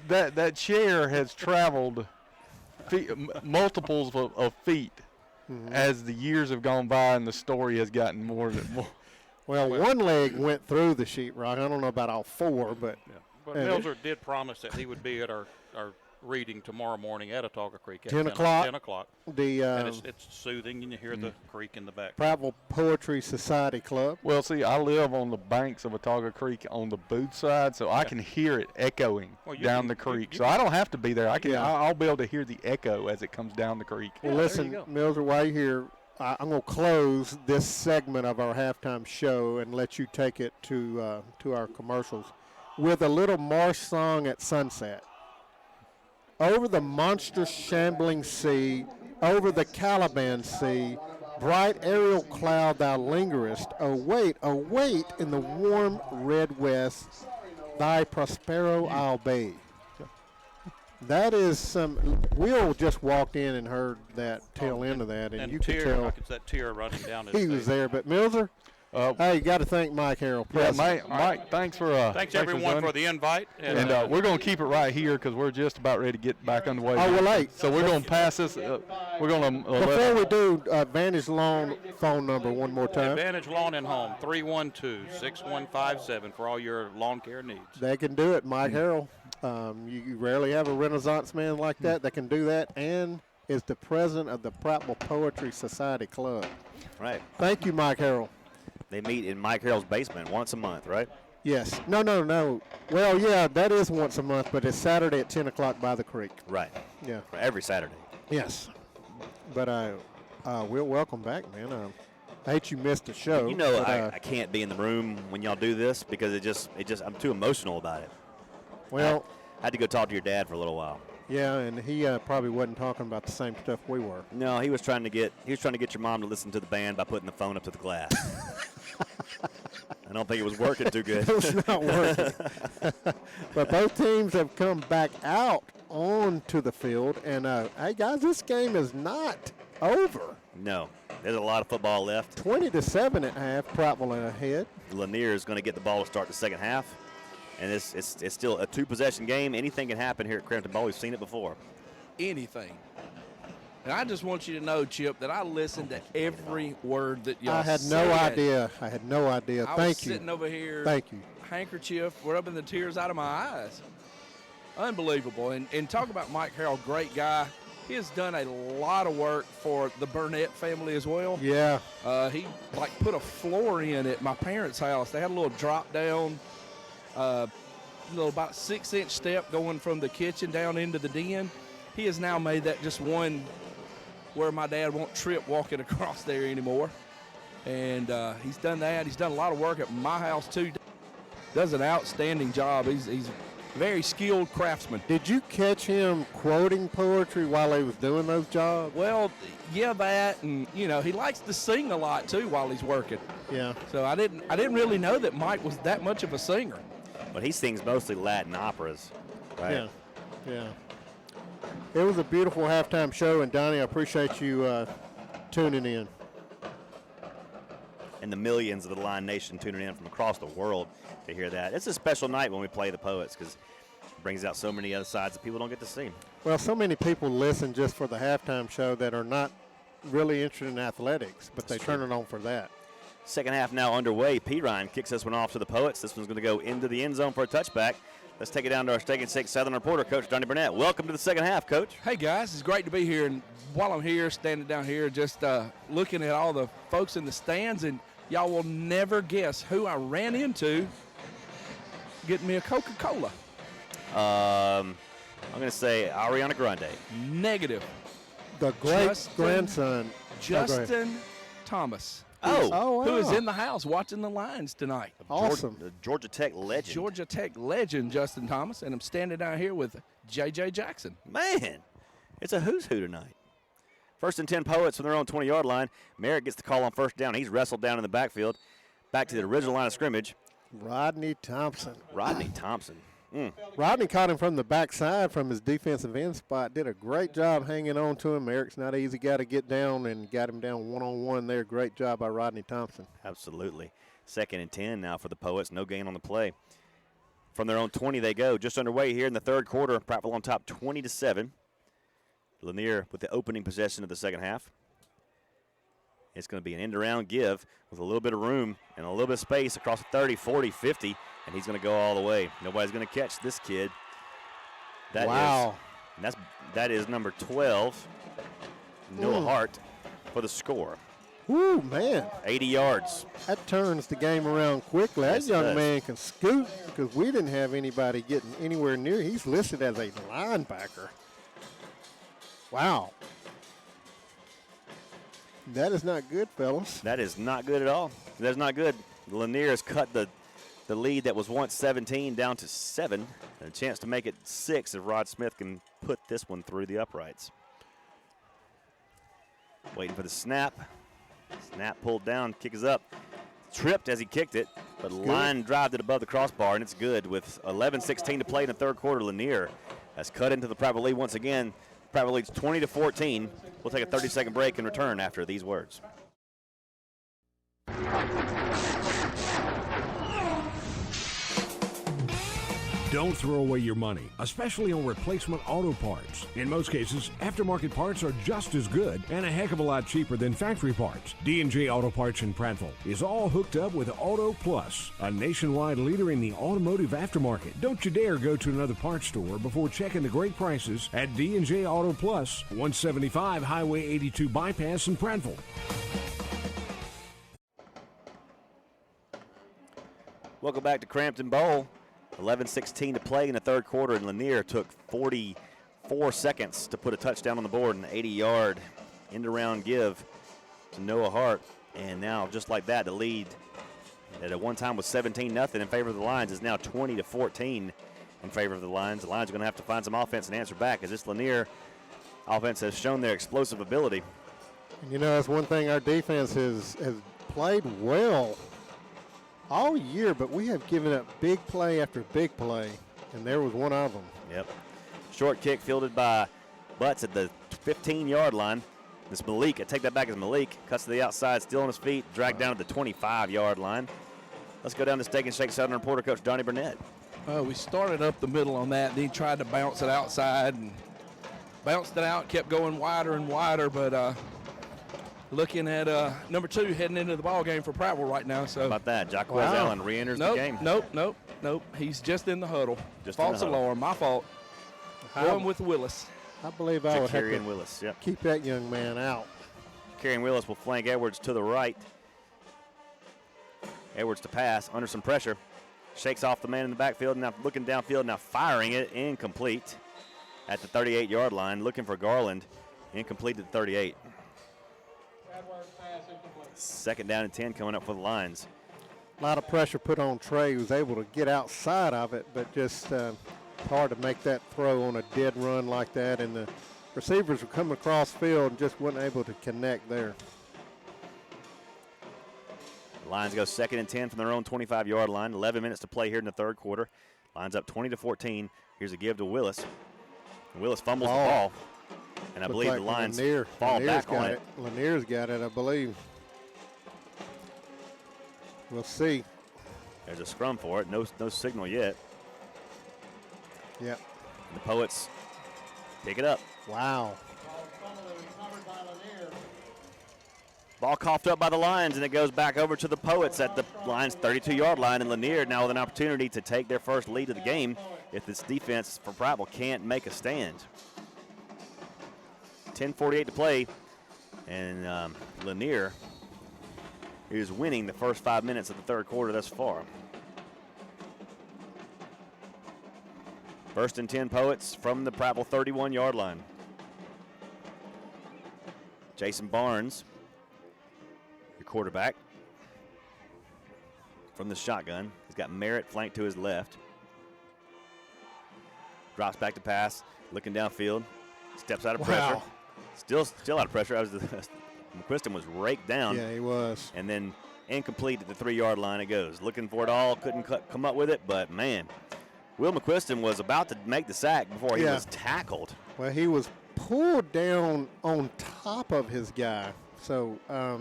That chair has traveled multiples of feet as the years have gone by and the story has gotten more. Well, one leg went through the sheetrock. I don't know about all four, but. Yeah. But Milzer did promise that he would be at our reading tomorrow morning at Autauga Creek at 10 o'clock. 10 o'clock. And it's soothing, and you hear the creek in the back. Prattville Poetry Society Club. Well, see, I live on the banks of Autauga Creek on the Booth side, so I can hear it echoing down the creek. So I don't have to be there. I'll be able to hear the echo as it comes down the creek. Well, listen, Milzer, while you're here, I'm going to close this segment of our halftime show and let you take it to our commercials with a little marsh song at sunset. Over the monstrous shambling sea, over the Caliban sea, bright aerial cloud thou lingerest. Await in the warm red west, thy Prospero I'll be. That is some. Will just walked in and heard that tail end of that, and you could tell it's that tear running down his he was face. there. But Milzer, hey, you got to thank Mike Harrell. Yeah, Mike, thanks for thanks everyone for the invite. And we're going to keep it right here because we're just about ready to get back underway. Oh, we're late. So we're going to pass this. We're going to. Before we do, Vantage Lawn phone number one more time. Advantage Lawn and Home, 312-6157 for all your lawn care needs. They can do it, Mike Harrell. You rarely have a Renaissance man like that can do that, and is the president of the Prattville Poetry Society Club. Right. Thank you, Mike Harrell. They meet in Mike Harrell's basement once a month, right? Yes. No. Well, yeah, that is once a month, but it's Saturday at 10 o'clock by the creek. Right. Yeah. Every Saturday. Yes. But we'll welcome back, man. I hate you missed the show. You know, but, I can't be in the room when y'all do this because it just I'm too emotional about it. Well, I had to go talk to your dad for a little while. Yeah, and he probably wasn't talking about the same stuff we were. No, he was trying to get your mom to listen to the band by putting the phone up to the glass. I don't think it was working too good. It was not working. But both teams have come back out onto the field, and hey guys, this game is not over. No, there's a lot of football left. 20-7 at half, Prattville ahead. Lanier is going to get the ball to start the second half. And it's still a two-possession game. Anything can happen here at Crampton Bowl. We've seen it before. Anything. And I just want you to know, Chip, that I listened to every word that y'all said. I had no idea. I Thank was you. sitting over here. Thank you. Handkerchief, rubbing the tears out of my eyes. Unbelievable. And talk about Mike Harrell, great guy. He has done a lot of work for the Burnett family as well. Yeah. He put a floor in at my parents' house. They had a little drop down. Little about 6-inch step going from the kitchen down into the den. He has now made that just one where my dad won't trip walking across there anymore. And he's done that. He's done a lot of work at my house too. Does an outstanding job. He's very skilled craftsman. Did you catch him quoting poetry while he was doing those jobs? Well, yeah, that, and he likes to sing a lot too while he's working. Yeah. So I didn't really know that Mike was that much of a singer. But he sings mostly Latin operas, right? Yeah. It was a beautiful halftime show, and Donnie, I appreciate you tuning in. And the millions of the Lion Nation tuning in from across the world to hear that. It's a special night when we play the Poets because it brings out so many other sides that people don't get to see. Well, so many people listen just for the halftime show that are not really interested in athletics, but they turn it on for that. Second half now underway. P. Ryan kicks this one off to the Poets. This one's going to go into the end zone for a touchback. Let's take it down to our Steak and Shake Southern reporter, Coach Donnie Burnett. Welcome to the second half, Coach. Hey, guys. It's great to be here. And while I'm here, standing down here, just looking at all the folks in the stands, and y'all will never guess who I ran into getting me a Coca-Cola. I'm going to say Ariana Grande. Negative. The great grandson. Justin Thomas. Oh, wow. Who is in the house watching the Lions tonight. Awesome. The Georgia Tech legend. Georgia Tech legend, Justin Thomas. And I'm standing down here with J.J. Jackson. Man, it's a who's who tonight. First and 10 Poets from their own 20-yard line. Merritt gets the call on first down. He's wrestled down in the backfield. Back to the original line of scrimmage. Rodney Thompson. Rodney caught him from the backside from his defensive end spot. Did a great job hanging on to him. Eric's not an easy guy to get down, and got him down one-on-one there. Great job by Rodney Thompson. Absolutely. Second and 10 now for the Poets. No gain on the play. From their own 20 they go. Just underway here in the third quarter. Prattville on top 20-7. Lanier with the opening possession of the second half. It's going to be an end-around give with a little bit of room and a little bit of space across the 30, 40, 50, and he's going to go all the way. Nobody's going to catch this kid. Wow. That is number 12, Noah Hart, for the score. Woo, man. 80 yards. That turns the game around quickly. Yes, that young man can scoot because we didn't have anybody getting anywhere near. He's listed as a linebacker. Wow. That is not good, fellas. That is not good at all. That's not good. Lanier has cut the lead that was once 17 down to 7. And a chance to make it 6 if Rod Smith can put this one through the uprights. Waiting for the snap. Snap pulled down, kick is up. Tripped as he kicked it, but line drived it above the crossbar, and it's good. With 11:16 to play in the third quarter, Lanier has cut into the Prattville lead once again. Prattville leads 20-14. We'll take a 30-second break and return after these words. Don't throw away your money, especially on replacement auto parts. In most cases, aftermarket parts are just as good and a heck of a lot cheaper than factory parts. D&J Auto Parts in Prattville is all hooked up with Auto Plus, a nationwide leader in the automotive aftermarket. Don't you dare go to another parts store before checking the great prices at D&J Auto Plus, 175 Highway 82 Bypass in Prattville. Welcome back to Crampton Bowl. 11:16 to play in the third quarter, and Lanier took 44 seconds to put a touchdown on the board, an 80-yard end-around give to Noah Hart. And now, just like that, the lead that at one time was 17-0 in favor of the Lions is now 20-14 in favor of the Lions. The Lions are going to have to find some offense and answer back, as this Lanier offense has shown their explosive ability. And that's one thing our defense has played well all year, but we have given up big play after big play, and there was one of them. Yep. Short kick fielded by Butts at the 15-yard line. This Malik, I take that back as Malik, cuts to the outside, still on his feet, dragged down to the 25-yard line. Let's go down to Steak and Shake Southern reporter, Coach Donnie Burnett. We started up the middle on that, then he tried to bounce it outside and bounced it out, kept going wider and wider, but looking at number 2 heading into the ball game for Prattville right now. So how about that? Jaquez Allen re-enters the game. Nope. He's just in the huddle. False in the huddle. alarm. My fault. Going with Willis. I believe I would have to Willis, keep that young man out. Carrion Willis will flank Edwards to the right. Edwards to pass under some pressure. Shakes off the man in the backfield. Now looking downfield. Now firing it. Incomplete at the 38-yard line. Looking for Garland. Incomplete at the 38. Second down and 10 coming up for the Lions. A lot of pressure put on Trey. He was able to get outside of it, but just It's hard to make that throw on a dead run like that, and the receivers were coming across field and just weren't able to connect there. The Lions go 2nd and 10 from their own 25-yard line. 11 minutes to play here in the third quarter. Lions up 20-14. Here's a give to Willis. Willis fumbles the ball, and I believe the Lions fall back on it. Lanier's got it, I believe. We'll see. There's a scrum for it. No signal yet. Yep. The Poets pick it up. Wow. Ball coughed up by the Lions, and it goes back over to the Poets at the Lions' 32-yard line. And Lanier now with an opportunity to take their first lead of the game if this defense for Prattville can't make a stand. 10:48 to play, and Lanier is winning the first 5 minutes of the third quarter thus far. 1st and 10 Poets from the Prattville 31-yard line. Jason Barnes, your quarterback, from the shotgun. He's got Merritt flanked to his left. Drops back to pass, looking downfield, steps out of pressure. Still out of pressure. McQuiston was raked down. Yeah, he was. And then incomplete at the 3-yard line it goes. Looking for it all, couldn't come up with it, but man, Will McQuiston was about to make the sack before he was tackled. Well, he was pulled down on top of his guy. So I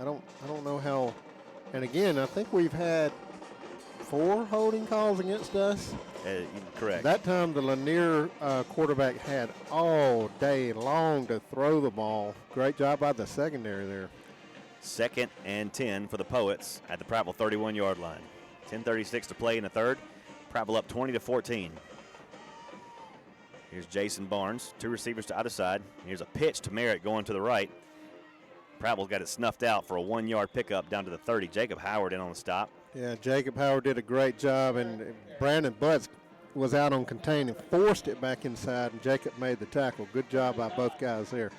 don't know how. And again, I think we've had 4 holding calls against us. Correct. That time the Lanier quarterback had all day long to throw the ball. Great job by the secondary there. 2nd and 10 for the Poets at the Prattville 31-yard line. 10:36 to play in the third. Prattville up 20-14. Here's Jason Barnes, 2 receivers to either side. Here's a pitch to Merritt going to the right. Prattville's got it snuffed out for a 1-yard pickup down to the 30. Jacob Howard in on the stop. Yeah, Jacob Howard did a great job, and Brandon Butts was out on contain and forced it back inside, and Jacob made the tackle. Good job by both guys there.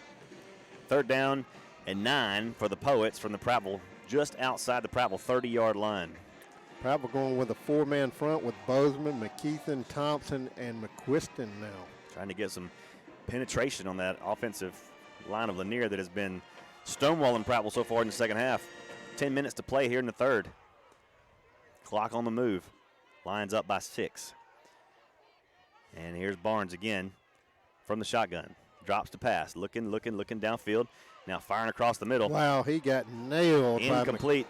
3rd down and 9 for the Poets from the Prattville, just outside the Prattville 30-yard line. Prattville going with a 4-man front with Bozeman, McKeithen, Thompson, and McQuiston now. Trying to get some penetration on that offensive line of Lanier that has been stonewalling Prattville so far in the second half. 10 minutes to play here in the third. Clock on the move. Lions up by 6. And here's Barnes again from the shotgun. Drops to pass. Looking downfield. Now firing across the middle. Wow, he got nailed. Incomplete.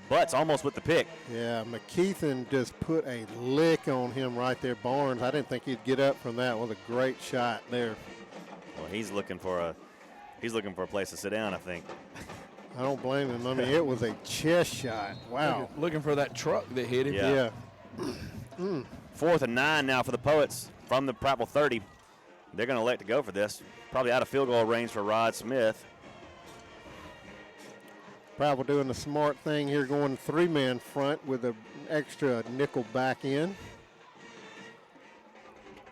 Butts almost with the pick. Yeah, McKeithen just put a lick on him right there. Barnes, I didn't think he'd get up from that. Was a great shot there. Well, he's looking for a place to sit down, I think. I don't blame him. I mean, it was a chest shot. Wow. Looking for that truck that hit him. Yeah. 4th and 9 now for the Poets from the Prattville 30. They're going to elect to go for this. Probably out of field goal range for Rod Smith. Prattville doing the smart thing here, going 3-man front with an extra nickel back in.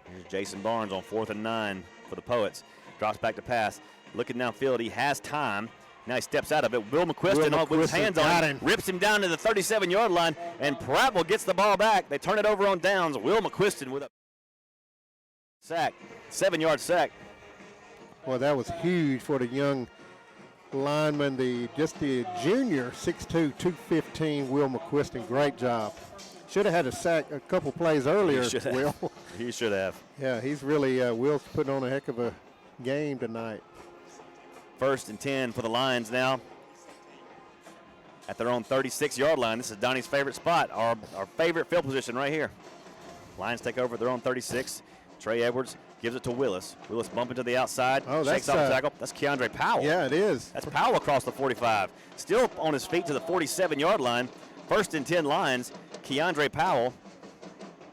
Here's Jason Barnes on 4th and 9 for the Poets. Drops back to pass. Looking downfield, he has time. Now he steps out of it. Will McQuiston with his hands on him, rips him down to the 37-yard line, and Prattville gets the ball back. They turn it over on downs. Will McQuiston with a sack, 7-yard sack. Well, that was huge for the young lineman, the junior, 6'2", 215, Will McQuiston. Great job. Should have had a sack a couple plays earlier, Will. He should have. Yeah, he's really, Will's putting on a heck of a game tonight. 1st and 10 for the Lions now at their own 36-yard line. This is Donnie's favorite spot, our favorite field position right here. Lions take over at their own 36. Trey Edwards gives it to Willis. Willis bumping to the outside, shakes off the tackle. That's Keandre Powell. Yeah, it is. That's Powell across the 45. Still on his feet to the 47-yard line. 1st and 10 Lions, Keandre Powell.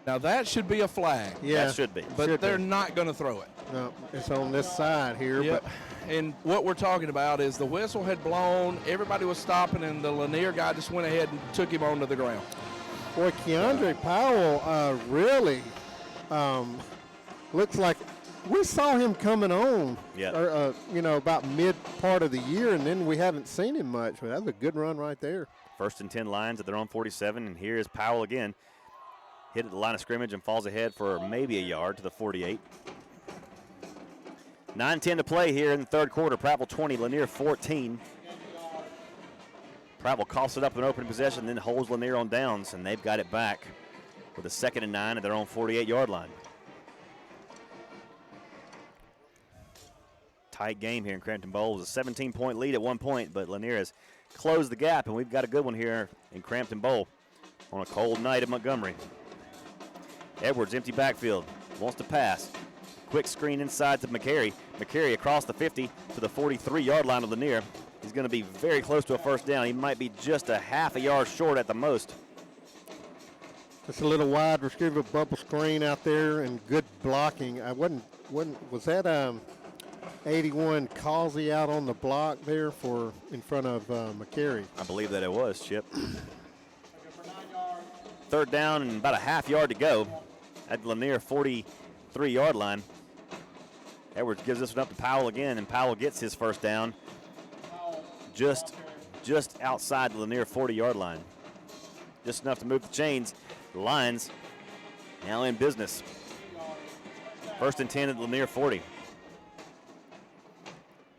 Now that should be a flag. Yeah, that should be. But they're not going to throw it. No, it's on this side here. Yep. But and what we're talking about is the whistle had blown, everybody was stopping, and the Lanier guy just went ahead and took him onto the ground. Boy, Keandre Powell really looks like we saw him coming on, about mid part of the year, and then we haven't seen him much. But that's a good run right there. 1st and 10 Lions at their own 47, and here is Powell again. hit at the line of scrimmage and falls ahead for maybe a yard to the 48. 9:10 to play here in the third quarter. Prattville 20, Lanier 14. Prattville coughs it up an open possession, then holds Lanier on downs, and they've got it back with a 2nd and 9 at their own 48-yard line. Tight game here in Crampton Bowl. It was a 17-point lead at one point, but Lanier has closed the gap, and we've got a good one here in Crampton Bowl on a cold night in Montgomery. Edwards, empty backfield, wants to pass. Quick screen inside to McCary. McCary across the 50 to the 43-yard line of Lanier. He's going to be very close to a first down. He might be just a half a yard short at the most. It's a little wide receiver bubble screen out there and good blocking. Was that 81 Causey out on the block there in front of McCary? I believe that it was, Chip. 3rd down and about a half yard to go at the Lanier 43-yard line. Edwards gives this one up to Powell again, and Powell gets his first down just outside the Lanier 40-yard line. Just enough to move the chains. The Lions now in business. 1st and 10 at the Lanier 40.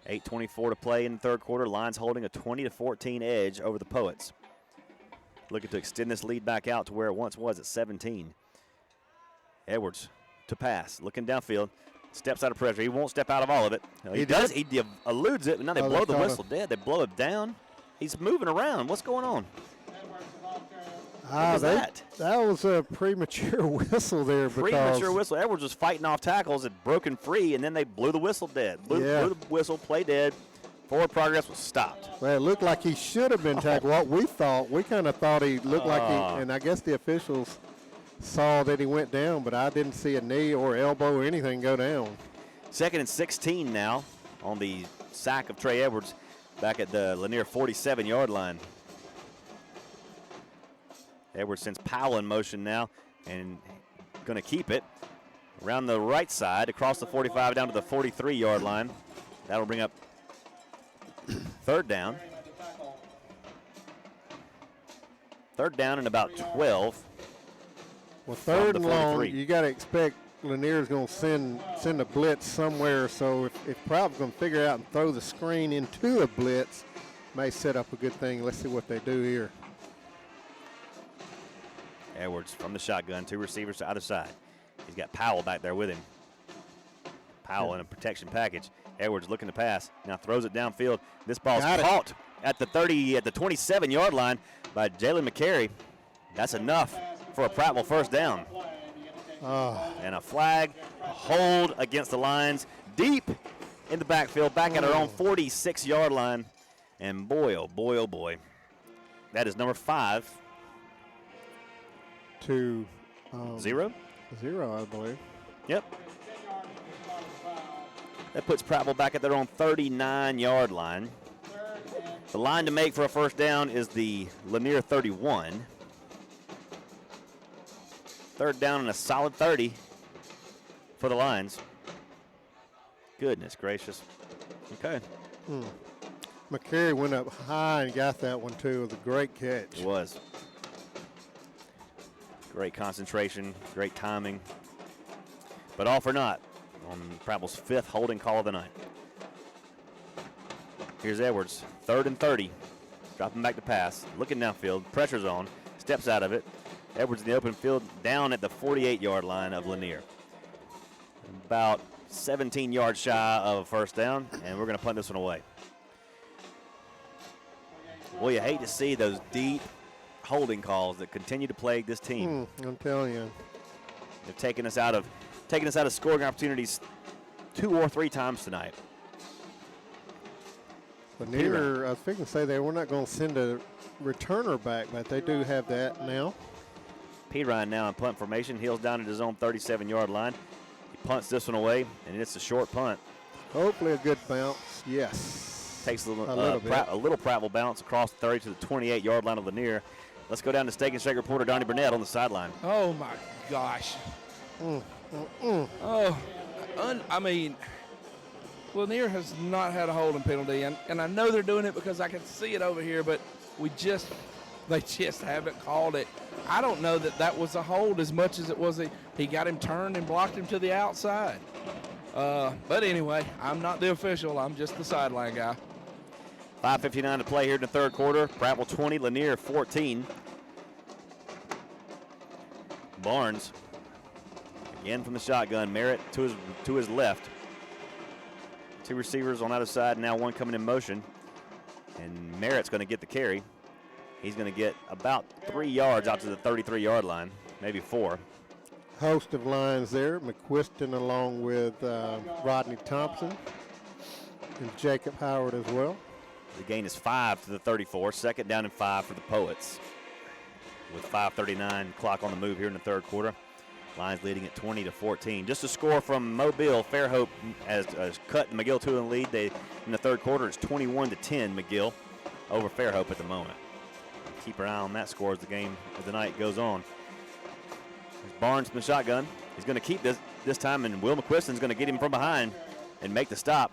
8:24 to play in the third quarter. Lions holding a 20-14 edge over the Poets. Looking to extend this lead back out to where it once was at 17. Edwards to pass, looking downfield, steps out of pressure. He won't step out of all of it. He does. He eludes it, but now they blow the whistle dead. They blow it down. He's moving around. What's going on? What was that? That was a premature whistle there. Premature whistle. Edwards was fighting off tackles, had broken free, and then they blew the whistle dead. Blew the whistle, play dead. Forward progress was stopped. Well, it looked like he should have been tackled. What we kind of thought he looked like he, and I guess the officials saw that he went down, but I didn't see a knee or elbow or anything go down. 2nd and 16 now on the sack of Trey Edwards back at the Lanier 47-yard line. Edwards sends Powell in motion now and going to keep it around the right side across the 45 down to the 43-yard line. That'll bring up 3rd down. 3rd down and about 12. Well, 3rd and long, you got to expect Lanier's going to send a blitz somewhere. So if Prattville's going to figure out and throw the screen into a blitz, may set up a good thing. Let's see what they do here. Edwards from the shotgun, 2 receivers to either side. He's got Powell back there with him. Powell in a protection package. Edwards looking to pass. Now throws it downfield. This ball's caught at the 27-yard line by Jalen McCary. That's enough for a Prattville first down. And a flag, a hold against the Lions. Deep in the backfield, back at our own 46-yard line. And boy, oh boy, oh boy. That is number 5. To 0? 0, I believe. Yep. That puts Prattville back at their own 39-yard line. The line to make for a first down is the Lanier 31. 3rd down and a solid 30 for the Lions. Goodness gracious. Okay. McCary went up high and got that one, too. It was a great catch. It was. Great concentration, great timing. But all for naught on Prattville's 5th holding call of the night. Here's Edwards, 3rd and 30. Dropping back to pass, looking downfield, pressure's on, steps out of it. Edwards in the open field down at the 48-yard line of Lanier. About 17 yards shy of a first down, and we're going to punt this one away. Boy, you hate to see those deep holding calls that continue to plague this team. I'm telling you. They've taken us out of scoring opportunities 2 or 3 times tonight. Lanier, I was thinking to say they were not going to send a returner back, but they do have that now. P. Ryan now in punt formation, heels down at his own 37-yard line. He punts this one away, and it's a short punt. Hopefully a good bounce. Yes. Takes a little Prattville bounce across the 30 to the 28-yard line of Lanier. Let's go down to Steak and Shake reporter Donnie Burnett on the sideline. Oh, my gosh. I mean, Lanier has not had a holding penalty, and I know they're doing it because I can see it over here, but we just They just haven't called it. I don't know that was a hold as much as it was he got him turned and blocked him to the outside. But anyway, I'm not the official. I'm just the sideline guy. 5:59 to play here in the third quarter. Prattville 20, Lanier 14. Barnes again from the shotgun. Merritt to his left. Two receivers on either side. Now one coming in motion. And Merritt's going to get the carry. He's going to get about 3 yards out to the 33-yard line, maybe 4. Host of lines there. McQuiston along with Rodney Thompson and Jacob Howard as well. The gain is 5 to the 34. Second down and 5 for the Poets. With 5:39 clock on the move here in the third quarter. Lions leading at 20-14. Just a score from Mobile. Fairhope has cut McGill to the lead. In the third quarter, it's 21-10 McGill over Fairhope at the moment. Keep an eye on that score as the night goes on. There's Barnes from the shotgun. He's going to keep this time, and Will McQuiston's going to get him from behind and make the stop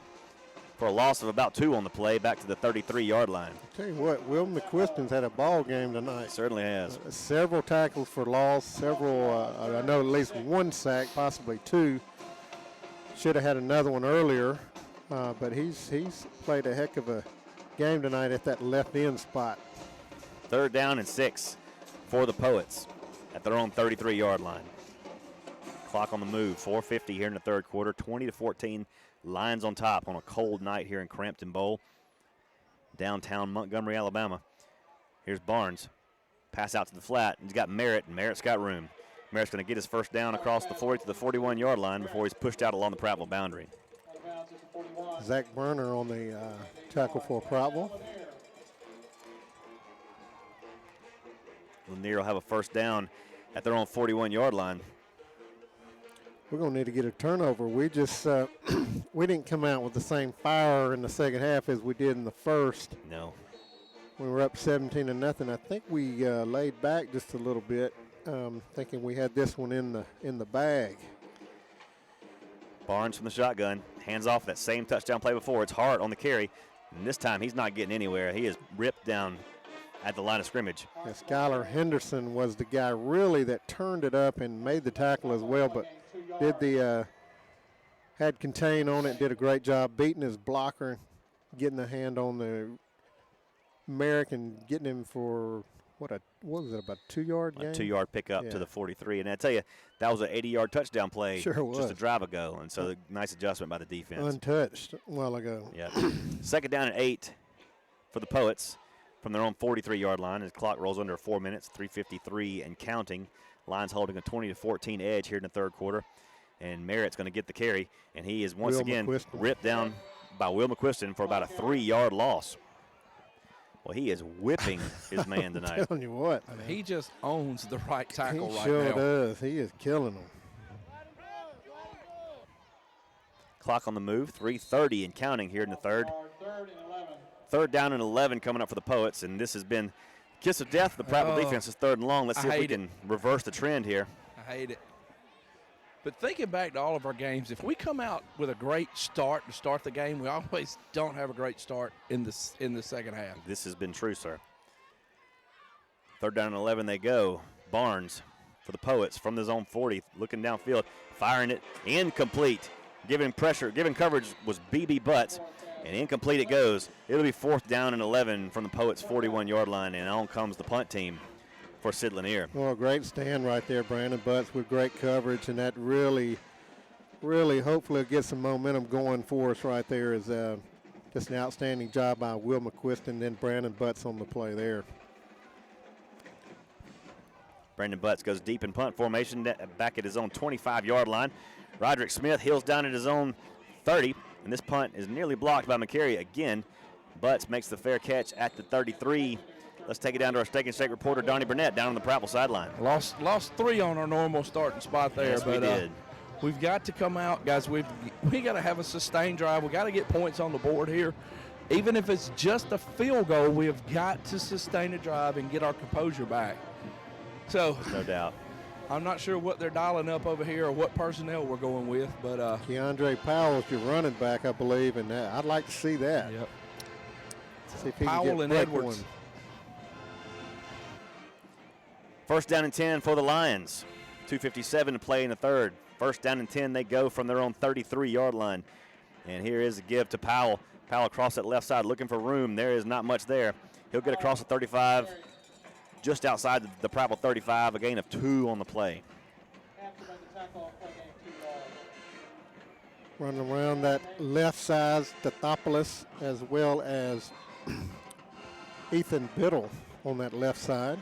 for a loss of about 2 on the play back to the 33-yard line. I'll tell you what, Will McQuiston's had a ball game tonight. Certainly has. Several tackles for loss, I know at least 1 sack, possibly 2. Should have had another one earlier, but he's played a heck of a game tonight at that left end spot. Third down and 6 for the Poets at their own 33-yard line. Clock on the move, 4:50 here in the third quarter, 20-14. Lions on top on a cold night here in Crampton Bowl, downtown Montgomery, Alabama. Here's Barnes. Pass out to the flat. He's got Merritt, and Merritt's got room. Merritt's going to get his first down across the 40 to the 41-yard line before he's pushed out along the Prattville boundary. Zach Berner on the tackle for Prattville. Lanier will have a first down at their own 41-yard line. We're going to need to get a turnover. We just we didn't come out with the same fire in the second half as we did in the first. No. We were up 17-0. I think we laid back just a little bit, thinking we had this one in the bag. Barnes from the shotgun, hands off that same touchdown play before. It's Hart on the carry, and this time he's not getting anywhere. He is ripped down at the line of scrimmage. Yeah, Skylar Henderson was the guy really that turned it up and made the tackle as well, but had contain on it, did a great job beating his blocker, getting the hand on the Merrick and getting him for what was it, about a 2-yard gain? A 2-yard pickup to the 43. And I tell you, that was an 80-yard touchdown play just a drive ago. And so nice adjustment by the defense. Untouched a while ago. Yeah. Second down and 8 for the Poets from their own 43-yard line. As the clock rolls under 4 minutes, 3:53 and counting. Lions holding a 20-14 edge here in the third quarter. And Merritt's going to get the carry. And he is once again ripped down by Will McQuiston for about a 3-yard loss. Well, he is whipping his man tonight. I'm telling you what. I mean, he just owns the right tackle right now. He sure does. He is killing them. Clock on the move, 3:30 and counting here in the third. Third down and 11 coming up for the Poets, and this has been kiss of death for the Prattville defense. Is third and long. Let's see if we can reverse the trend here. I hate it. But thinking back to all of our games, if we come out with a great start to start the game, we always don't have a great start in the second half. This has been true, sir. Third down and 11 they go. Barnes for the Poets from the zone 40, looking downfield, firing it, incomplete. Giving pressure, giving coverage was B.B. Butts, and incomplete it goes. It'll be fourth down and 11 from the Poets' 41-yard line, and on comes the punt team for Sid Lanier. Well, great stand right there, Brandon Butts, with great coverage, and that really hopefully get some momentum going for us right there. Is just an outstanding job by Will McQuiston, then Brandon Butts on the play there. Brandon Butts goes deep in punt formation back at his own 25-yard line. Roderick Smith heels down at his own 30, and this punt is nearly blocked by McCary again. Butts makes the fair catch at the 33. Let's take it down to our Steak and Shake reporter, Donnie Burnett, down on the Prattville sideline. Lost 3 on our normal starting spot there. Yes, but, we did. We've got to come out, guys. We got to have a sustained drive. We got to get points on the board here. Even if it's just a field goal, we have got to sustain a drive and get our composure back. So, no doubt. I'm not sure what they're dialing up over here or what personnel we're going with, but Keandre Powell's your running back, I believe, and I'd like to see that. Yep. See if he Powell can get and break Edwards. one. First down and 10 for the Lions. 2:57 to play in the third. First down and 10, they go from their own 33-yard line. And here is a give to Powell. Powell across that left side looking for room. There is not much there. He'll get across the 35, just outside the Prattville 35, a gain of 2 on the play. Running around that left side, Stathopoulos, as well as Ethan Biddle on that left side.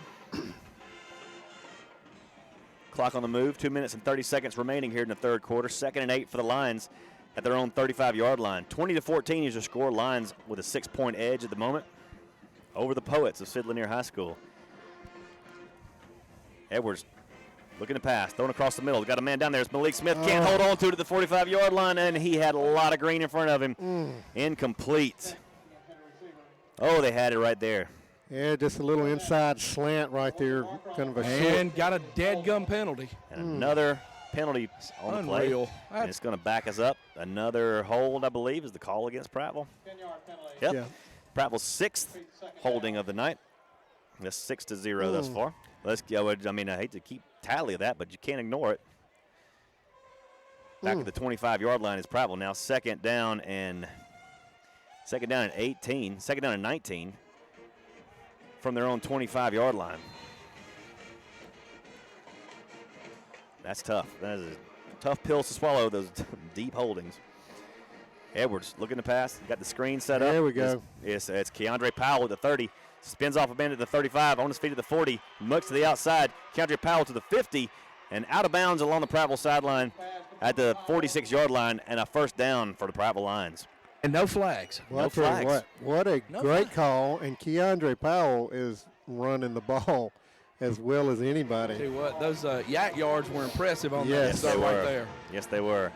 Clock on the move, 2 minutes and 30 seconds remaining here in the third quarter. 2nd and 8 for the Lions at their own 35-yard line. 20-14 is your score. Lions with a 6-point edge at the moment over the Poets of Sid Lanier High School. Edwards looking to pass, throwing across the middle. Got a man down there. It's Malik Smith. Can't hold on to it at the 45-yard line, and he had a lot of green in front of him. Incomplete. Oh, they had it right there. Yeah, just a little inside slant right there. Kind of a and got a dead gum penalty. And another penalty on the play. Unreal. And it's going to back us up. Another hold, I believe, is the call against Prattville. Yep. Yeah. Prattville's 6th holding of the night. That's 6-0 thus far. Let's go. I mean, I hate to keep tally of that, but you can't ignore it. Back at the 25-yard line is Prattville now. Second down and 18. Second down and 19 from their own 25-yard line. That's tough. That is a tough pill to swallow, those deep holdings. Edwards looking to pass. Got the screen set up. There we go. It's Keandre Powell at the 30. Spins off a bend at the 35. On his feet at the 40. Much to the outside. Keandre Powell to the 50. And out of bounds along the Prattville sideline at the 46-yard line. And a first down for the Prattville Lions. And no flags. Well, No flags. What a great call. And Keandre Powell is running the ball as well as anybody. Tell you what, those yak yards were impressive on that Yes, start they right were. there. Yes, they were.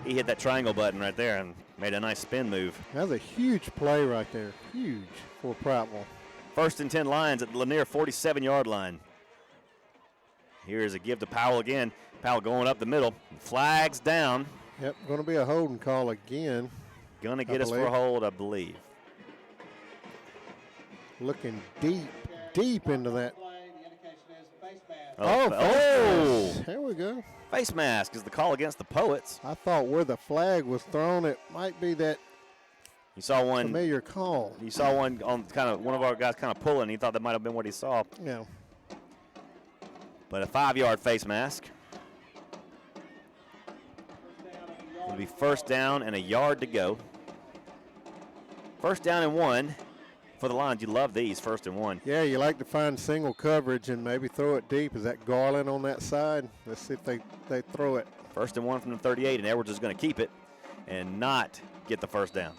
He hit that triangle button right there and made a nice spin move. That was a huge play right there. Huge for Prattville. First and 10 Lions at the Lanier 47-yard line. Here is a give to Powell again. Powell going up the middle. Flags down. Yep, going to be a holding call again. Going to get us for a hold, I believe. Looking deep into that. Oh, There we go. face mask is the call against the Poets. I thought where the flag was thrown, it might be that You saw one. familiar call. You saw one on one of our guys kind of pulling. He thought that might have been what he saw. Yeah. But a 5-yard face mask. It'll be first down and a yard to go. First down and 1 for the Lions. You love these, 1st and 1. Yeah, you like to find single coverage and maybe throw it deep. Is that Garland on that side? Let's see if they throw it. 1st and 1 from the 38, and Edwards is going to keep it and not get the first down.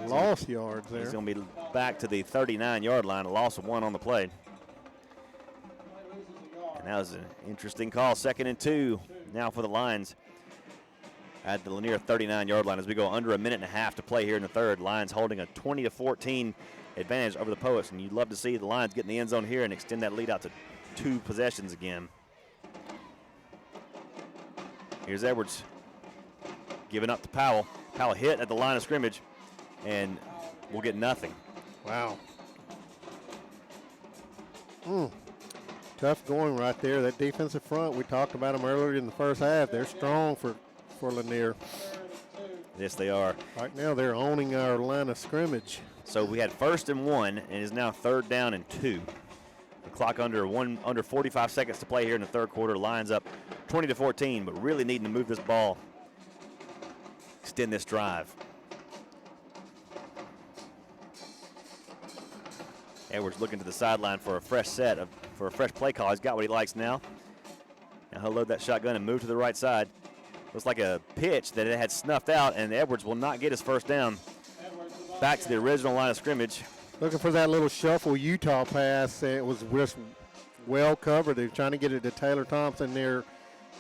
Lost yards there. He's going to be back to the 39-yard line, a loss of 1 on the play. And that was an interesting call. 2nd and 2 now for the Lions at the Lanier 39-yard line as we go under a minute and a half to play here in the third. Lions holding a 20-14 advantage over the Poets, and you'd love to see the Lions get in the end zone here and extend that lead out to 2 possessions again. Here's Edwards giving up to Powell. Powell hit at the line of scrimmage, and we'll get nothing. Wow. Tough going right there. That defensive front, we talked about them earlier in the first half. They're strong for Lanier. Yes, they are. Right now they're owning our line of scrimmage. So we had 1st and 1, and it is now 3rd down and 2. The clock under 45 seconds to play here in the third quarter. Lions up 20-14, but really needing to move this ball, extend this drive. Edwards looking to the sideline for a fresh for a fresh play call. He's got what he likes now. Now he'll load that shotgun and move to the right side. Looks like a pitch that it had snuffed out, and Edwards will not get his first down. Back to the original line of scrimmage. Looking for that little shuffle Utah pass. It was just well covered. They were trying to get it to Taylor Thompson there,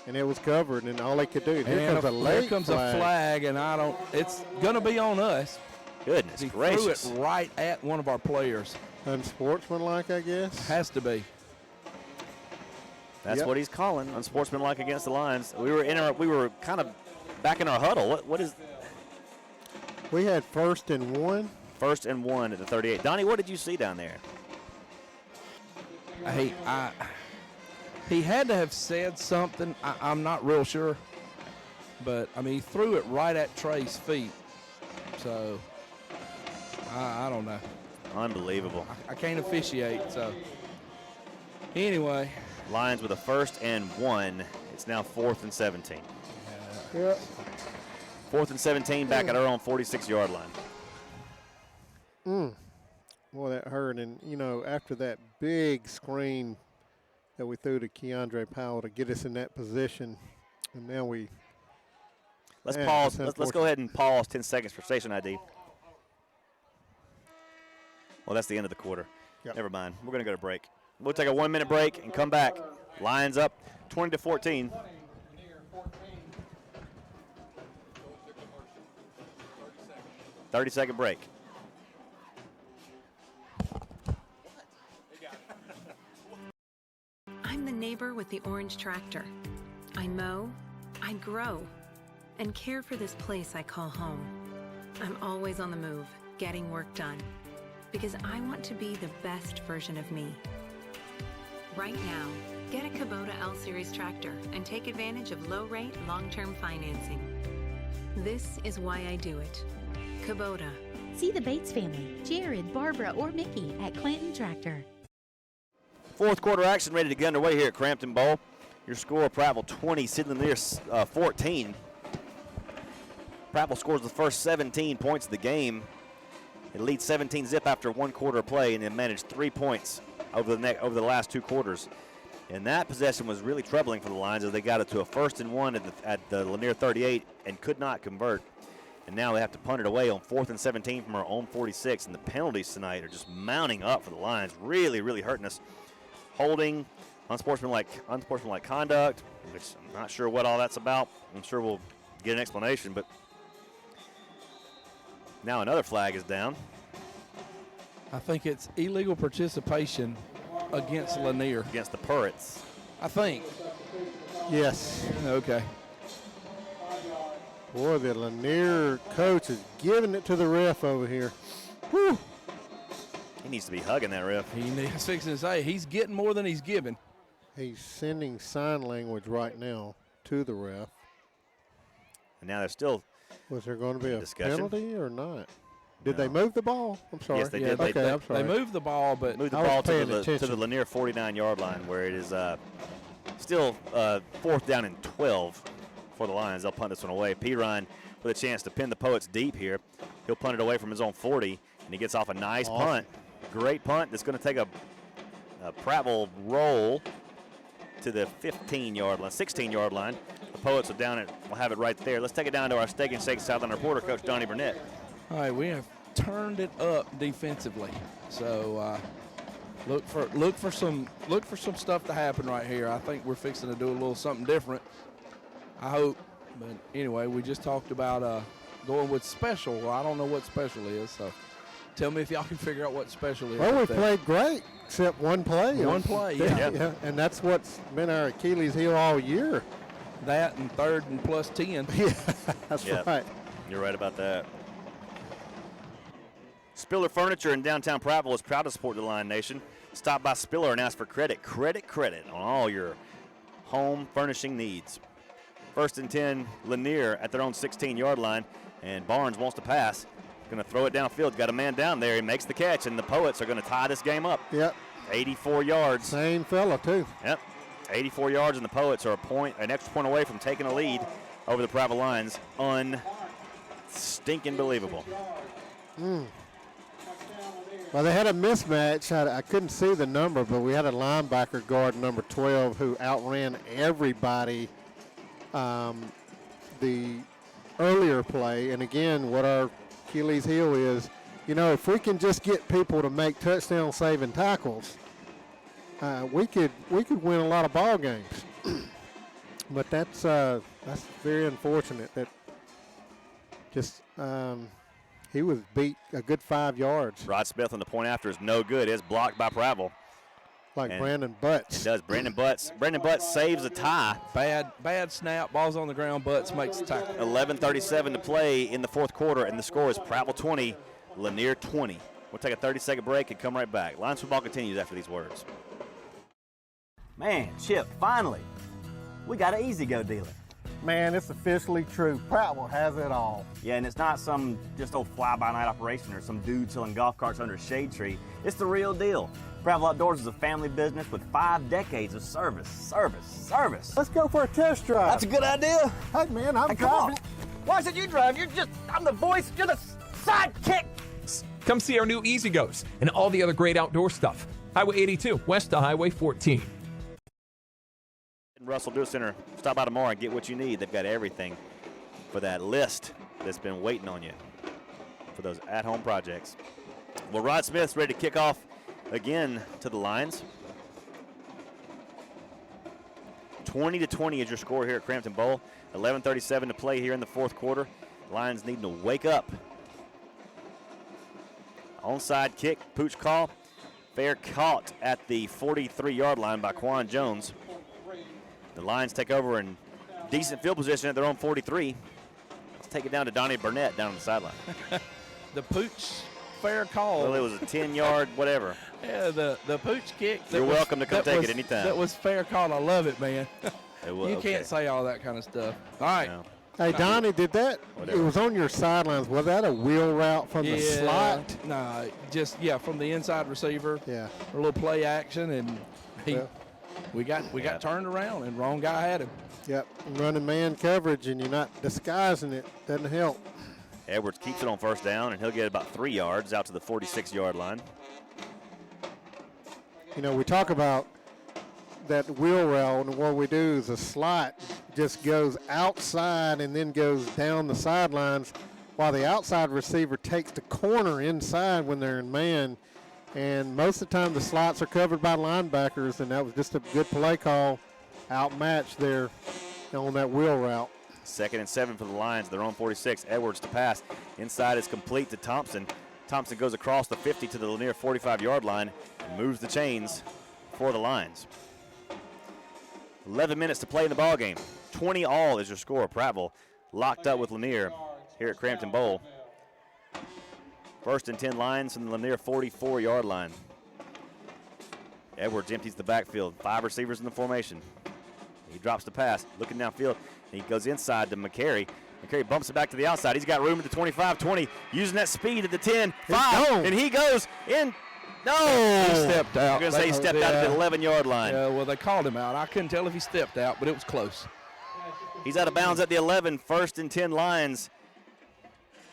and it was covered, and all they could do. Here comes a flag, and it's going to be on us. Goodness gracious. Threw it right at one of our players. Unsportsmanlike, I guess. Has to be. That's what he's calling, unsportsmanlike against the Lions. We were kind of back in our huddle. What is? We had 1st and 1. 1st and 1 at the 38. Donnie, what did you see down there? He had to have said something. I'm not real sure. But, I mean, he threw it right at Trey's feet. So, I don't know. Unbelievable. I can't officiate, so. Anyway. Lions with a 1st and 1. It's now 4th and 17. Yep. 4th and 17 back at our own 46-yard line. Boy, that hurt. And, you know, after that big screen that we threw to Keandre Powell to get us in that position, and now we. Let's pause. Let's go ahead and pause 10 seconds for station ID. Well, that's the end of the quarter. Yep. Never mind. We're going to go to break. We'll take a 1-minute break and come back. Lions up 20-14. Thirty-second break. I'm the neighbor with the orange tractor. I mow, I grow, and care for this place I call home. I'm always on the move, getting work done, because I want to be the best version of me. Right now, get a Kubota L-Series tractor and take advantage of low-rate, long-term financing. This is why I do it. Kubota. See the Bates family, Jared, Barbara, or Mickey at Clinton Tractor. Fourth quarter action ready to get underway here at Crampton Bowl. Your score, Prattville 20, Sideline Lanier 14. Prattville scores the first 17 points of the game. It leads 17-zip after 1 quarter of play, and it managed 3 points over the last 2 quarters. And that possession was really troubling for the Lions as they got it to a 1st and 1 at the Lanier 38 and could not convert. And now they have to punt it away on 4th and 17 from our own 46. And the penalties tonight are just mounting up for the Lions, really, really hurting us. Holding, unsportsmanlike conduct, which I'm not sure what all that's about. I'm sure we'll get an explanation, but now another flag is down. I think it's illegal participation against Lanier. Against the Pirates. I think. Yes. Okay. Boy, the Lanier coach is giving it to the ref over here. Whew. He needs to be hugging that ref. I was fixing to say, he's getting more than he's giving. He's sending sign language right now to the ref. And now there's still. Was there going to be a discussion? Penalty or not? Did they move the ball? I'm sorry. Yes, they did. Okay, I'm sorry. They moved the ball, but moved the ball to the Lanier 49-yard line, where it is still 4th down and 12 for the Lions. They'll punt this one away. Pirine with a chance to pin the Poets deep here. He'll punt it away from his own 40, and he gets off a nice punt. Great punt. That's going to take a Prattville roll to the 15-yard line, 16-yard line. The Poets are down it. We'll have it right there. Let's take it down to our Steak and Shake Sideline reporter, Coach Donnie Burnett. All right, we have turned it up defensively. So look for some stuff to happen right here. I think we're fixing to do a little something different. I hope. But anyway, we just talked about going with special. Well, I don't know what special is, so tell me if y'all can figure out what special is. Well, we played great, except one play. One play, yeah. Yeah. And that's what's been our Achilles heel all year. That and 3rd and plus 10. Yeah, that's right. You're right about that. Spiller Furniture in downtown Prattville is proud to support the Lion Nation. Stop by Spiller and ask for credit on all your home furnishing needs. 1st and 10, Lanier at their own 16-yard line, and Barnes wants to pass. Going to throw it downfield. Got a man down there. He makes the catch, and the Poets are going to tie this game up. Yep. 84 yards. Same fella, too. Yep. 84 yards, and the Poets are an extra point away from taking a lead over the Prattville Lions. Stinking believable. Well, they had a mismatch. I couldn't see the number, but we had a linebacker guard, number 12, who outran everybody the earlier play. And again, what our Achilles heel is, if we can just get people to make touchdown-saving tackles, we could win a lot of ball games. But that's very unfortunate that just he was beat a good 5 yards. Rod Smith on the point after is no good. It's blocked by Prattville. Like Brandon Butts. It does. Brandon Butts saves a tie. Bad snap. Ball's on the ground. Butts makes the tackle. 11:37 to play in the 4th quarter, and the score is Prattville 20, Lanier 20. We'll take a 30-second break and come right back. Lions football continues after these words. Man, Chip, finally. We got an easy-go dealer. Man, it's officially true. Prattville has it all. Yeah, and it's not some just old fly-by-night operation or some dude selling golf carts under a shade tree. It's the real deal. Prattville Outdoors is a family business with 5 decades of service. Let's go for a test drive. That's a good idea. Hey, man, I'm Come driving. on. Why should you drive? I'm the voice, you're the sidekick. Come see our new Easy Goes and all the other great outdoor stuff. Highway 82, west of Highway 14. Russell Dew Center, stop by tomorrow and get what you need. They've got everything for that list that's been waiting on you for those at-home projects. Well, Rod Smith's ready to kick off again to the Lions. 20-20 is your score here at Crampton Bowl. 11:37 to play here in the fourth quarter. Lions needing to wake up. Onside kick, pooch call. Fair caught at the 43-yard line by Quan Jones. The Lions take over in decent field position at their own 43. Let's take it down to Donnie Burnett down on the sideline. The pooch fair call. Well, it was a 10-yard whatever. Yeah, the pooch kick. You're welcome to come take it anytime. That was fair call. I love it, man. It was, You can't say all that kind of stuff. All right. No. Hey, Donnie, did that? Whatever. It was on your sidelines. Was that a wheel route from the slot? Nah, just from the inside receiver. Yeah. A little play action, and we got turned around, and wrong guy had him. Yep. Running man coverage, and you're not disguising it. Doesn't help. Edwards keeps it on first down, and he'll get about 3 yards out to the 46-yard line. You know, we talk about that wheel route, and what we do is a slot just goes outside and then goes down the sidelines, while the outside receiver takes the corner inside when they're in man. And most of the time the slots are covered by linebackers, and that was just a good play call, outmatched there on that wheel route. 2nd and 7 for the Lions, their own 46. Edwards to pass. Inside is complete to Thompson. Thompson goes across the 50 to the Lanier 45-yard line and moves the chains for the Lions. 11 minutes to play in the ball game. 20 all is your score. Prattville locked up with Lanier here at Crampton Bowl. 1st and 10 Lions from the Lanier 44-yard line. Edwards empties the backfield. 5 receivers in the formation. He drops the pass, looking downfield. He goes inside to McCary. McCary bumps it back to the outside. He's got room at the 25, 20, using that speed at the 10, 5, and he goes in. No! He stepped out. I'm going to say he stepped out at the 11-yard line. Yeah, well, they called him out. I couldn't tell if he stepped out, but it was close. He's out of bounds at the 11, 1st and 10 Lions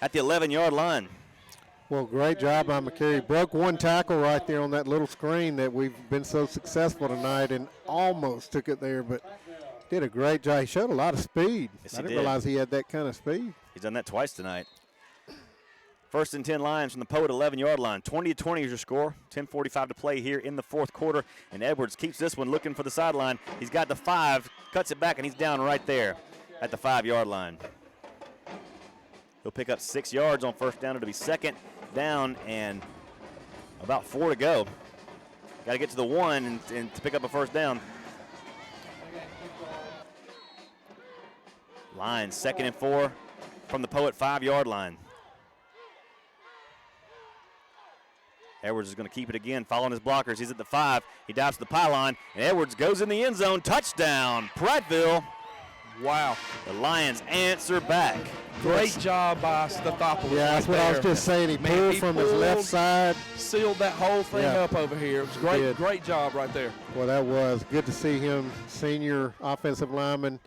at the 11-yard line. Well, great job by McCary. Broke one tackle right there on that little screen that we've been so successful tonight, and almost took it there, but did a great job. He showed a lot of speed. Yes, I didn't realize he had that kind of speed. He's done that twice tonight. 1st and 10 Lions from the Poet 11-yard line. 20-20 is your score. 10:45 to play here in the fourth quarter. And Edwards keeps this one looking for the sideline. He's got the 5, cuts it back, and he's down right there at the 5-yard line. He'll pick up 6 yards on first down. It'll be 2nd down and about 4 to go. Got to get to the 1 and to pick up a first down. Lions 2nd and 4 from the Poet 5-yard line. Edwards is going to keep it again, following his blockers. He's at the 5. He dives to the pylon, and Edwards goes in the end zone. Touchdown, Prattville. Wow. The Lions answer back. Great job by Stathopoulos. Yeah, that's what I was just saying. He pulled from his left side. Sealed that whole thing up over here. It was great, great job right there. Well, that was good to see him, senior offensive lineman,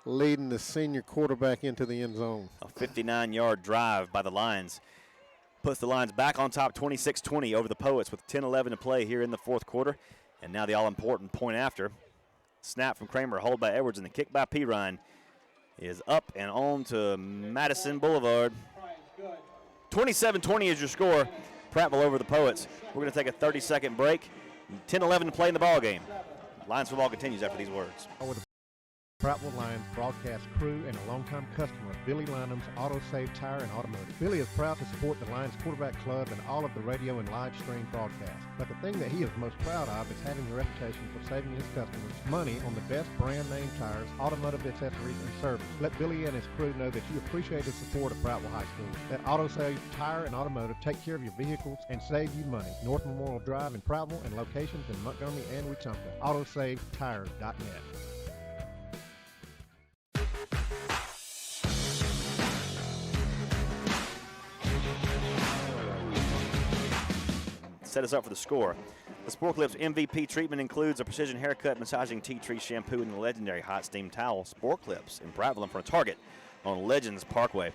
leading the senior quarterback into the end zone. A 59-yard drive by the Lions puts the Lions back on top 26-20 over the Poets with 10-11 to play here in the fourth quarter. And now the all-important point after. Snap from Kramer, hold by Edwards, and the kick by Pirine is up and on to Madison Boulevard. 27-20 is your score. Prattville over the Poets. We're going to take a 30-second break. 10-11 to play in the ball game. Lions football continues after these words. Prattville Lions broadcast crew and a longtime customer of Billy Linham's Auto Save Tire and Automotive. Billy is proud to support the Lions Quarterback Club and all of the radio and live stream broadcasts. But the thing that he is most proud of is having a reputation for saving his customers money on the best brand name tires, automotive accessories, and service. Let Billy and his crew know that you appreciate the support of Prattville High School. Let Auto Save Tire and Automotive take care of your vehicles and save you money. North Memorial Drive in Prattville and locations in Montgomery and Wetumpka. AutoSaveTires.net. Set us up for the score. The Sport Clips MVP treatment includes a precision haircut, massaging tea tree shampoo, and the legendary hot steam towel. Sport Clips in Prattville for a Target on Legends Parkway.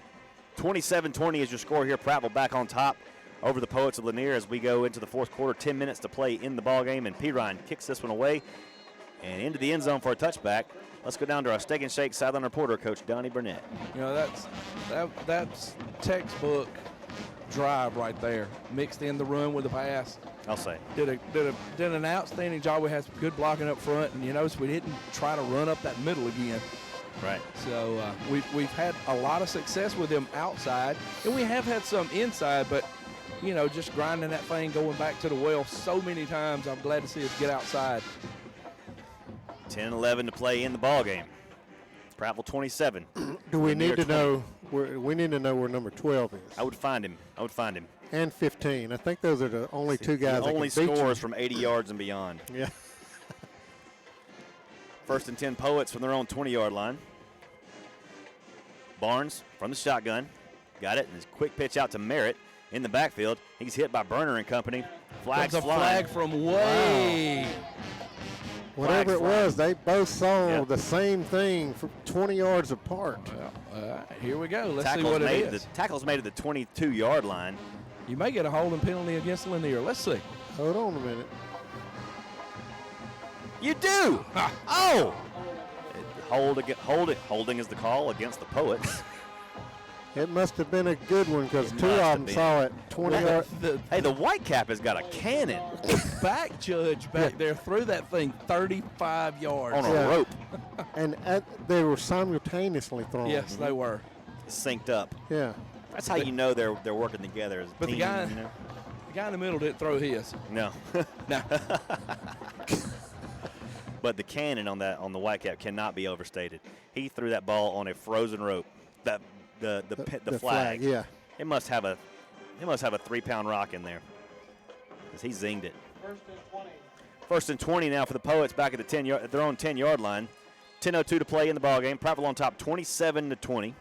27-20 is your score here. Prattville back on top over the Poets of Lanier as we go into the fourth quarter. 10 minutes to play in the ball game, and P. Ryan kicks this one away and into the end zone for a touchback. Let's go down to our Steak and Shake sideline reporter, Coach Donnie Burnett. You know, that's textbook drive right there. Mixed in the run with the pass. I'll say. Did an outstanding job. We had some good blocking up front, and you notice we didn't try to run up that middle again. Right. So we've had a lot of success with them outside, and we have had some inside, but you know, just grinding that thing, going back to the well so many times. I'm glad to see us get outside. 10-11 to play in the ball game. Prattville 27. Do we need to 20. know? We need to know where number 12 is. I would find him. And 15. I think those are the only two guys that only can beat scores you. from 80 yards and beyond. Yeah. First and 10 Poets from their own 20-yard line. Barnes from the shotgun. Got it. And his quick pitch out to Merritt in the backfield. He's hit by Burner and company. Flags That's a flying. flag from way. Wow. Whatever it was, they both saw the same thing from 20 yards apart. Well, here we go. Let's see what it is. The tackle's made at the 22-yard line. You may get a holding penalty against Lanier. Let's see. Hold on a minute. You do. Oh. Holding is the call against the Poets. It must have been a good one because two of them saw it 20 yards. Hey, the Whitecap has got a cannon. Back judge back there threw that thing 35 yards. On a rope. And they were simultaneously thrown. Yes, they were. Synced up. Yeah. That's how you know they're working together as a But team. the guy in the middle didn't throw his. No. No. But the cannon on the Whitecap cannot be overstated. He threw that ball on a frozen rope. The flag. Yeah. It must have a 3-pound rock in there, because he zinged it. First and 20 now for the Poets back at their own 10-yard line. 10:02 to play in the ball game. Prattville on top, 27-20.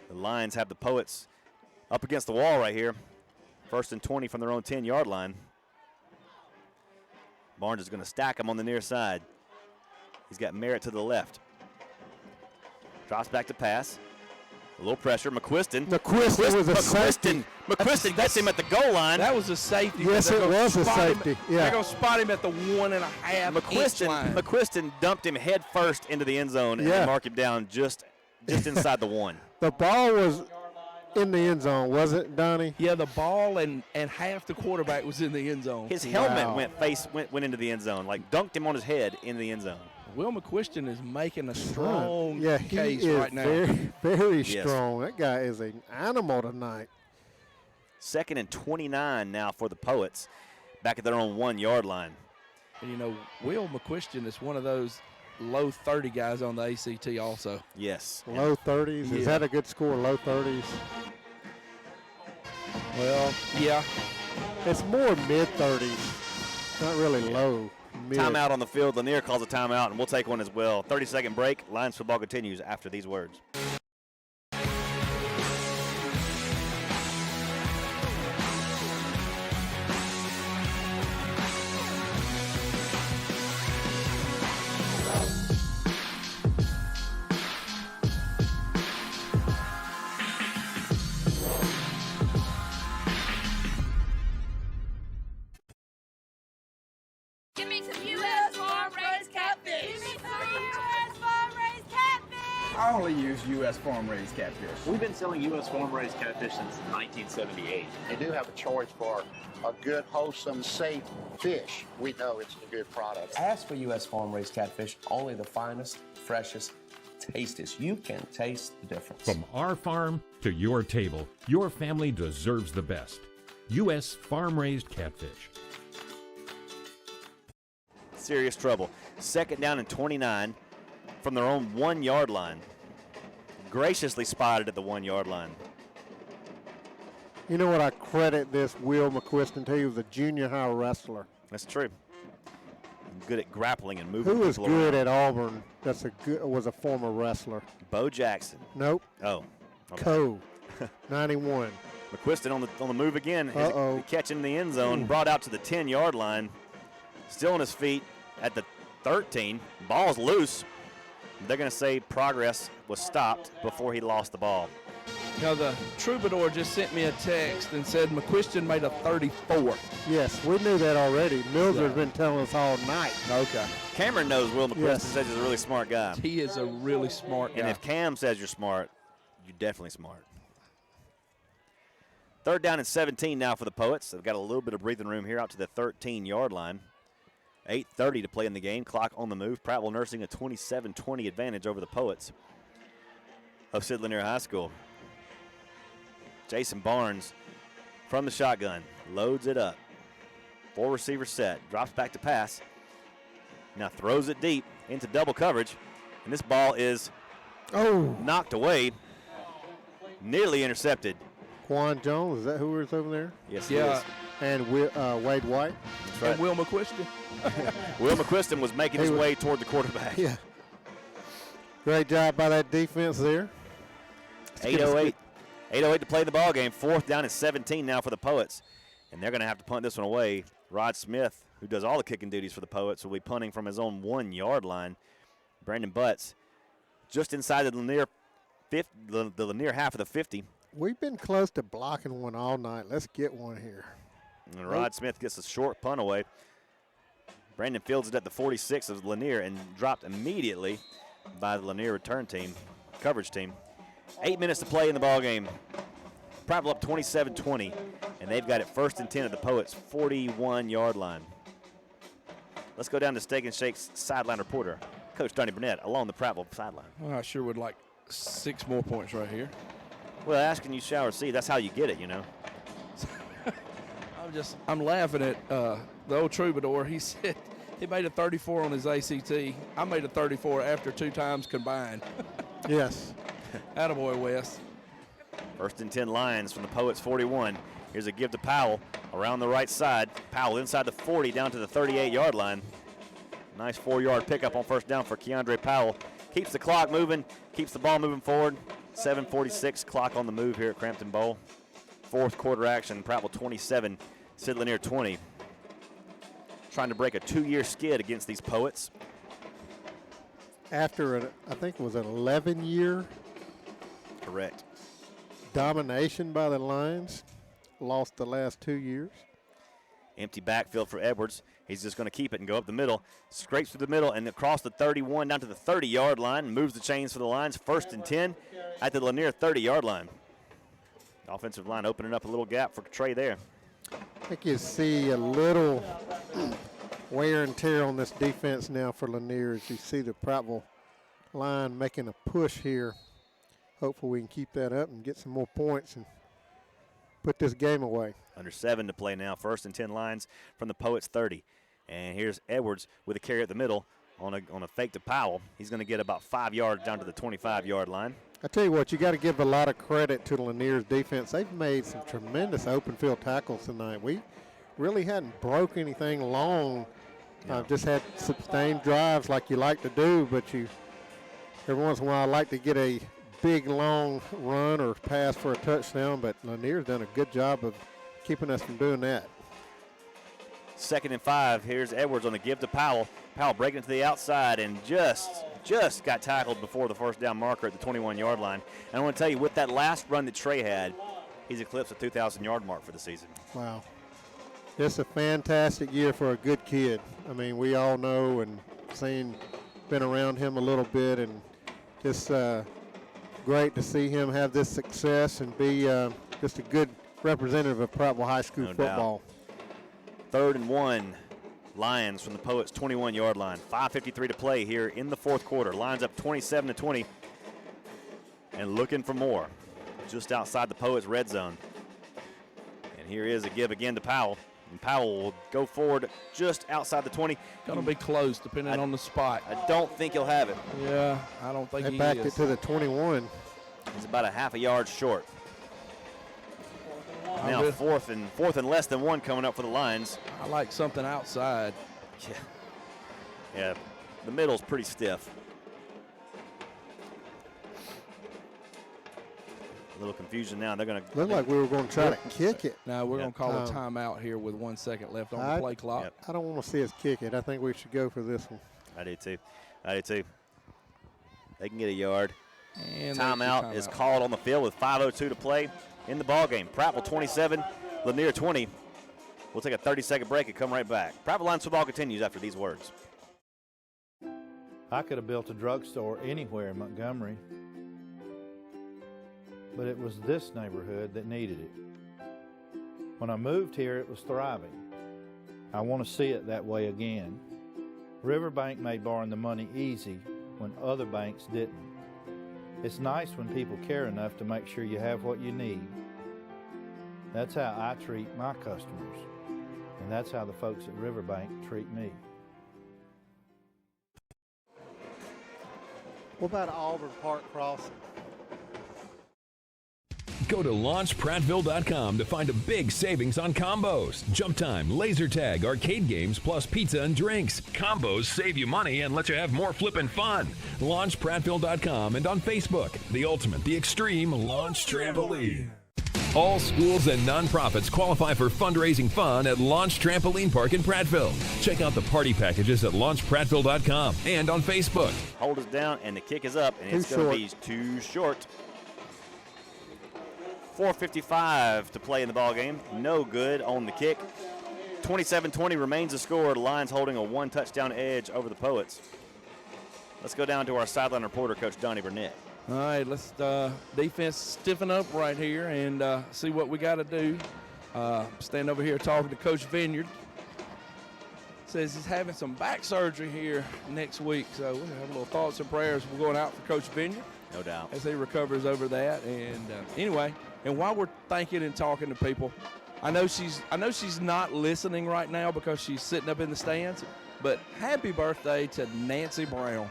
The Lions have the Poets up against the wall right here. First and 20 from their own 10-yard line. Barnes is going to stack him on the near side. He's got Merritt to the left. Drops back to pass. A little pressure. McQuiston was a safety. McQuiston gets him at the goal line. That was a safety. Yes, it was a safety. Yeah. They're going to spot him at the 1.5 inch line. McQuiston dumped him head first into the end zone and marked him down just inside the one. The ball was in the end zone, was it, Donnie? Yeah, the ball and half the quarterback was in the end zone. His helmet went into the end zone, like dunked him on his head in the end zone. Will McQuiston is making a strong he case is right now. Very, very strong. That guy is an animal tonight. Second and 29 now for the Poets, back at their own 1-yard line. And, you know, Will McQuiston is one of those low 30 guys on the ACT also. Yes. Low 30s. Is that a good score, low 30s? Well, yeah. It's more mid-30s, not really low. Mid. Timeout on the field. Lanier calls a timeout, and we'll take one as well. 30-second break. Lions football continues after these words. Give me some U.S. farm-raised catfish. Give me some U.S. farm-raised catfish. I only use U.S. farm-raised catfish. We've been selling U.S. farm-raised catfish since 1978. They do have a choice for a good, wholesome, safe fish. We know it's a good product. Ask for U.S. farm-raised catfish, only the finest, freshest, tastiest. You can taste the difference. From our farm to your table, your family deserves the best. U.S. farm-raised catfish. Serious trouble. Second down and 29 from their own 1-yard line. Graciously spotted at the 1-yard line. You know what I credit this Will McQuiston to? He was a junior high wrestler. That's true. Good at grappling and moving. Who was people good around. at Auburn? Was a former wrestler. Bo Jackson. Nope. Oh. Okay. Coe. 91. McQuiston on the move again. Uh-oh. Catch in the end zone. Brought out to the 10-yard line. Still on his feet at the 13. Ball's loose. They're going to say progress was stopped before he lost the ball. Now, the Troubadour just sent me a text and said McQuiston made a 34. Yes, we knew that already. Miller's been telling us all night. Okay. Cameron knows Will McQuiston. Yes. Says he's a really smart guy. He is a really smart guy. And if Cam says you're smart, you're definitely smart. Third down and 17 now for the Poets. They've got a little bit of breathing room here out to the 13-yard line. 8:30 to play in the game. Clock on the move. Prattville nursing a 27-20 advantage over the Poets of Sid Lanier High School. Jason Barnes from the shotgun. Loads it up. 4 receiver set. Drops back to pass. Now throws it deep into double coverage. And this ball is knocked away. Nearly intercepted. Quan Jones, is that who was over there? Yes, he is. And Wade White. That's right. And Will McQuiston. Will McQuiston was making his way toward the quarterback. Yeah. Great job by that defense there. 8:08 to play the ball game. 4th down and 17 now for the Poets. And they're going to have to punt this one away. Rod Smith, who does all the kicking duties for the Poets, will be punting from his own 1-yard line. Brandon Butts just inside the Lanier, the Lanier half of the 50. We've been close to blocking one all night. Let's get one here. And Rod Smith gets a short punt away. Brandon fields it at the 46 of Lanier and dropped immediately by the Lanier return team, coverage team. 8 minutes to play in the ball game. Prattville up 27-20, and they've got it 1st and 10 at the Poets' 41-yard line. Let's go down to Steak and Shake's sideline reporter, Coach Donnie Burnett, along the Prattville sideline. Well, I sure would like 6 more points right here. Well, asking you shall receive. That's how you get it, you know. I'm laughing at the old Troubadour. He said he made a 34 on his ACT. I made a 34 after 2 times combined. Yes. Attaboy, Wes. 1st and 10 Lions from the Poets 41. Here's a give to Powell around the right side. Powell inside the 40 down to the 38-yard line. Nice 4-yard pickup on 1st down for Keandre Powell. Keeps the clock moving, keeps the ball moving forward. 7:46 clock on the move here at Crampton Bowl. 4th quarter action, Prattville 27, Sid Lanier 20. Trying to break a 2-year skid against these Poets. After, I think it was an 11-year Correct. domination by the Lions, lost the last 2 years. Empty backfield for Edwards. He's just going to keep it and go up the middle. Scrapes through the middle and across the 31 down to the 30-yard line. Moves the chains for the Lions. 1st and 10 at the Lanier 30-yard line. Offensive line opening up a little gap for Trey there. I think you see a little wear and tear on this defense now for Lanier as you see the Prattville line making a push here. Hopefully we can keep that up and get some more points and put this game away. Under 7 to play now. 1st and 10 Lions from the Poets 30. And here's Edwards with a carry at the middle on a fake to Powell. He's going to get about 5 yards down to the 25-yard line. I tell you what, you got to give a lot of credit to Lanier's defense. They've made some tremendous open field tackles tonight. We really hadn't broke anything long. Just had sustained drives like you like to do, but every once in a while I like to get a big long run or pass for a touchdown, but Lanier's done a good job of keeping us from doing that. 2nd and 5. Here's Edwards on the give to Powell. Powell breaking to the outside and just got tackled before the 1st down marker at the 21-yard line. And I want to tell you, with that last run that Trey had, he's eclipsed the 2,000-yard mark for the season. Wow. It's a fantastic year for a good kid. I mean, we all know and been around him a little bit, and Just great to see him have this success and be just a good representative of Prattville High School football. 3rd and 1. Lions from the Poets 21-yard line. 5:53 to play here in the fourth quarter. Lions up 27-20 and looking for more. Just outside the Poets red zone. And here is a give again to Powell. And Powell will go forward just outside the 20. Going to be close depending on the spot. I don't think he'll have it. Yeah, I don't think They he backed is. it to the 21. He's about a half a yard short. Now fourth and less than 1 coming up for the Lions. I like something outside. Yeah, the middle's pretty stiff. A little confusion now. They're going to Looked like we were going to try to kick it. Now we're going to call a timeout here with 1 second left on the play clock. I don't want to see us kick it. I think we should go for this one. I do too. They can get a yard. And timeout is called on the field with 5:02 to play in the ball game. Prattville 27, Lanier 20. We'll take a 30-second break and come right back. Prattville Lions football continues after these words. I could have built a drugstore anywhere in Montgomery, but it was this neighborhood that needed it. When I moved here, it was thriving. I want to see it that way again. Riverbank made borrowing the money easy when other banks didn't. It's nice when people care enough to make sure you have what you need. That's how I treat my customers, and that's how the folks at Riverbank treat me. What about Auburn Park Crossing? Go to launchprattville.com to find a big savings on combos, jump time, laser tag, arcade games, plus pizza and drinks. Combos save you money and let you have more flippin' fun. Launchprattville.com and on Facebook, the ultimate, the extreme launch trampoline. All schools and nonprofits qualify for fundraising fun at Launch Trampoline Park in Prattville. Check out the party packages at launchprattville.com and on Facebook. Hold us down, and the kick is up, and it's going to be too short. 4:55 to play in the ball game. No good on the kick. 27-20 remains the score. The Lions holding a 1-touchdown edge over the Poets. Let's go down to our sideline reporter, Coach Donnie Burnett. All right, let's defense stiffen up right here and see what we got to do. Stand over here talking to Coach Vineyard. Says he's having some back surgery here next week, so we have a little thoughts and prayers. We're going out for Coach Vineyard. No doubt. As he recovers over that. And anyway, and while we're thinking and talking to people, I know she's not listening right now because she's sitting up in the stands, but happy birthday to Nancy Brown.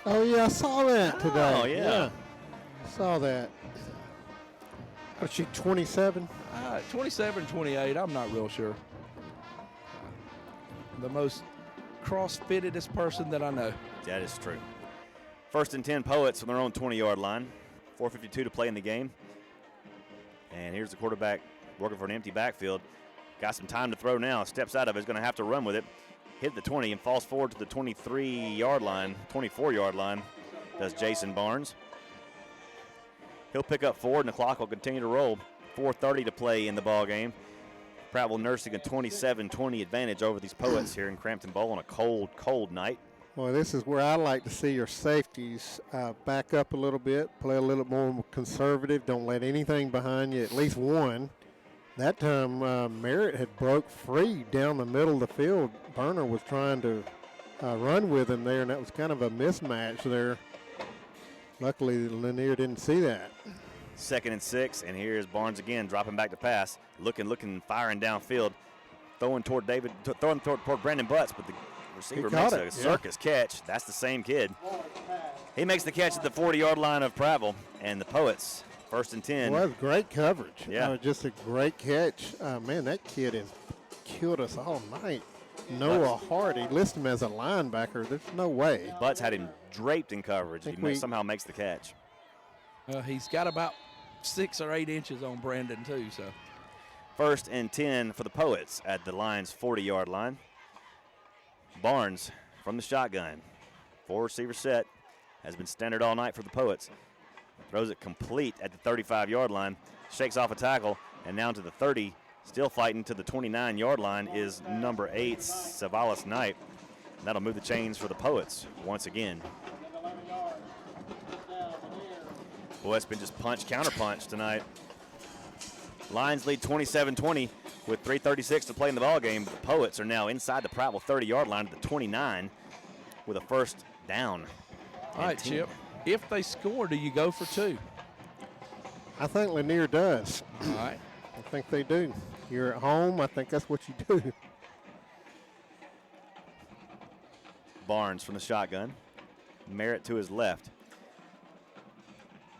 Oh, yeah, I saw that today. Oh, yeah. Saw that. Was she 27? 27, 28, I'm not real sure. The most cross-fittedest person that I know. That is true. 1st and 10 Poets on their own 20-yard line. 4:52 to play in the game. And here's the quarterback working for an empty backfield. Got some time to throw now. Steps out of it. Is going to have to run with it. Hit the 20 and falls forward to the 23-yard line, 24-yard line, does Jason Barnes. He'll pick up 4, and the clock will continue to roll. 4:30 to play in the ball game. Prattville nursing a 27-20 advantage over these Poets here in Crampton Bowl on a cold, cold night. Well, this is where I like to see your safeties back up a little bit, play a little more conservative. Don't let anything behind you, at least one. That time, Merritt had broke free down the middle of the field. Burner was trying to run with him there, and that was kind of a mismatch there. Luckily, Lanier didn't see that. 2nd and 6, and here's Barnes again, dropping back to pass, looking, firing downfield, throwing toward Brandon Butts, but the receiver makes a circus catch. That's the same kid. He makes the catch at the 40-yard line of Prattville, and the Poets, 1st and 10. Well, great coverage. Yeah. Just a great catch. Man, that kid has killed us all night. Noah Hardy, list him as a linebacker. There's no way. Butts had him draped in coverage. He somehow makes the catch. He's got about 6 or 8 inches on Brandon, too. So 1st and 10 for the Poets at the Lions' 40-yard line. Barnes from the shotgun. 4-receiver set. Has been standard all night for the Poets. Throws it complete at the 35-yard line. Shakes off a tackle, and now to the 30. Still fighting to the 29-yard line is number 8, Savalas Knight. That'll move the chains for the Poets once again. Boy, it's been just punch, counter-punch tonight. Lions lead 27-20 with 3:36 to play in the ballgame. The Poets are now inside the Prattville 30-yard line at the 29 with a first down. All right, Chip. If they score, do you go for 2? I think Lanier does. All right. I think they do. You're at home. I think that's what you do. Barnes from the shotgun. Merritt to his left.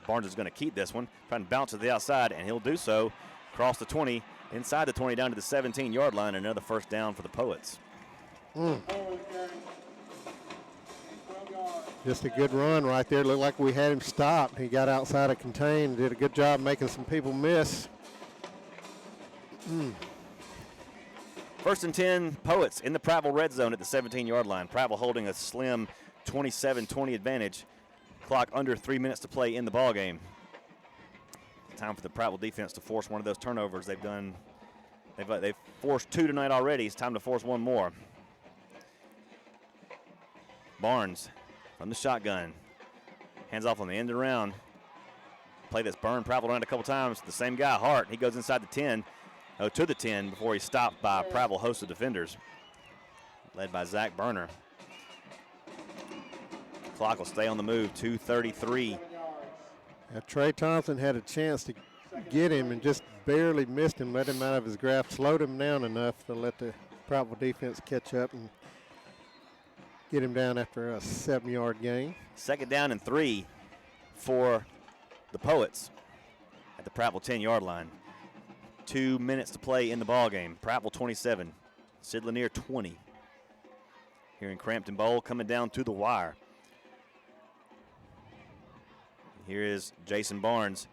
Barnes is going to keep this one, trying to bounce to the outside, and he'll do so. Across the 20, inside the 20, down to the 17-yard line. Another first down for the Poets. Just a good run right there. Looked like we had him stopped. He got outside of contain. Did a good job making some people miss. First and 10, Poets in the Prattville red zone at the 17-yard line. Prattville holding a slim 27-20 advantage. Clock under 3 minutes to play in the ball game. Time for the Prattville defense to force one of those turnovers they've done. They've forced 2 tonight already. It's time to force one more. Barnes from the shotgun. Hands off on the end around. Play that's burned Prattville around a couple times. The same guy, Hart. He goes inside the 10, to the 10 before he's stopped by a Prattville host of defenders, led by Zach Berner. Clock will stay on the move, 2:33. Trey Thompson had a chance to get him and just barely missed him, let him out of his grasp, slowed him down enough to let the Prattville defense catch up and get him down after a 7-yard gain. Second down and 3 for the Poets at the Prattville 10-yard line. 2 minutes to play in the ball game. Prattville 27, Sid Lanier 20. Here in Crampton Bowl, coming down to the wire. Here is Jason Barnes.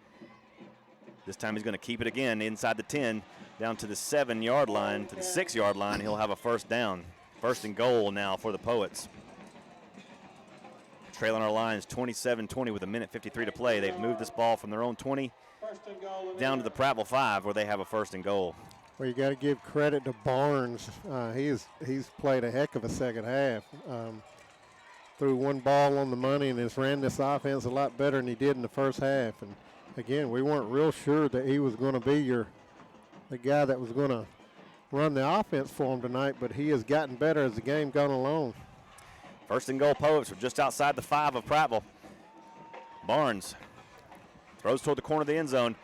This time he's going to keep it again inside the 10, down to the 7-yard line, to the 6-yard line. He'll have a first down. First and goal now for the Poets. Trailing our lines 27-20 with 1:53 to play. They've moved this ball from their own 20 down to the Prattville 5 where they have a first and goal. Well, you got to give credit to Barnes. He's played a heck of a second half. Threw one ball on the money and has ran this offense a lot better than he did in the first half. And again, we weren't real sure that he was going to be the guy that was going to run the offense for him tonight, but he has gotten better as the game gone along. First and goal, Poets are just outside the 5 of Prattville. Barnes throws toward the corner of the end zone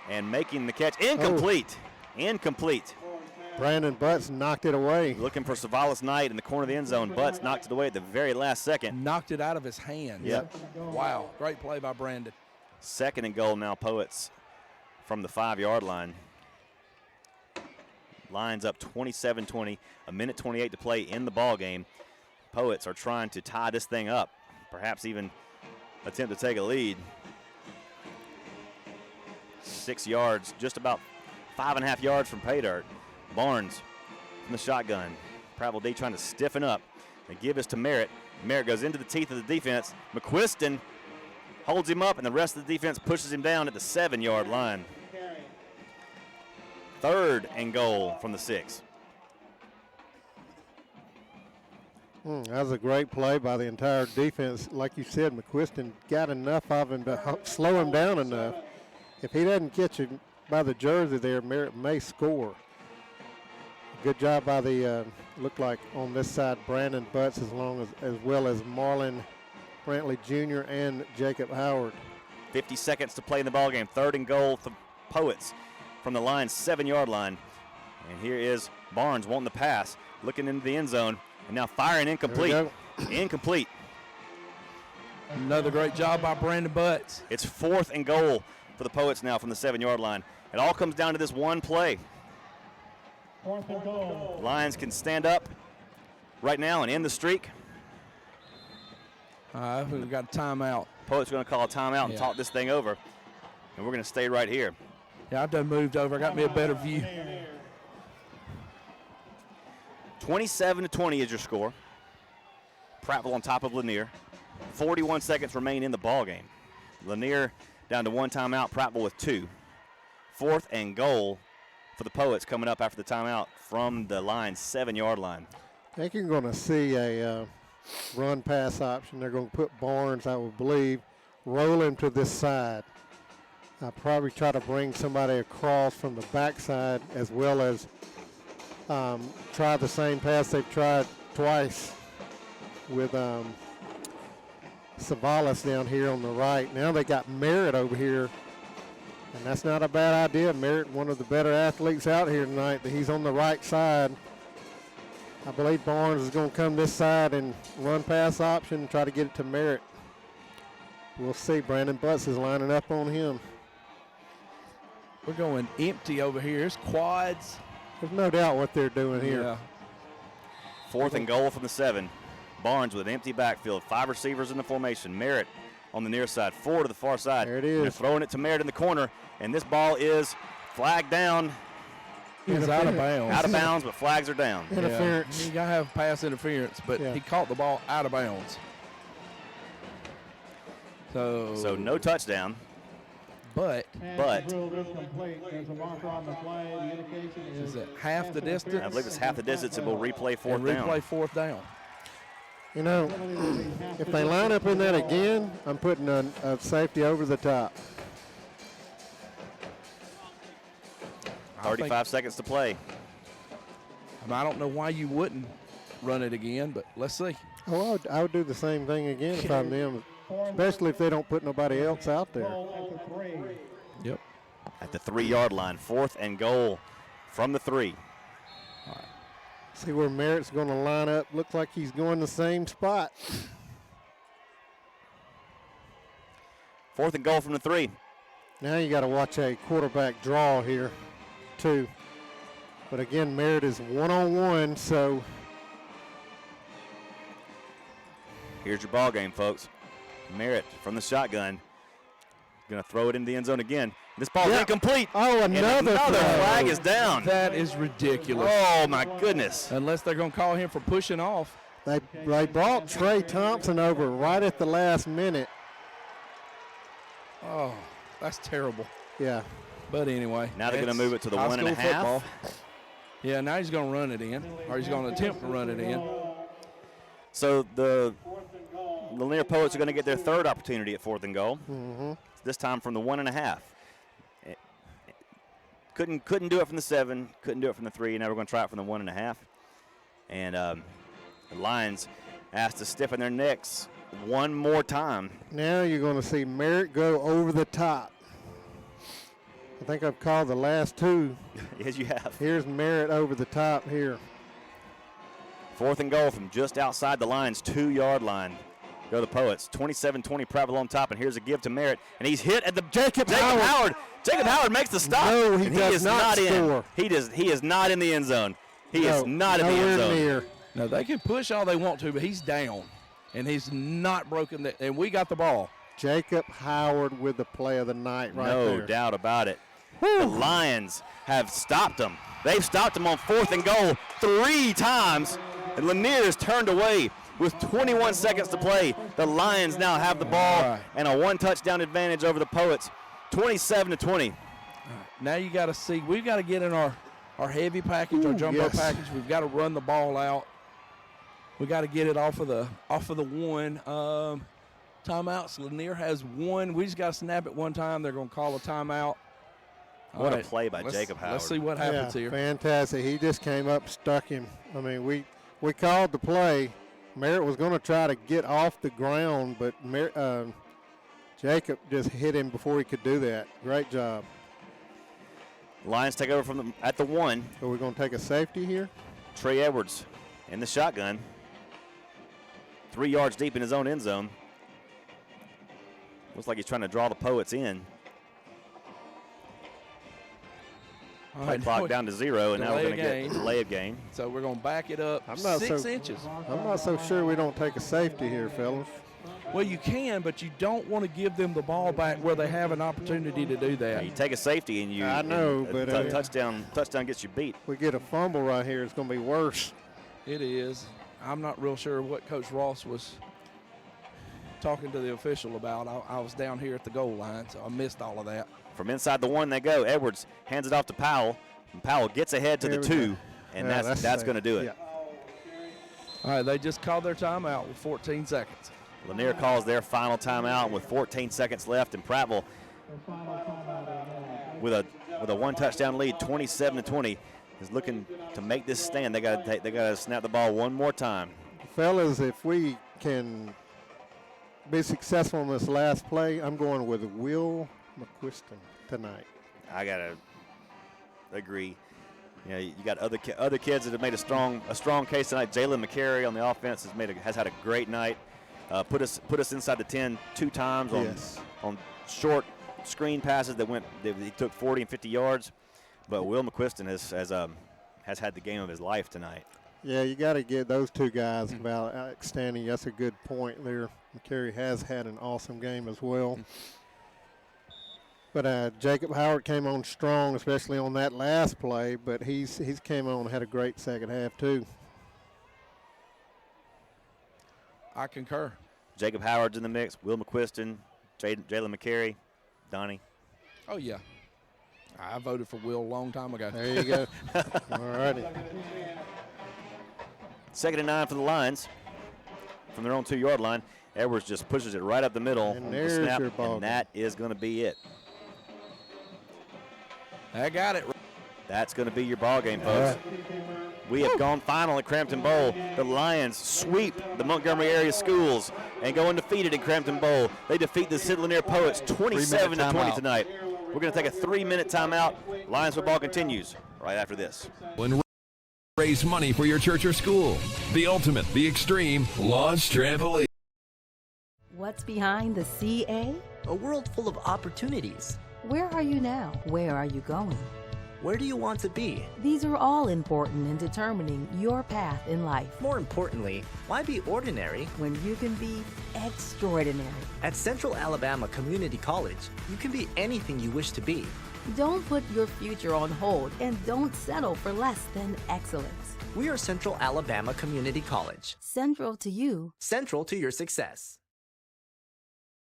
and making the catch. Incomplete. Incomplete. Brandon Butts knocked it away. Looking for Savalas Knight in the corner of the end zone. Butts knocked it away at the very last second. Knocked it out of his hand. Yep. Wow, great play by Brandon. Second and goal now, Poets from the 5-yard line. Lions up 27-20, 1:28 to play in the ball game. Poets are trying to tie this thing up, perhaps even attempt to take a lead. 6 yards, just about 5.5 yards from pay dirt. Barnes from the shotgun. Prattville D trying to stiffen up and give this to Merritt. Merritt goes into the teeth of the defense. McQuiston holds him up, and the rest of the defense pushes him down at the 7-yard line. Third and goal from the 6. That was a great play by the entire defense. Like you said, McQuiston got enough of him to slow him down enough. If he doesn't catch him by the jersey there, Merritt may score. Good job by the, looked like on this side, Brandon Butts as well as Marlon Brantley Jr. and Jacob Howard. 50 seconds to play in the ballgame. Third and goal for Poets from the Lions' 7-yard line. And here is Barnes wanting the pass, looking into the end zone, and now firing incomplete. Incomplete. Another great job by Brandon Butts. It's 4th and goal for the Poets now from the 7-yard line. It all comes down to this one play. 4th and goal. Lions can stand up right now and end the streak. We've got a timeout. Poets are going to call a timeout and talk this thing over. And we're going to stay right here. Yeah, I've done moved over. Got me a better view. 27-20 is your score. Prattville on top of Lanier. 41 seconds remain in the ball game. Lanier down to one timeout. Prattville with 2. 4th and goal for the Poets coming up after the timeout from the Lions' 7-yard line. I think you're going to see a run-pass option. They're going to put Barnes, I would believe, roll him to this side. I'll probably try to bring somebody across from the backside as well as try the same pass they've tried twice with Savalas down here on the right. Now they got Merritt over here, and that's not a bad idea. Merritt, one of the better athletes out here tonight, that he's on the right side. I believe Barnes is going to come this side and run pass option and try to get it to Merritt. We'll see. Brandon Butts is lining up on him. We're going empty over here. It's quads. There's no doubt what they're doing here. Yeah. 4th and goal from the 7. Barnes with an empty backfield. 5 receivers in the formation. Merritt on the near side. 4 to the far side. There it is. They're throwing it to Merritt in the corner, and this ball is flagged down. He's out of bounds. Out of bounds, but flags are down. Interference. Yeah. You got to have pass interference, but he caught the ball out of bounds. So no touchdown. But is it half the distance? I believe it's half the distance, and we'll replay 4th and down. Replay 4th down. You know, if they line up in that again, I'm putting a safety over the top. 35 seconds to play. I don't know why you wouldn't run it again, but let's see. Oh, I would do the same thing again if I'm them, especially if they don't put nobody else out there. Yep. At the 3-yard line, 4th and goal from the 3. See where Merritt's going to line up. Looks like he's going the same spot. 4th and goal from the 3. Now you got to watch a quarterback draw here, too. But again, Merritt is one-on-one, so. Here's your ball game, folks. Merritt from the shotgun. Going to throw it in the end zone again. This ball is incomplete. Oh, another flag is down. That is ridiculous. Oh, my goodness. Unless they're going to call him for pushing off. They brought Trey Thompson over right at the last minute. Oh, that's terrible. Yeah. But anyway. Now they're going to move it to the 1.5. Football. Yeah, now he's going to run it in, or he's going to attempt to run it in. So the Lanier Poets are going to get their 3rd opportunity at 4th and goal. Mm-hmm. This time from the 1.5. Couldn't do it from the 7. Couldn't do it from the 3. Now we're going to try it from the 1.5. And the Lions asked to stiffen their necks one more time. Now you're going to see Merritt go over the top. I think I've called the last 2. Yes, you have. Here's Merritt over the top here. 4th and goal from just outside the Lions' 2-yard line. Go the Poets. 27-20 Prattville on top, and here's a give to Merritt, and he's hit at the Jacob Howard. Jacob Howard makes the stop. No, he does not score. He is not in the end zone. He is not in the end zone. Near. No, they can push all they want to, but he's down, and he's not broken. And we got the ball. Jacob Howard with the play of the night right there. No doubt about it. The Lions have stopped him. They've stopped him on 4th and goal 3 times, and Lanier is turned away with 21 seconds to play. The Lions now have the ball and a 1-touchdown advantage over the Poets, 27-20. Now you got to see, we've got to get in our heavy package, our jumbo package. We've got to run the ball out. We got to get it off of the 1. Timeouts. Lanier has 1. We just got to snap it one time. They're going to call a timeout. What a play by Jacob Howard. Let's see what happens here. Fantastic. He just came up, stuck him. I mean, we called the play. Merritt was going to try to get off the ground, but Jacob just hit him before he could do that. Great job. Lions take over at the 1. Are we going to take a safety here? Trey Edwards in the shotgun. 3 yards deep in his own end zone. Looks like he's trying to draw the Poets in. Play clock down to 0, and now we're going to get a delay of game. So we're going to back it up 6 inches. I'm not so sure we don't take a safety here, fellas. Well, you can, but you don't want to give them the ball back where they have an opportunity to do that. Yeah, you take a safety and I know, but touchdown gets you beat. We get a fumble right here, it's going to be worse. It is. I'm not real sure what Coach Ross was talking to the official about. I was down here at the goal line, so I missed all of that. From inside the 1 they go. Edwards hands it off to Powell, and Powell gets ahead to the 2, and that's going to do it. Yeah. All right, they just called their timeout with 14 seconds. Lanier calls their final timeout with 14 seconds left, and Prattville with a one-touchdown lead, 27-20, is looking to make this stand. They got to snap the ball one more time. Fellas, if we can be successful in this last play, I'm going with Will McQuiston tonight. I gotta agree. You know, you got other kids that have made a strong case tonight. Jalen McCary on the offense has had a great night. Put us inside the 10 2 times on short screen passes he took 40 and 50 yards. But Will McQuiston has had the game of his life tonight. Yeah, you got to give those two guys about outstanding. That's a good point there. McCary has had an awesome game as well. But Jacob Howard came on strong, especially on that last play. But he's came on and had a great second half too. I concur. Jacob Howard's in the mix. Will McQuiston, Jalen McCary, Donnie. Oh yeah, I voted for Will a long time ago. There you go. All righty. 2nd and 9 for the Lions from their own 2-yard line. Edwards just pushes it right up the middle. And there's the snap, your ball. And that is going to be it. I got it. That's going to be your ball game, folks. We have gone final at Crampton Bowl. The Lions sweep the Montgomery area schools and go undefeated in Crampton Bowl. They defeat the Sid Lanier Poets 27-20 tonight. We're going to take a 3-minute timeout. Lions football continues right after this. Raise money for your church or school. The ultimate, the extreme, launch trampoline. What's behind the CA? A world full of opportunities. Where are you now? Where are you going? Where do you want to be? These are all important in determining your path in life. More importantly, why be ordinary when you can be extraordinary? At Central Alabama Community College, you can be anything you wish to be. Don't put your future on hold and don't settle for less than excellence. We are Central Alabama Community College. Central to you. Central to your success.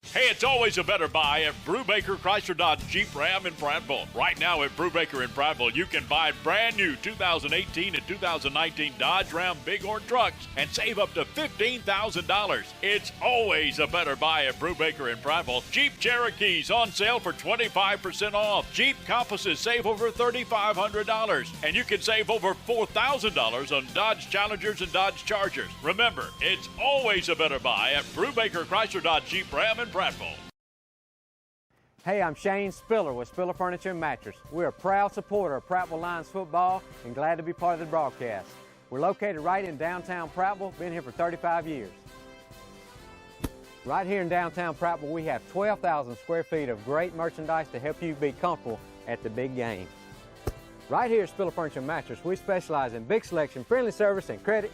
Hey, it's always a better buy at Brubaker Chrysler Dodge Jeep Ram in Prattville. Right now at Brubaker in Prattville, you can buy brand new 2018 and 2019 Dodge Ram Bighorn trucks and save up to $15,000. It's always a better buy at Brubaker in Prattville. Jeep Cherokees on sale for 25% off. Jeep Compasses save over $3,500. And you can save over $4,000 on Dodge Challengers and Dodge Chargers. Remember, it's always a better buy at Brubaker Chrysler Dodge Jeep Ram in Prattville. Hey, I'm Shane Spiller with Spiller Furniture and Mattress. We're a proud supporter of Prattville Lions football and glad to be part of the broadcast. We're located right in downtown Prattville, been here for 35 years. Right here in downtown Prattville, we have 12,000 square feet of great merchandise to help you be comfortable at the big game. Right here at Spiller Furniture and Mattress, we specialize in big selection, friendly service, and credit.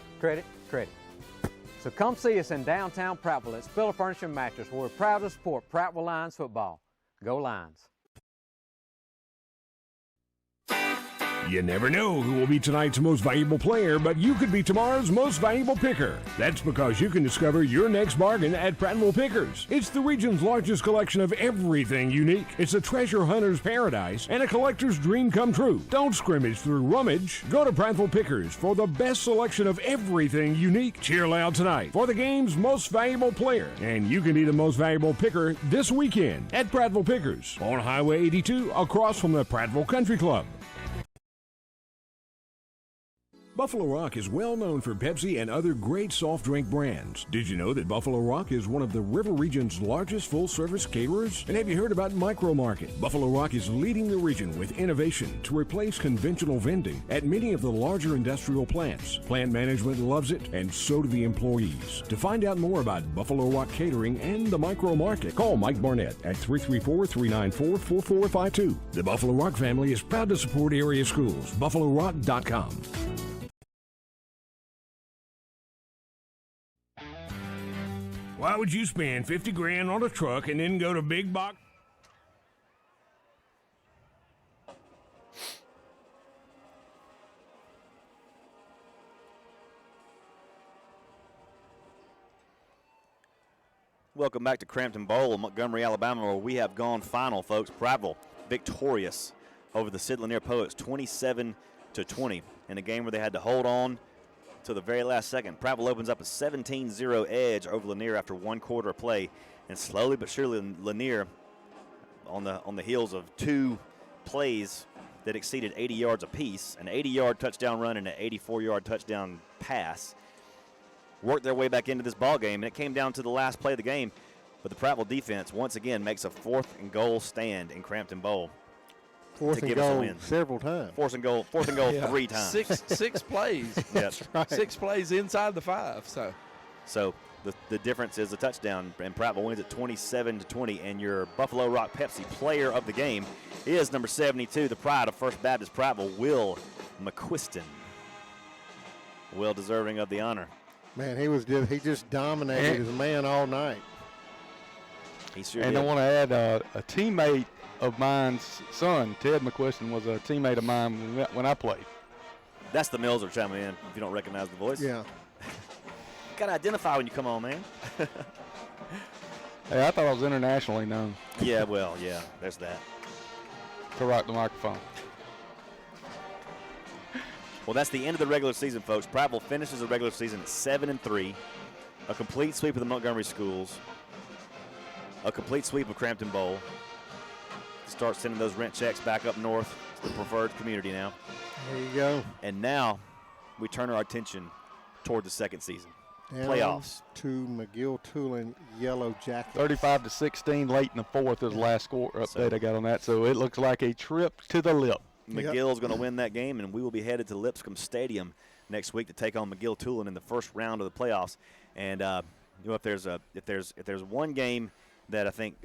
So come see us in downtown Prattville at Spiller Furniture and Mattress, where we're proud to support Prattville Lions football. Go Lions. You never know who will be tonight's most valuable player, but you could be tomorrow's most valuable picker. That's because you can discover your next bargain at Prattville Pickers. It's the region's largest collection of everything unique. It's a treasure hunter's paradise and a collector's dream come true. Don't scrimmage through rummage. Go to Prattville Pickers for the best selection of everything unique. Cheer loud tonight for the game's most valuable player. And you can be the most valuable picker this weekend at Prattville Pickers on Highway 82 across from the Prattville Country Club. Buffalo Rock is well known for Pepsi and other great soft drink brands. Did you know that Buffalo Rock is one of the River Region's largest full-service caterers? And have you heard about Micro Market? Buffalo Rock is leading the region with innovation to replace conventional vending at many of the larger industrial plants. Plant management loves it, and so do the employees. To find out more about Buffalo Rock Catering and the Micro Market, call Mike Barnett at 334-394-4452. The Buffalo Rock family is proud to support area schools. BuffaloRock.com. Why would you spend 50 grand on a truck and then go to big box? Welcome back to Crampton Bowl, Montgomery, Alabama, where we have gone final, folks. Prattville victorious over the Sid Lanier Poets 27-20 in a game where they had to hold on to the very last second. Prattville opens up a 17-0 edge over Lanier after 1 quarter of play. And slowly but surely, Lanier, on the heels of 2 plays that exceeded 80 yards apiece, an 80-yard touchdown run and an 84-yard touchdown pass, worked their way back into this ball game. And it came down to the last play of the game. But the Prattville defense once again makes a 4th and goal stand in Crampton Bowl. 4th and goal several times. 4th and goal Yeah. 3 times. Six plays. That's right. 6 plays inside the 5. So the difference is a touchdown, and Prattville wins it 27-20. And your Buffalo Rock Pepsi player of the game is number 72, the pride of First Baptist Prattville, Will McQuiston. Well deserving of the honor. Man, he just dominated his man all night. He sure and did. I want to add a teammate of mine's son, Ted McQuiston, was a teammate of mine when I played. That's the Mills are chiming in, if you don't recognize the voice. Yeah. Got to identify when you come on, man. Hey, I thought I was internationally known. Yeah, well, yeah, there's that. To rock the microphone. Well, that's the end of the regular season, folks. Prattville finishes the regular season at 7-3, a complete sweep of the Montgomery schools, a complete sweep of Crampton Bowl. Start sending those rent checks back up north to the preferred community now. There you go. And now we turn our attention toward the second season. Down Playoffs. To McGill-Tulane Yellow Jackets. 35-16 late in the 4th is the last score update I got on that. So it looks like a trip to the lip. McGill's going to win that game, and we will be headed to Lipscomb Stadium next week to take on McGill-Tulane in the first round of the playoffs. And if there's one game that I think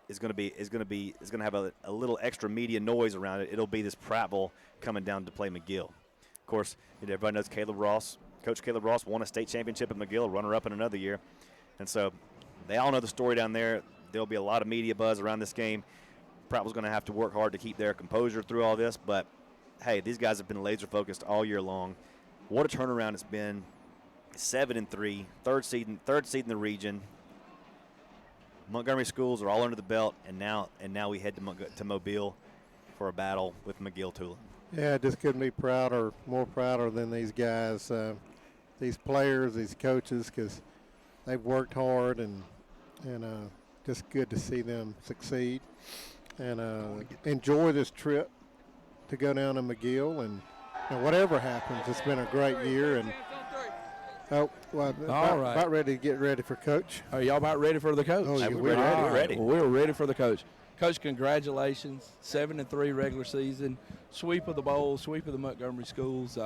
is going to have a little extra media noise around it, it'll be this Prattville coming down to play McGill. Of course, everybody knows Caleb Ross. Coach Caleb Ross won a state championship at McGill, runner-up in another year. And so they all know the story down there. There'll be a lot of media buzz around this game. Prattville's going to have to work hard to keep their composure through all this. But, hey, these guys have been laser-focused all year long. What a turnaround it's been. 7-3, third seed in the region. Montgomery schools are all under the belt, and now we head to Mobile for a battle with McGill-Tulane. Yeah, just couldn't be more prouder than these guys, these players, these coaches, because they've worked hard and just good to see them succeed. And enjoy this trip to go down to McGill, and whatever happens, it's been a great year. And about ready to get ready for Coach. Are y'all about ready for the coach? Oh, yeah, we're ready. Well, we're ready for the coach. Coach, congratulations. 7-3 regular season, sweep of the bowl, sweep of the Montgomery schools.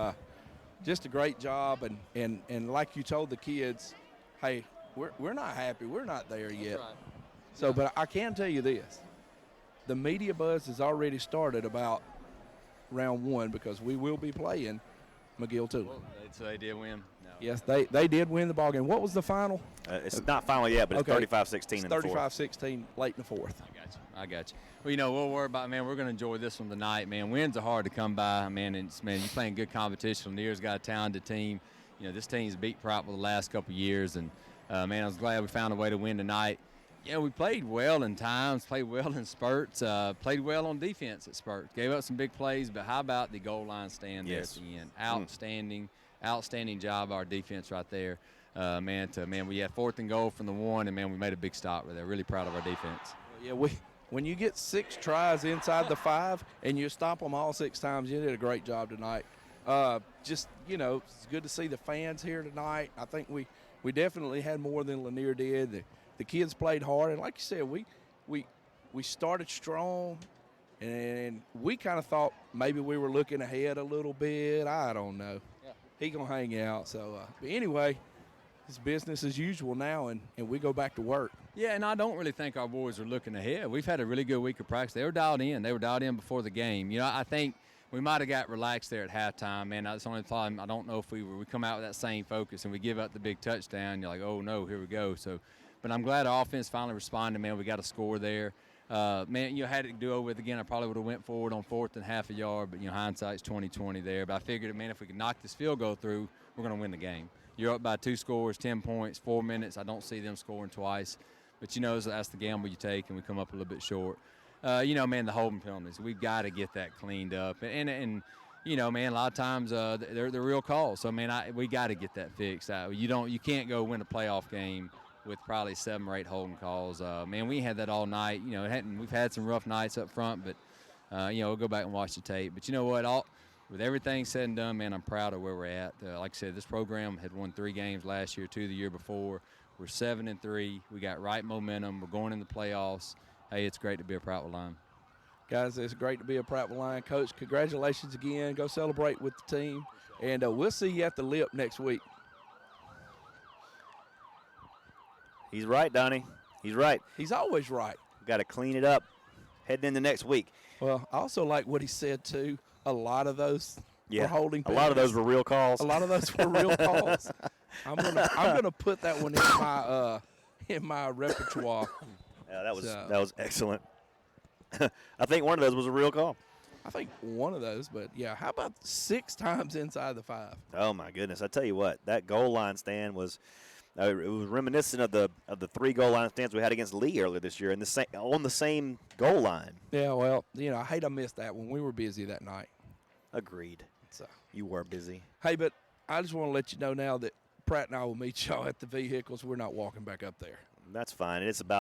Just a great job. And like you told the kids, hey, we're not happy. We're not there yet. Right. So, but I can tell you this. The media buzz has already started about round 1 because we will be playing McGill-Tulane. So they did win. No. Yes, they did win the ball game. What was the final? It's not final yet, but Okay. it's 35-16 in the fourth. 35-16 late in the 4th. I got you. Well, we'll worry about, man, we're going to enjoy this one tonight, man. Wins are hard to come by, man, and you're playing good competition. Lanier's got a talented team. This team's beat Prattville the last couple of years, and, man, I was glad we found a way to win tonight. Yeah, we played well in times, played well in spurts, played well on defense at spurts. Gave up some big plays, but how about the goal line stand there at the end? Outstanding job our defense right there. We had 4th and goal from the 1, and, man, we made a big stop right there. Really proud of our defense. Yeah, when you get 6 tries inside the 5 and you stop them all 6 times, you did a great job tonight. It's good to see the fans here tonight. I think we definitely had more than Lanier did. The kids played hard, and like you said, we started strong, and we kind of thought maybe we were looking ahead a little bit. I don't know. Yeah. He gonna hang out. So, but anyway, it's business as usual now, and we go back to work. Yeah, and I don't really think our boys are looking ahead. We've had a really good week of practice. They were dialed in. They were dialed in before the game. I think we might have got relaxed there at halftime, man. That's the only problem. I don't know if we come out with that same focus and we give up the big touchdown. You're like, oh no, here we go. So. But I'm glad our offense finally responded, man. We got a score there. Had it do over with again, I probably would have went forward on 4th and half a yard, but, hindsight's 20/20 there. But I figured, man, if we could knock this field goal through, we're going to win the game. You're up by 2 scores, 10 points, 4 minutes. I don't see them scoring twice. But, that's the gamble you take, and we come up a little bit short. The holding penalties, we've got to get that cleaned up. And you know, man, a lot of times they're real calls. So, man, we got to get that fixed. You can't go win a playoff game with probably 7 or 8 holding calls. Man, we had that all night. You know, we've had some rough nights up front, but, you know, we'll go back and watch the tape. But you know what? With everything said and done, man, I'm proud of where we're at. Like I said, this program had won 3 games last year, 2 the year before. We're 7-3. We got right momentum. We're going in the playoffs. Hey, it's great to be a Prattville Lion. Guys, it's great to be a Prattville Lion. Coach, congratulations again. Go celebrate with the team. And we'll see you at the Lip next week. He's right, Donnie. He's right. He's always right. Got to clean it up heading into next week. Well, I also like what he said, too. A lot of those were holding penalties. A lot of those were real calls. A lot of those were real calls. I'm gonna put that one in my repertoire. Yeah, that was excellent. I think one of those was a real call. I think one of those, but yeah, how about 6 times inside the 5? Oh my goodness! I tell you what, that goal line stand was. It was reminiscent of the 3 goal line stands we had against Lee earlier this year, on the same goal line. Yeah, well, you know, I hate I missed that one. We were busy that night. Agreed. So you were busy. Hey, but I just want to let you know now that Pratt and I will meet y'all at the vehicles. We're not walking back up there. That's fine. It's about